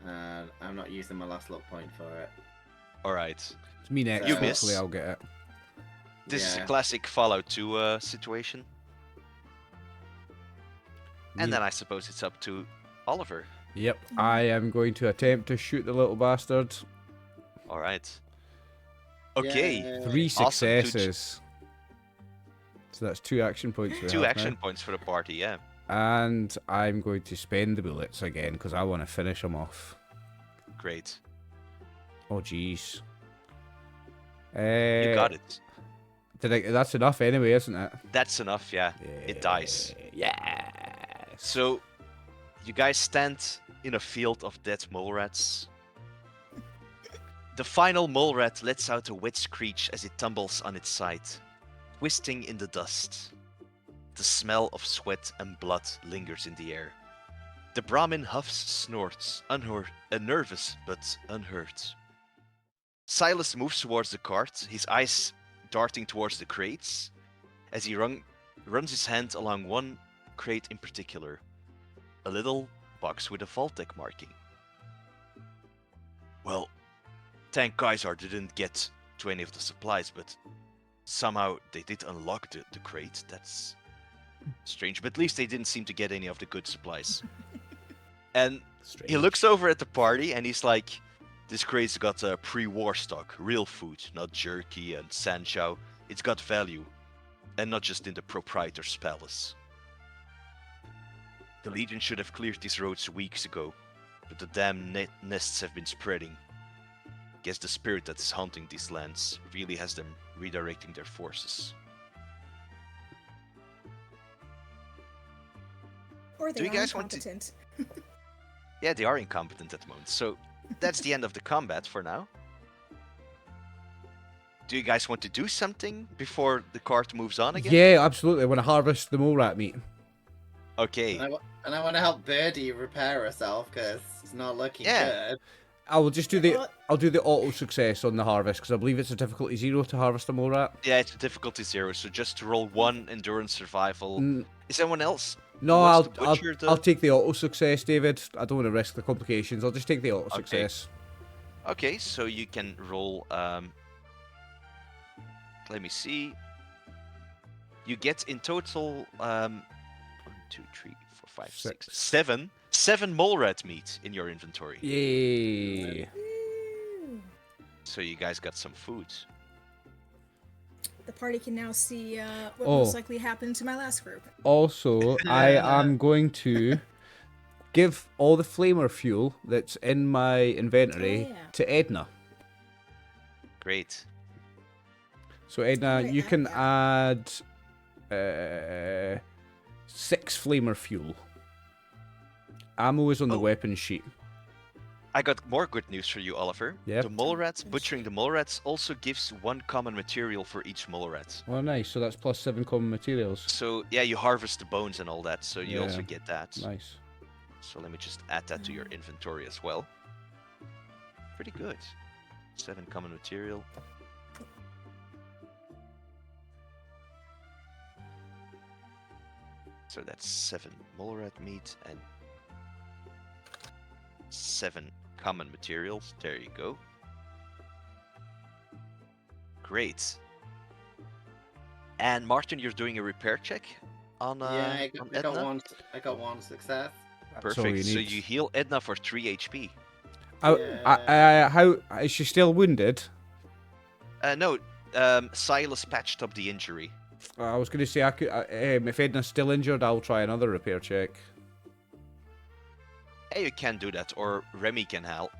And I'm not using my last luck point for it. Alright. It's me next. You Hopefully miss. I'll get it. This is a Yeah. classic Fallout 2 situation. And Me- then I suppose it's up to Oliver. Yep. I am going to attempt to shoot the little bastard. Alright. Okay. Yay. 3 Awesome. Two- successes. So that's 2 action points. we 2 have action now. points for the party, yeah. And I'm going to spend the bullets again because I want to finish him off. Great. Oh jeez. You got it. That's enough anyway, isn't it? That's enough, yeah. It dies. Yeah. So, you guys stand in a field of dead mole rats. The final mole rat lets out a wet screech as it tumbles on its side, twisting in the dust. The smell of sweat and blood lingers in the air. The Brahmin huffs, snorts, nervous but unhurt. Silas moves towards the cart, his eyes darting towards the crates, as he runs his hand along one crate in particular, a little box with a Vault-Tec marking. Well, thank Kaisar didn't get to any of the supplies, but somehow they did unlock the crate. That's strange, but at least they didn't seem to get any of the good supplies. And he looks over at the party and he's like, this crate's got pre-war stock, real food, not jerky and sanchow. It's got value, and not just in the proprietor's palace. The Legion should have cleared these roads weeks ago, but the damn nests have been spreading. Guess the spirit that is haunting these lands really has them redirecting their forces. Or they Do you are guys want to- incompetent. Yeah, they are incompetent at the moment, so that's the end of the combat for now. Do you guys want to do something before the cart moves on again? Yeah, absolutely. I want to harvest the mole rat meat. Okay. And I want to help Birdie repair herself because it's not looking Yeah. good. I will just do the. Well- I'll do the auto success on the harvest because I believe it's a difficulty 0 to harvest a mole rat. Yeah, it's a difficulty 0, so just roll 1 endurance survival. Mm, Is anyone else? No, wants to I'll butcher the- I'll take the auto success, David. I don't want to risk the complications. I'll just take the auto Okay. success. Okay, so you can roll. Let me see. You get in total 1, 2, 3, 4, 5, 6, 7. 7 mole rat meat in your inventory. Yay! Woo! So you guys got some food. The party can now see what Oh. most likely happened to my last group. Also, I am going to give all the flamer fuel that's in my inventory Oh, yeah. to Edna. Great. So Edna, Wait, you add can that. add 6 flamer fuel. ammo is on the Oh. weapon sheet. I got more good news for you, Oliver. Yep. The mole rats, butchering the mole rats also gives 1 common material for each mole rat. Oh, nice. So that's plus 7 common materials. So yeah, you harvest the bones and all that, so you also Yeah. get that. Nice. So let me just add that to your inventory as well. Pretty good. 7 common material. So that's 7 mole rat meat and 7 common materials. There you go. Great. And Martin, you're doing a repair check on Yeah, on I got Edna? one. I got one success. That's all Perfect. you So need. you heal Edna for 3 HP. How is she still wounded? No, Silas patched up the injury. I was going to say, I could. If Edna's still injured, I'll try another repair check. Hey, you can do that, or Remy can help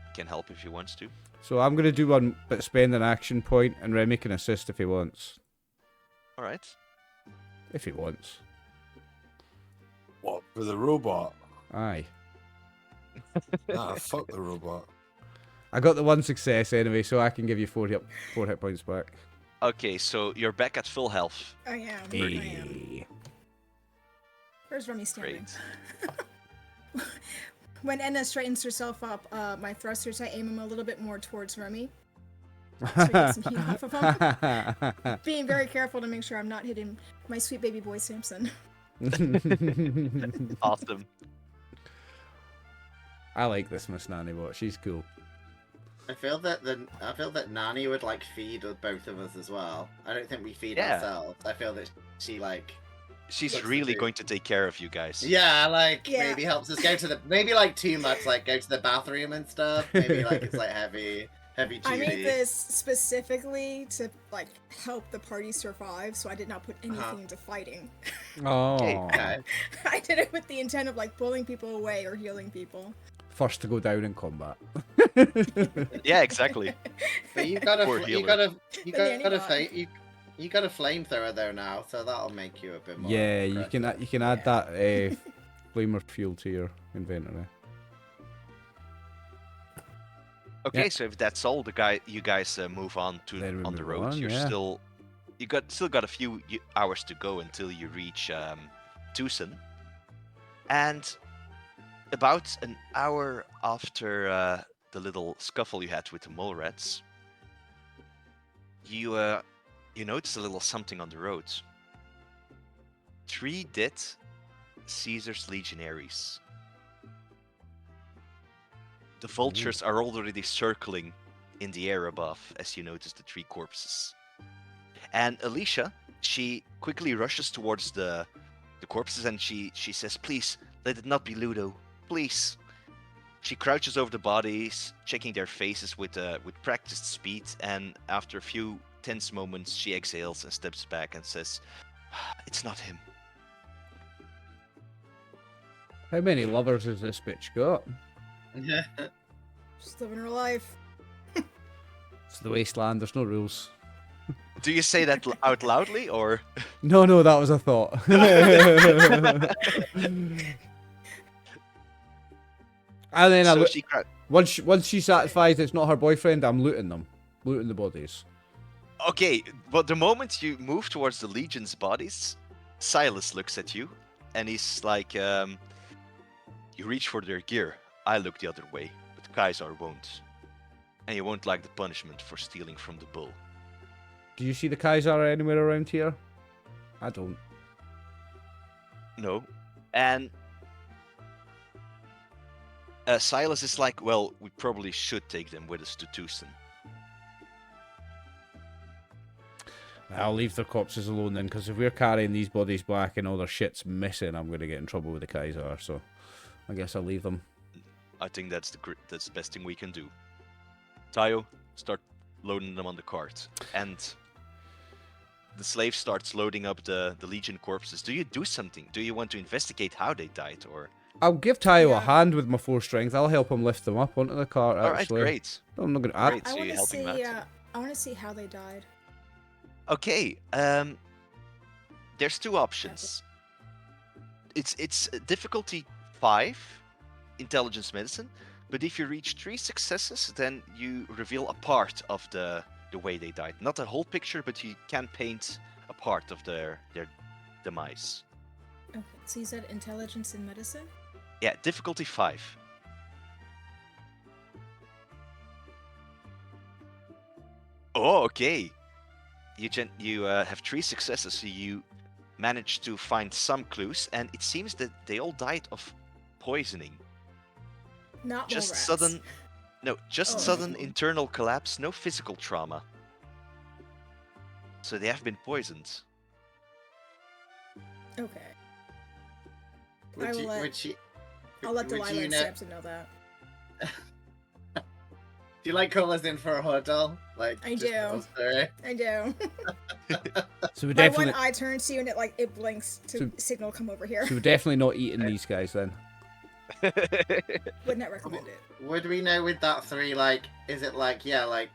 if he wants to. So I'm going to do one, but spend an action point, and Remy can assist if he wants. All right. If he wants. What, for the robot? Aye. Nah, fuck the robot. I got the one success anyway, so I can give you 4 hit points back. Okay, so you're back at full health. I am. I am. Where's Remy standing? Great. When Enna straightens herself up, my thrusters, I aim them a little bit more towards Remy. So we get some heat off of him. Being very careful to make sure I'm not hitting my sweet baby boy Samson. Awesome. I like this Miss Nanny Bot. She's cool. I feel that Nani would like feed both of us as well. I don't think we feed Yeah. ourselves. I feel that she like She's What's the really do? going to take care of you guys. yeah, like Yeah. maybe helps us go to the maybe like too much, like go to the bathroom and stuff. Maybe like it's like heavy duty. I made this specifically to like help the party survive, so I did not put anything into fighting. Oh. Okay. I did it with the intent of like pulling people away or healing people. First to go down in combat. Yeah, exactly. But you got Poor a healer. you nanny got a bot. you got a flamethrower though now, so that'll make you a bit more. Yeah, you aggressive. can add that flamer fuel to your inventory. Okay, Yeah. so if that's all, you guys move on to Then we on the move road. on, You're yeah. still got a few hours to go until you reach Tucson, and about an hour after the little scuffle you had with the mole rats, you notice a little something on the road. 3 dead Caesar's legionaries. The vultures are already circling in the air above as you notice the 3 corpses. And Alicia, she quickly rushes towards the corpses and she says, "Please, let it not be Ludo. Please." She crouches over the bodies, checking their faces with practiced speed, and after a few tense moments, she exhales and steps back and says, "It's not him." How many lovers has this bitch got? Just living her life. It's the wasteland, there's no rules. Do you say that out loudly, or? No, that was a thought. And then So she once she satisfies it's not her boyfriend, I'm looting them. Looting the bodies. Okay, but the moment you move towards the Legion's bodies, Silas looks at you, and he's like, "You reach for their gear. I look the other way, but Kaisar won't. And you won't like the punishment for stealing from the bull." Do you see the Kaiser anywhere around here? I don't. No. And Silas is like, "Well, we probably should take them with us to Tucson." I'll leave their corpses alone then, because if we're carrying these bodies back and all their shit's missing, I'm going to get in trouble with the Kaiser, so I guess I'll leave them. I think that's the best thing we can do. Tayo, start loading them on the cart. And the slave starts loading up the Legion corpses. Do you do something? Do you want to investigate how they died, or? I'll give Tayo a Yeah. hand with my 4 strength. I'll help him lift them up onto the cart, All right, actually. great. I'm not going to... Great. I So want you're to helping see. Matt? I want to see how they died. Okay. There's 2 options. It's difficulty 5, intelligence medicine. But if you reach 3 successes, then you reveal a part of the way they died. Not the whole picture, but you can paint a part of their demise. Okay, so you said intelligence in medicine? Yeah, difficulty 5. Oh, okay. You have 3 successes, so you managed to find some clues, and it seems that they all died of poisoning. Not Just mole rats. sudden, no, just Oh. sudden internal collapse, no physical trauma. So they have been poisoned. Okay. Would I will you, let- would you, I'll let would Delilah you and know, Samson know that. do you like call us in for a huddle? Like, I just do. us three? I do. So we My definitely, one eye turns to you and it blinks to So- signal come over here. so we're definitely not eating these guys then. Would not recommend it. Would we know with that 3, like, is it like, yeah, like,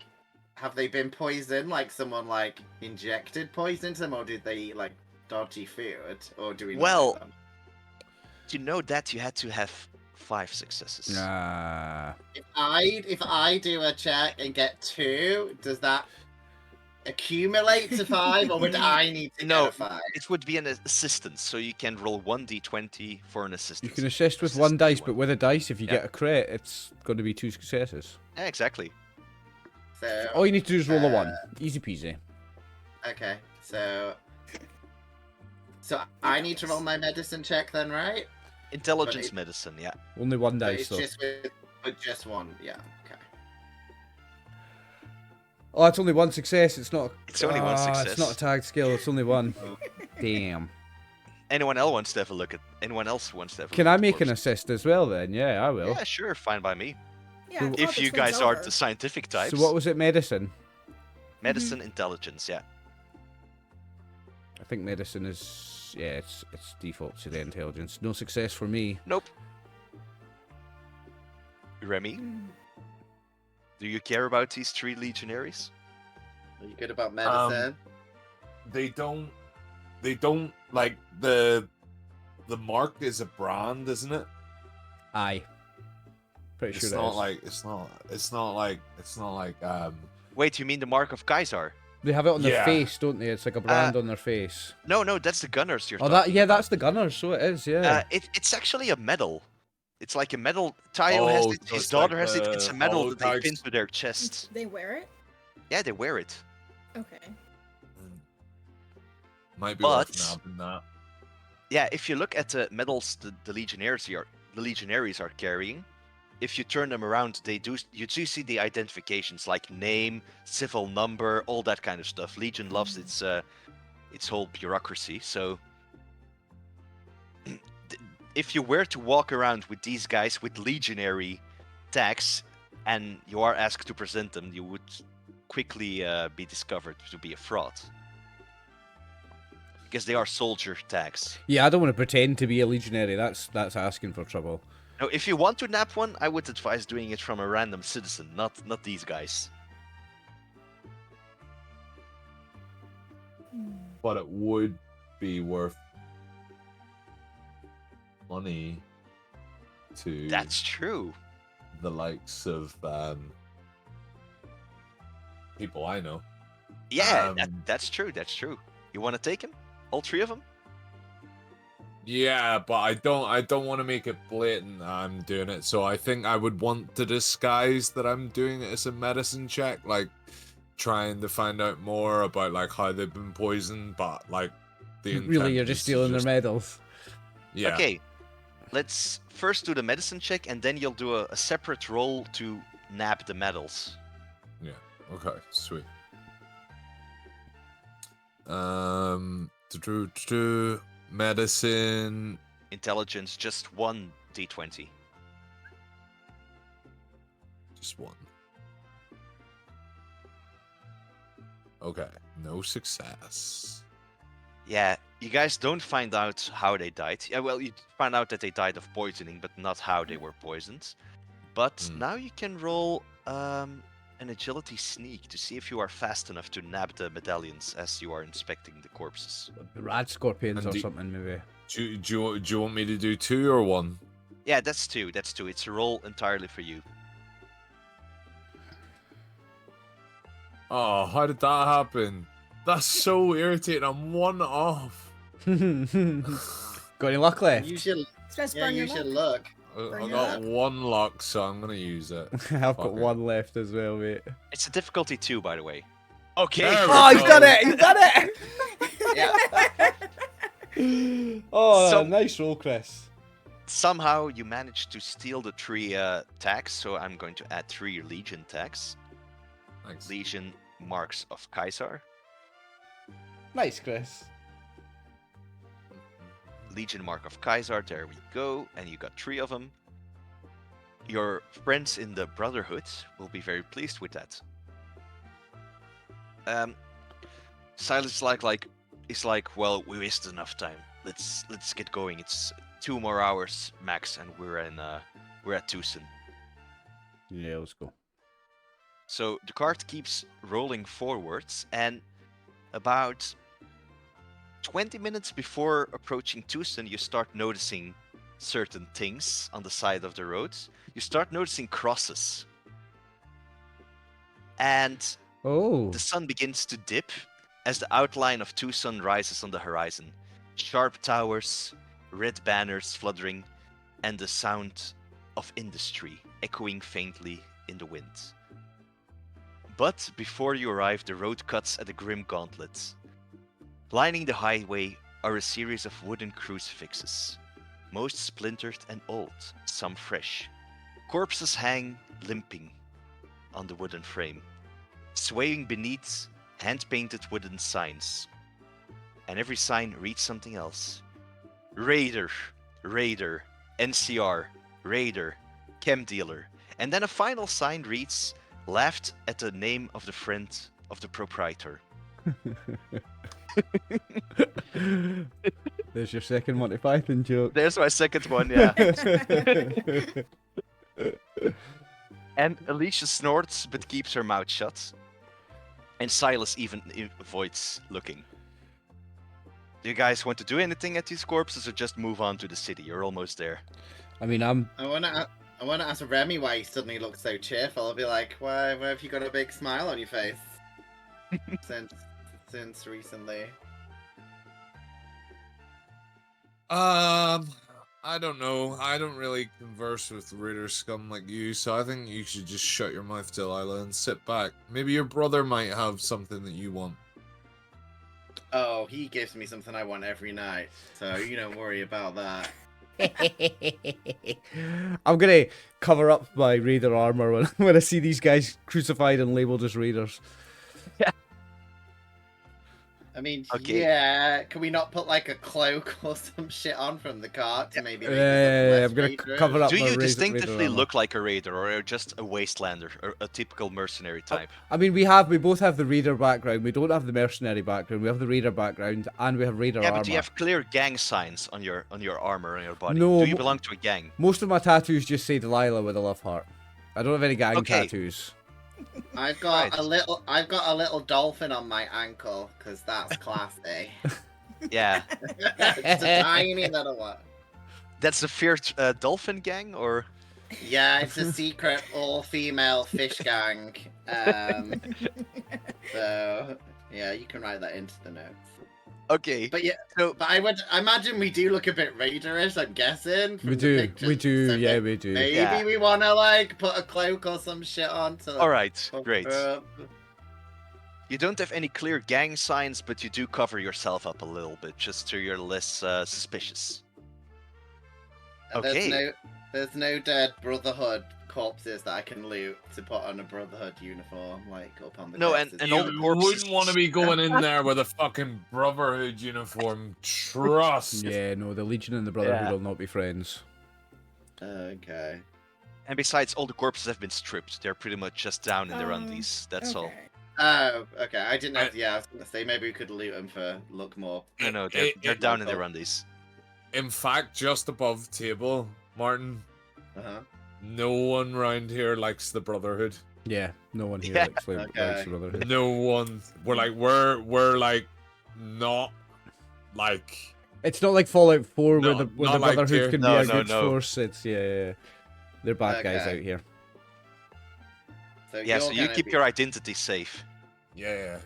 have they been poisoned? Like, someone, like, injected poison into them, or did they eat, like, dodgy food? Or do we not Well, know them? To know that, you had to have 5 successes. Nah. If I do a check and get 2, does that accumulate to 5, or would I need to No, get a 5? It would be an assistance, so you can roll 1d20 for an assistance. You can assist with Assist one dice, anyone. but with a dice, if you Yeah. get a crit, it's going to be 2 successes. Yeah, exactly. So, All you need to do is roll a 1. Uh, Easy peasy. okay, so I need to roll my medicine check then, right? Intelligence it- medicine, yeah. Only 1 But dice, it's though. just with just 1, yeah. Okay. Oh, it's only 1 success. It's not. It's only one It's success. not a tagged skill. It's only 1. Oh. Damn. Anyone else wants to have a look at? Anyone else wants to have a Can look I at the make an corpses? assist as well then? Yeah, I will. Yeah, sure, fine by me. Yeah, So- I thought If the you twins guys aren't over. the scientific types. So what was it? Medicine. Medicine, intelligence, yeah. I think medicine is. Yeah, it's default to the intelligence. No success for me. Nope. Remy, Hmm. do you care about these 3 legionaries? Are you good about medicine? They don't like the mark is a brand, isn't it? Aye. Pretty It's sure not it is. like it's not like Wait, you mean the mark of Kaisar? They have it on their Yeah. face, don't they? It's like a brand on their face. No, that's the gunners you're Oh, talking yeah, about. that's the gunners. So it is. Yeah. It's actually a medal. It's like a medal. Tayo has Oh, it. so His it's daughter like has it. It's the a medal that they holotypes. pin to their chest. They wear it? Yeah, they wear it. Okay. might be But- worth nabbing that. Yeah, if you look at the medals the legionaries are carrying, if you turn them around, you do see the identifications like name, civil number, all that kind of stuff. Legion loves its whole bureaucracy. So if you were to walk around with these guys with legionary tags and you are asked to present them, you would quickly be discovered to be a fraud. Because they are soldier tags. Yeah, I don't want to pretend to be a legionary. That's asking for trouble. Now, if you want to nab one, I would advise doing it from a random citizen, not these guys. Hmm. But it would be worth money to That's true. the likes of people I know. Yeah, Um, that's true. That's true. You want to take him? All 3 of them? Yeah, but I don't want to make it blatant I'm doing it. So I think I would want to disguise that I'm doing it as a medicine check, like trying to find out more about like how they've been poisoned, but like the Really, intent you're is just to stealing their medals. Yeah. Okay. Let's first do the medicine check, and then you'll do a separate roll to nab the medals. Okay, sweet. Medicine. Intelligence, just 1 d20. Just 1. Okay, no success. Yeah, you guys don't find out how they died. Yeah, well, you find out that they died of poisoning, but not how they were poisoned. But Hmm. now you can roll an agility sneak to see if you are fast enough to nab the medallions as you are inspecting the corpses. Rad scorpions And or do- something, maybe. Do you want me to do 2 or 1? Yeah, that's two. That's two. It's a roll entirely for you. Oh, how did that happen? That's so irritating. I'm 1 off. Got any luck left? Use your, It's best yeah, burn your use your luck. luck. I your got luck. 1 luck, so I'm gonna use it. I've Fuck got it. 1 left as well, mate. It's a difficulty 2, by the way. Okay. There we Oh, he's go. done it! He's done it! Yeah. Oh, So- nice roll, Chris. Somehow you managed to steal the 3 tags, so I'm going to add 3 Legion tags. Thanks. Legion Marks of Caesar. Nice, Chris. Legion Mark of Caesar, there we go. And you got 3 of them. Your friends in the Brotherhood will be very pleased with that. Silas is like, well, we wasted enough time. Let's get going. It's 2 more hours max, and we're at Tucson. Yeah, let's go. So the cart keeps rolling forwards, and about 20 minutes before approaching Tucson, you start noticing certain things on the side of the road. You start noticing crosses. And Oh. the sun begins to dip as the outline of Tucson rises on the horizon. Sharp towers, red banners fluttering, and the sound of industry echoing faintly in the wind. But before you arrive, the road cuts at a grim gauntlet. Lining the highway are a series of wooden crucifixes, most splintered and old, some fresh. Corpses hang limping on the wooden frame, swaying beneath hand-painted wooden signs. And every sign reads something else. Raider, Raider, NCR, Raider, Chem Dealer. And then a final sign reads, laughed at the name of the friend of the proprietor. There's your second Monty Python joke. There's my second one, yeah. And Alicia snorts but keeps her mouth shut. And Silas even avoids looking. Do you guys want to do anything at these corpses or just move on to the city? You're almost there. I mean, I'm I wanna ask Remy why he suddenly looks so cheerful. I'll be like, why have you got a big smile on your face? since recently. I don't know. I don't really converse with raider scum like you, so I think you should just shut your mouth, Delilah, and sit back. Maybe your brother might have something that you want. Oh, he gives me something I want every night, so you don't worry about that. I'm gonna cover up my raider armor when I see these guys crucified and labeled as raiders. I mean, Okay. yeah, can we not put like a cloak or some shit on from the cart to maybe make Yeah, this I'm gonna look less cover up Do my you raider distinctively armor. look like a raider or just a wastelander or a typical mercenary type? I mean, we both have the raider background. We don't have the mercenary background. We have the raider background, and we have raider Yeah, armor. but do you have clear gang signs on your armor on your body? No, Do you belong to a gang? Most of my tattoos just say Delilah with a love heart. I don't have any gang Okay. tattoos. I've got Right. I've got a little dolphin on my ankle because that's classy. Yeah. It's a tiny little one. That's the feared dolphin gang, or? Yeah, it's a secret all-female fish gang. So yeah, you can write that into the notes. Okay. But yeah, So but I imagine we do look a bit raiderish. I'm guessing. from We the do, pictures, we do, so yeah, we do. Maybe Yeah. we want to like put a cloak or some shit on to. all right, cover great. up. You don't have any clear gang signs, but you do cover yourself up a little bit, just so you're less suspicious. And Okay. There's no dead Brotherhood corpses that I can loot to put on a Brotherhood uniform, like up on the. No, corpses. and all the You corpses- wouldn't want to be going in there with a fucking Brotherhood uniform. Trust. Yeah, no, the Legion and the Brotherhood Yeah. will not be friends. Okay. And besides, all the corpses have been stripped. They're pretty much just down in their undies. That's all. Okay. Oh, okay. I didn't know. Yeah, I was gonna say maybe we could loot them for look more. No, they're down in their local. undies. In fact, just above table, Martin, Uh-huh. no one round here likes the Brotherhood. Yeah, no one here Yeah. likes Okay. the Brotherhood. No one. We're like not like It's not like Fallout 4 where No, the not like Brotherhood tier- can No, be a no, good no. force. It's yeah. They're bad guys Okay. out here. So Yeah, so you're you gonna keep be- your identity safe. Yeah.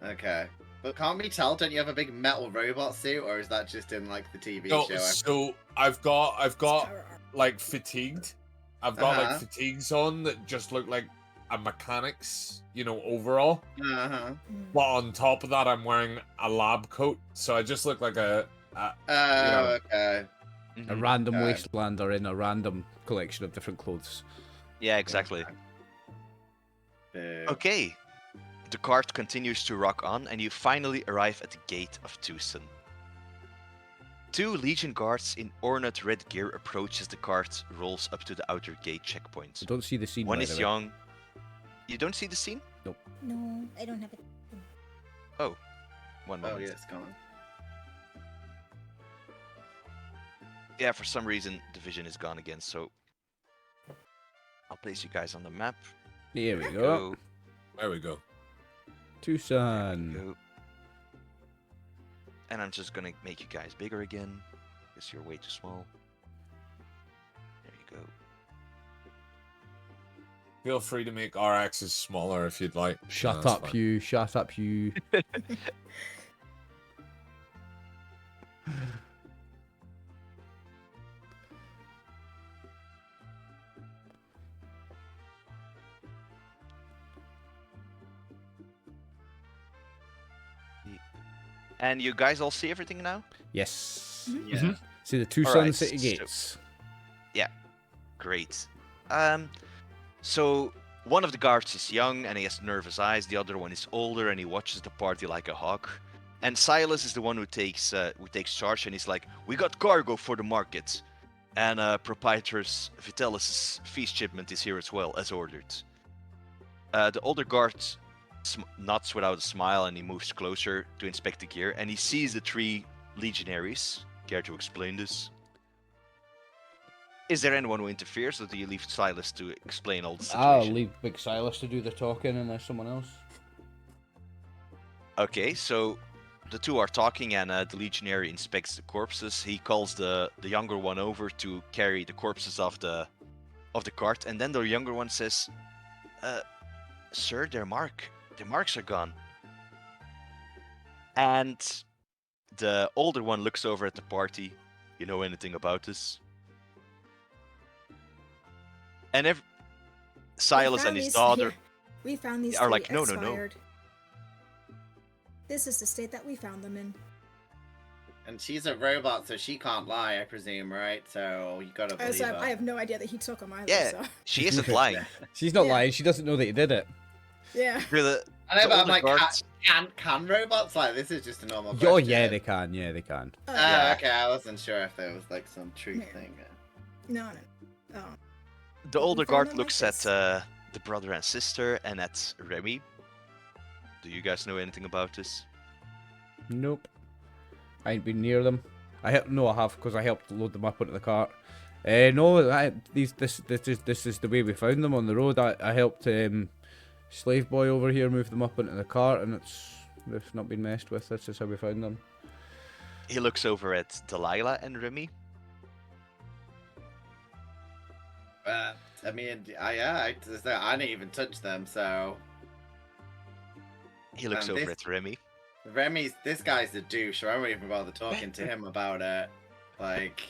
Okay. But can't we tell? Don't you have a big metal robot suit, or is that just in like the TV No, show? so I've got Power armor. like fatigued. I've got like Uh-huh. fatigues on that just look like a mechanic's, overall. Uh huh. Mm. But on top of that, I'm wearing a lab coat, so I just look like a Oh, okay. A Mhm. random Okay. wastelander in a random collection of different clothes. Yeah, exactly. Boo. Okay. The cart continues to rock on, and you finally arrive at the gate of Tucson. Two Legion guards in ornate red gear approach as the cart rolls up to the outer gate checkpoint. I don't see the scene. One by is the way. young. You don't see the scene? No, I don't have it. Oh. One Oh moment. yeah, it's gone. Yeah, for some reason the vision is gone again, so I'll place you guys on the map. Here we go. Go. There we go. Tucson. Go. And I'm just gonna make you guys bigger again, because you're way too small. There you go. Feel free to make RXs smaller if you'd like. Shut That's up, fine. you. Shut up, you. And you guys all see everything now? Yes. Yeah. See the Tucson Alright, city so- gates. Great. So one of the guards is young and he has nervous eyes. The other one is older and he watches the party like a hawk. And Silas is the one who takes charge, and he's like, "We got cargo for the market, and proprietor's Vitalis' feast shipment is here as well as ordered." The older guard nods without a smile, and he moves closer to inspect the gear, and he sees the three legionaries. Care to explain this? Is there anyone who interferes, or do you leave Silas to explain all the situation? I'll leave Big Silas to do the talking unless someone else. Okay, so the two are talking, and the legionary inspects the corpses. He calls the younger one over to carry the corpses of the cart, and then the younger one says, "Sir, their marks are gone." And the older one looks over at the party. "You know anything about this?" And Silas and his daughter. We found these are three like, "No, no, no." expired. This is the state that we found them in. And she's a robot, so she can't lie, I presume, right? So you gotta believe So her. I have no idea that he took them either. Yeah. So. She isn't lying. She's not Yeah. lying. She doesn't know that he did it. Yeah. The I know, but I'm older like, guards- can robots like this? Is just a normal question. Oh yeah, they can. Yeah, they can. Oh, Yeah. okay. I wasn't sure if there was like some truth Yeah. thing. No. Oh. The older found guard them looks like at this. the brother and sister and at Remy. Do you guys know anything about this? Nope. I ain't been near them. I have because I helped load them up onto the cart. No, this is the way we found them on the road. I helped Slave Boy over here move them up into the cart, and they've not been messed with. That's just how we found them. He looks over at Delilah and Remy. I mean, I didn't even touch them, so He looks over at Remy. This guy's a douche. I won't even bother talking to him about it. Like,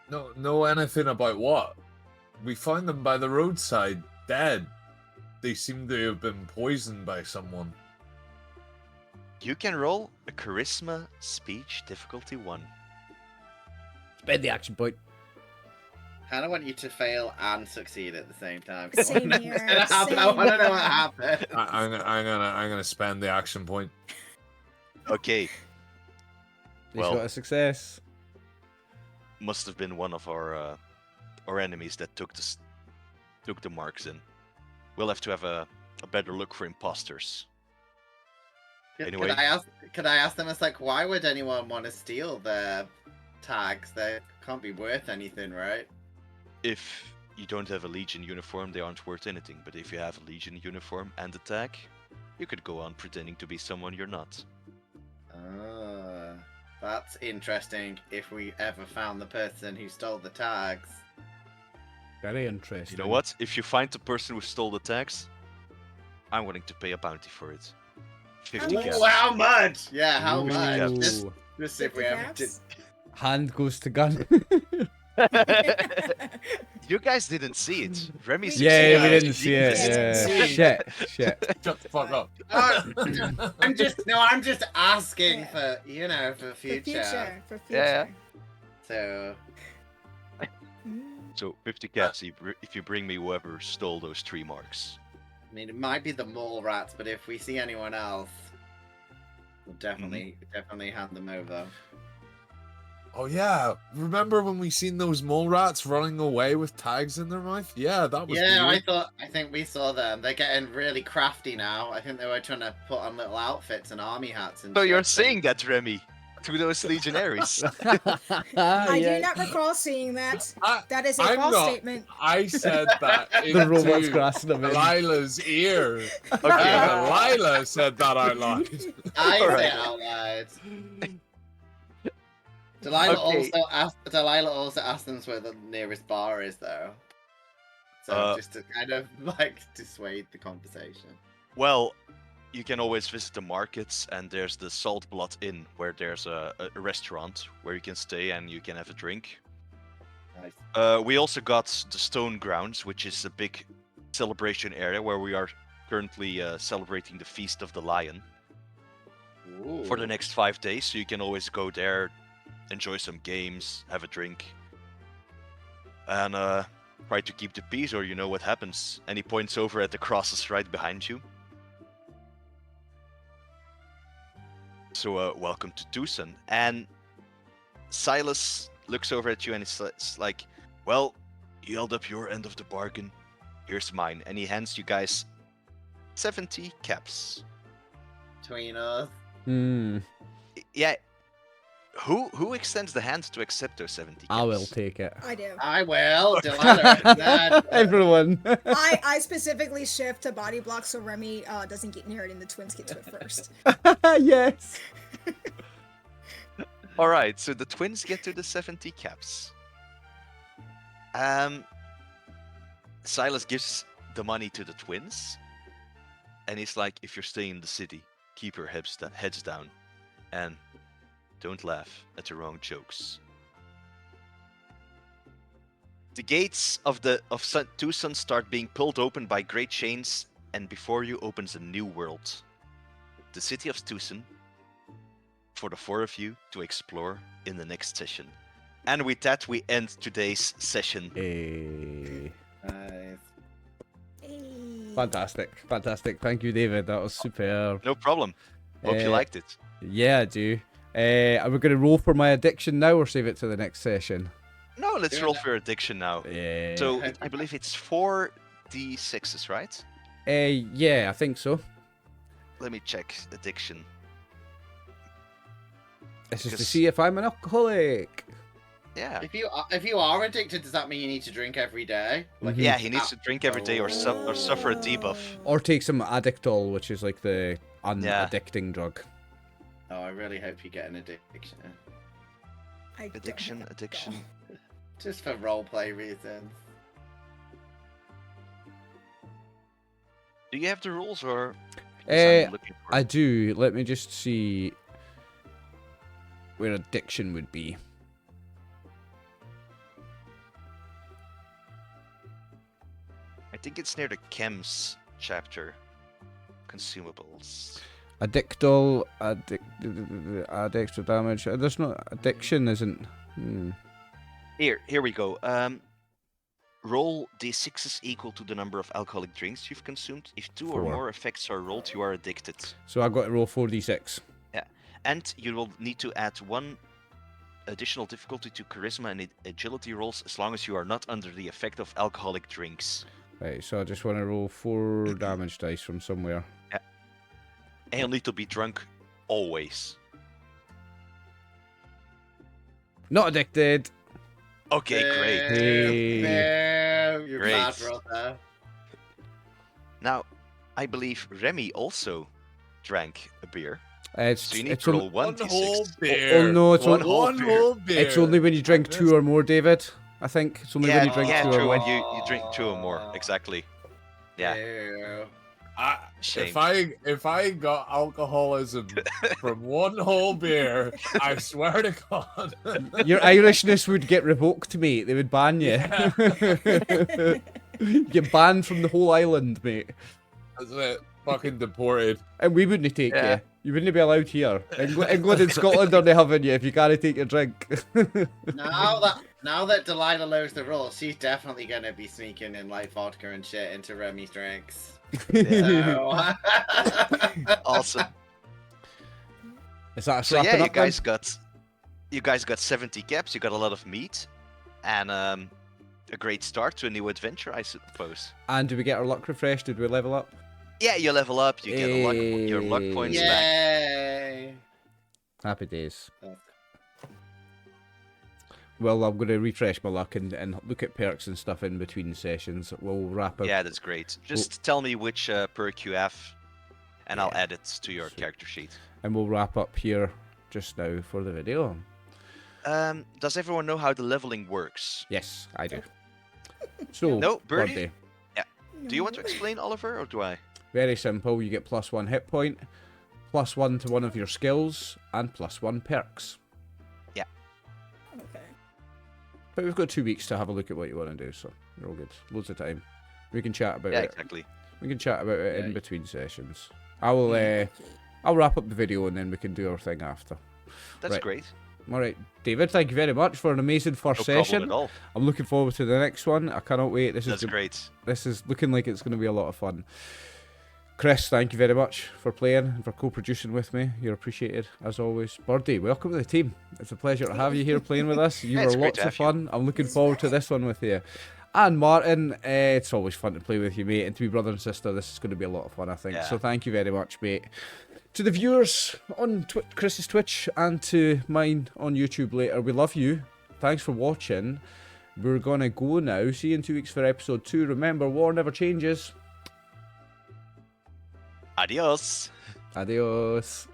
No, know anything about what? We found them by the roadside, dead. They seem to have been poisoned by someone. You can roll a charisma speech difficulty 1. Spend the action point. kind of want you to fail and succeed at the same time. 'cause I Same wanna know here, what's gonna happen. I same want to know here. what happened. I'm gonna spend the action point. Okay, He's Well- got a success. must have been one of our enemies that took the marks in. We'll have to have a better look for imposters. Anyway. Could I ask them? It's like, why would anyone want to steal their tags? They can't be worth anything, right? If you don't have a Legion uniform, they aren't worth anything. But if you have a Legion uniform and a tag, you could go on pretending to be someone you're not. That's interesting if we ever found the person who stole the tags. Very interesting. You know what? If you find the person who stole the tags, I'm willing to pay a bounty for it. 50 much? caps. Ooh, how much? Yeah, how Ooh. much? Just if we 50 ever did. caps? Hand goes to gun. You guys didn't see it. Remy We Yeah, we Yeah, didn't see it. didn't Yeah. see Shit. Shit. Shut the fuck up. I'm just asking Yeah. for, for For future. future. Yeah. So, Mm. So 50 caps if you bring me whoever stole those 3 marks. I mean, it might be the mole rats, but if we see anyone else, we'll definitely hand them over. Oh yeah, remember when we seen those mole rats running away with tags in their mouth? Yeah, that was Yeah, weird. I think we saw them. They're getting really crafty now. I think they were trying to put on little outfits and army hats and So you're shit, saying that, Remy, to those legionaries? I Yeah. do not recall seeing that. That is a I'm false not- statement. I said that The robots into grasping them in. Delilah's ear. Okay. Delilah said that out loud. I say Alright. it out loud. Delilah Okay. also asked them where the nearest bar is, though. So just to kind of dissuade the conversation. Well, you can always visit the markets, and there's the Salt Blood Inn, where there's a restaurant where you can stay and you can have a drink. Nice. We also got the Stone Grounds, which is a big celebration area where we are currently celebrating the Feast of the Lion for the Ooh. next 5 days. So you can always go there, enjoy some games, have a drink, and try to keep the peace, or you know what happens. And he points over at the crosses right behind you. So welcome to Tucson. And Silas looks over at you and it's like, well, you held up your end of the bargain. Here's mine. And he hands you guys 70 caps. Between us. Hmm. Yeah. Who extends the hand to accept those 70 caps? I will take it. I do. I will. Delilah. Everyone. I specifically shift to body block so Remy doesn't get near it and the twins get to it first. Yes. Alright, so the twins get to the 70 caps. Silas gives the money to the twins. And he's like, if you're staying in the city, keep your heads down. And don't laugh at the wrong jokes. The gates of Tucson start being pulled open by great chains, and before you opens a new world. The city of Tucson, for the 4 of you to explore in the next session. And with that, we end today's session. Hey. Nice. Hey. Fantastic. Fantastic. Thank you, David. That was superb. No problem. Hope you liked it. Yeah, I do. Are we going to roll for my addiction now or save it to the next session? No, let's Yeah. roll for addiction now. Yeah. So I believe it's 4d6s, right? Yeah, I think so. Let me check addiction. This is to Because- see if I'm an alcoholic. Yeah. If you are addicted, does that mean you need to drink every day? Like, Yeah, he needs to drink every day or suffer a debuff. Or take some Addictol, which is like the Yeah. unaddicting drug. Oh, I really hope you get an addiction. I don't Addiction, have addiction. Just for roleplay reasons. Do you have the rules or? Eh, I'm looking for I do. Let me just see where addiction would be. I think it's near the chems chapter. Consumables. Addictol, addict to damage. There's no addiction, isn't. Here we go. Roll d6s equal to the number of alcoholic drinks you've consumed. If 2 or 4. more effects are rolled, you are addicted. So I got to roll 4d6. And you will need to add 1 additional difficulty to charisma and agility rolls as long as you are not under the effect of alcoholic drinks. Right, so I just want to roll 4 damage dice from somewhere. And you'll need to be drunk always. Not addicted. Okay, great. Hey. Damn, you're Great. bad, brother. Now, I believe Remy also drank a beer. So you need it's to only, roll One 1d6. whole oh beer. no, it's One only, whole One beer. whole beer. it's only when you drink And 2 or more, David. I think it's only when you drink Yeah, 2 or true. more. When you drink 2 or more, exactly. Yeah, Ew. shame. if I got alcoholism from one whole beer, I swear to God. Your Irishness would get revoked, mate. They would ban you. Yeah. You get banned from the whole island, mate. That's it. Fucking deported. And we wouldn't take Yeah. you. You wouldn't be allowed here. England and Scotland are not having you if you can't take your drink. Now that Delilah knows the rules, she's definitely gonna be sneaking in like vodka and shit into Remy's drinks. So... Awesome. Is that a So yeah, wrapping you up then? guys got 70 caps. You got a lot of meat, and a great start to a new adventure, I suppose. And did we get our luck refreshed? Did we level up? Yeah, you level up. You get your luck points back. Yay! Happy days. Oh. Well, I'm going to refresh my luck and look at perks and stuff in between sessions. We'll wrap up. Yeah, that's great. Just tell me which perk you have, and I'll Yeah. add it to your character sheet. And we'll wrap up here just now for the video. Does everyone know how the leveling works? Yes, I do. So, No, Birdie? Birdie, Do you want to explain, Oliver, or do I? very simple. You get +1 hit point, +1 to one of your skills, and +1 perks. Okay. But we've got 2 weeks to have a look at what you want to do, so you're all good. Loads of time. We can chat about Yeah, it. exactly. We can chat about it in Yeah. between sessions. I'll wrap up the video and then we can do our thing after. That's Right. great. All right, David, thank you very much for an amazing first No session. problem at all. I'm looking forward to the next one. I cannot wait. That's great. This is looking like it's going to be a lot of fun. Chris, thank you very much for playing and for co-producing with me. You're appreciated, as always. Birdie, welcome to the team. It's a pleasure to have you here playing with us. You Yeah, were it's great lots to of have you. fun. I'm looking forward to this one with you. And Martin, it's always fun to play with you, mate. And to be brother and sister, this is going to be a lot of fun, I think. Yeah. So thank you very much, mate. To the viewers on Chris's Twitch and to mine on YouTube later, we love you. Thanks for watching. We're going to go now. See you in 2 weeks for episode 2. Remember, war never changes. Adios. Adios.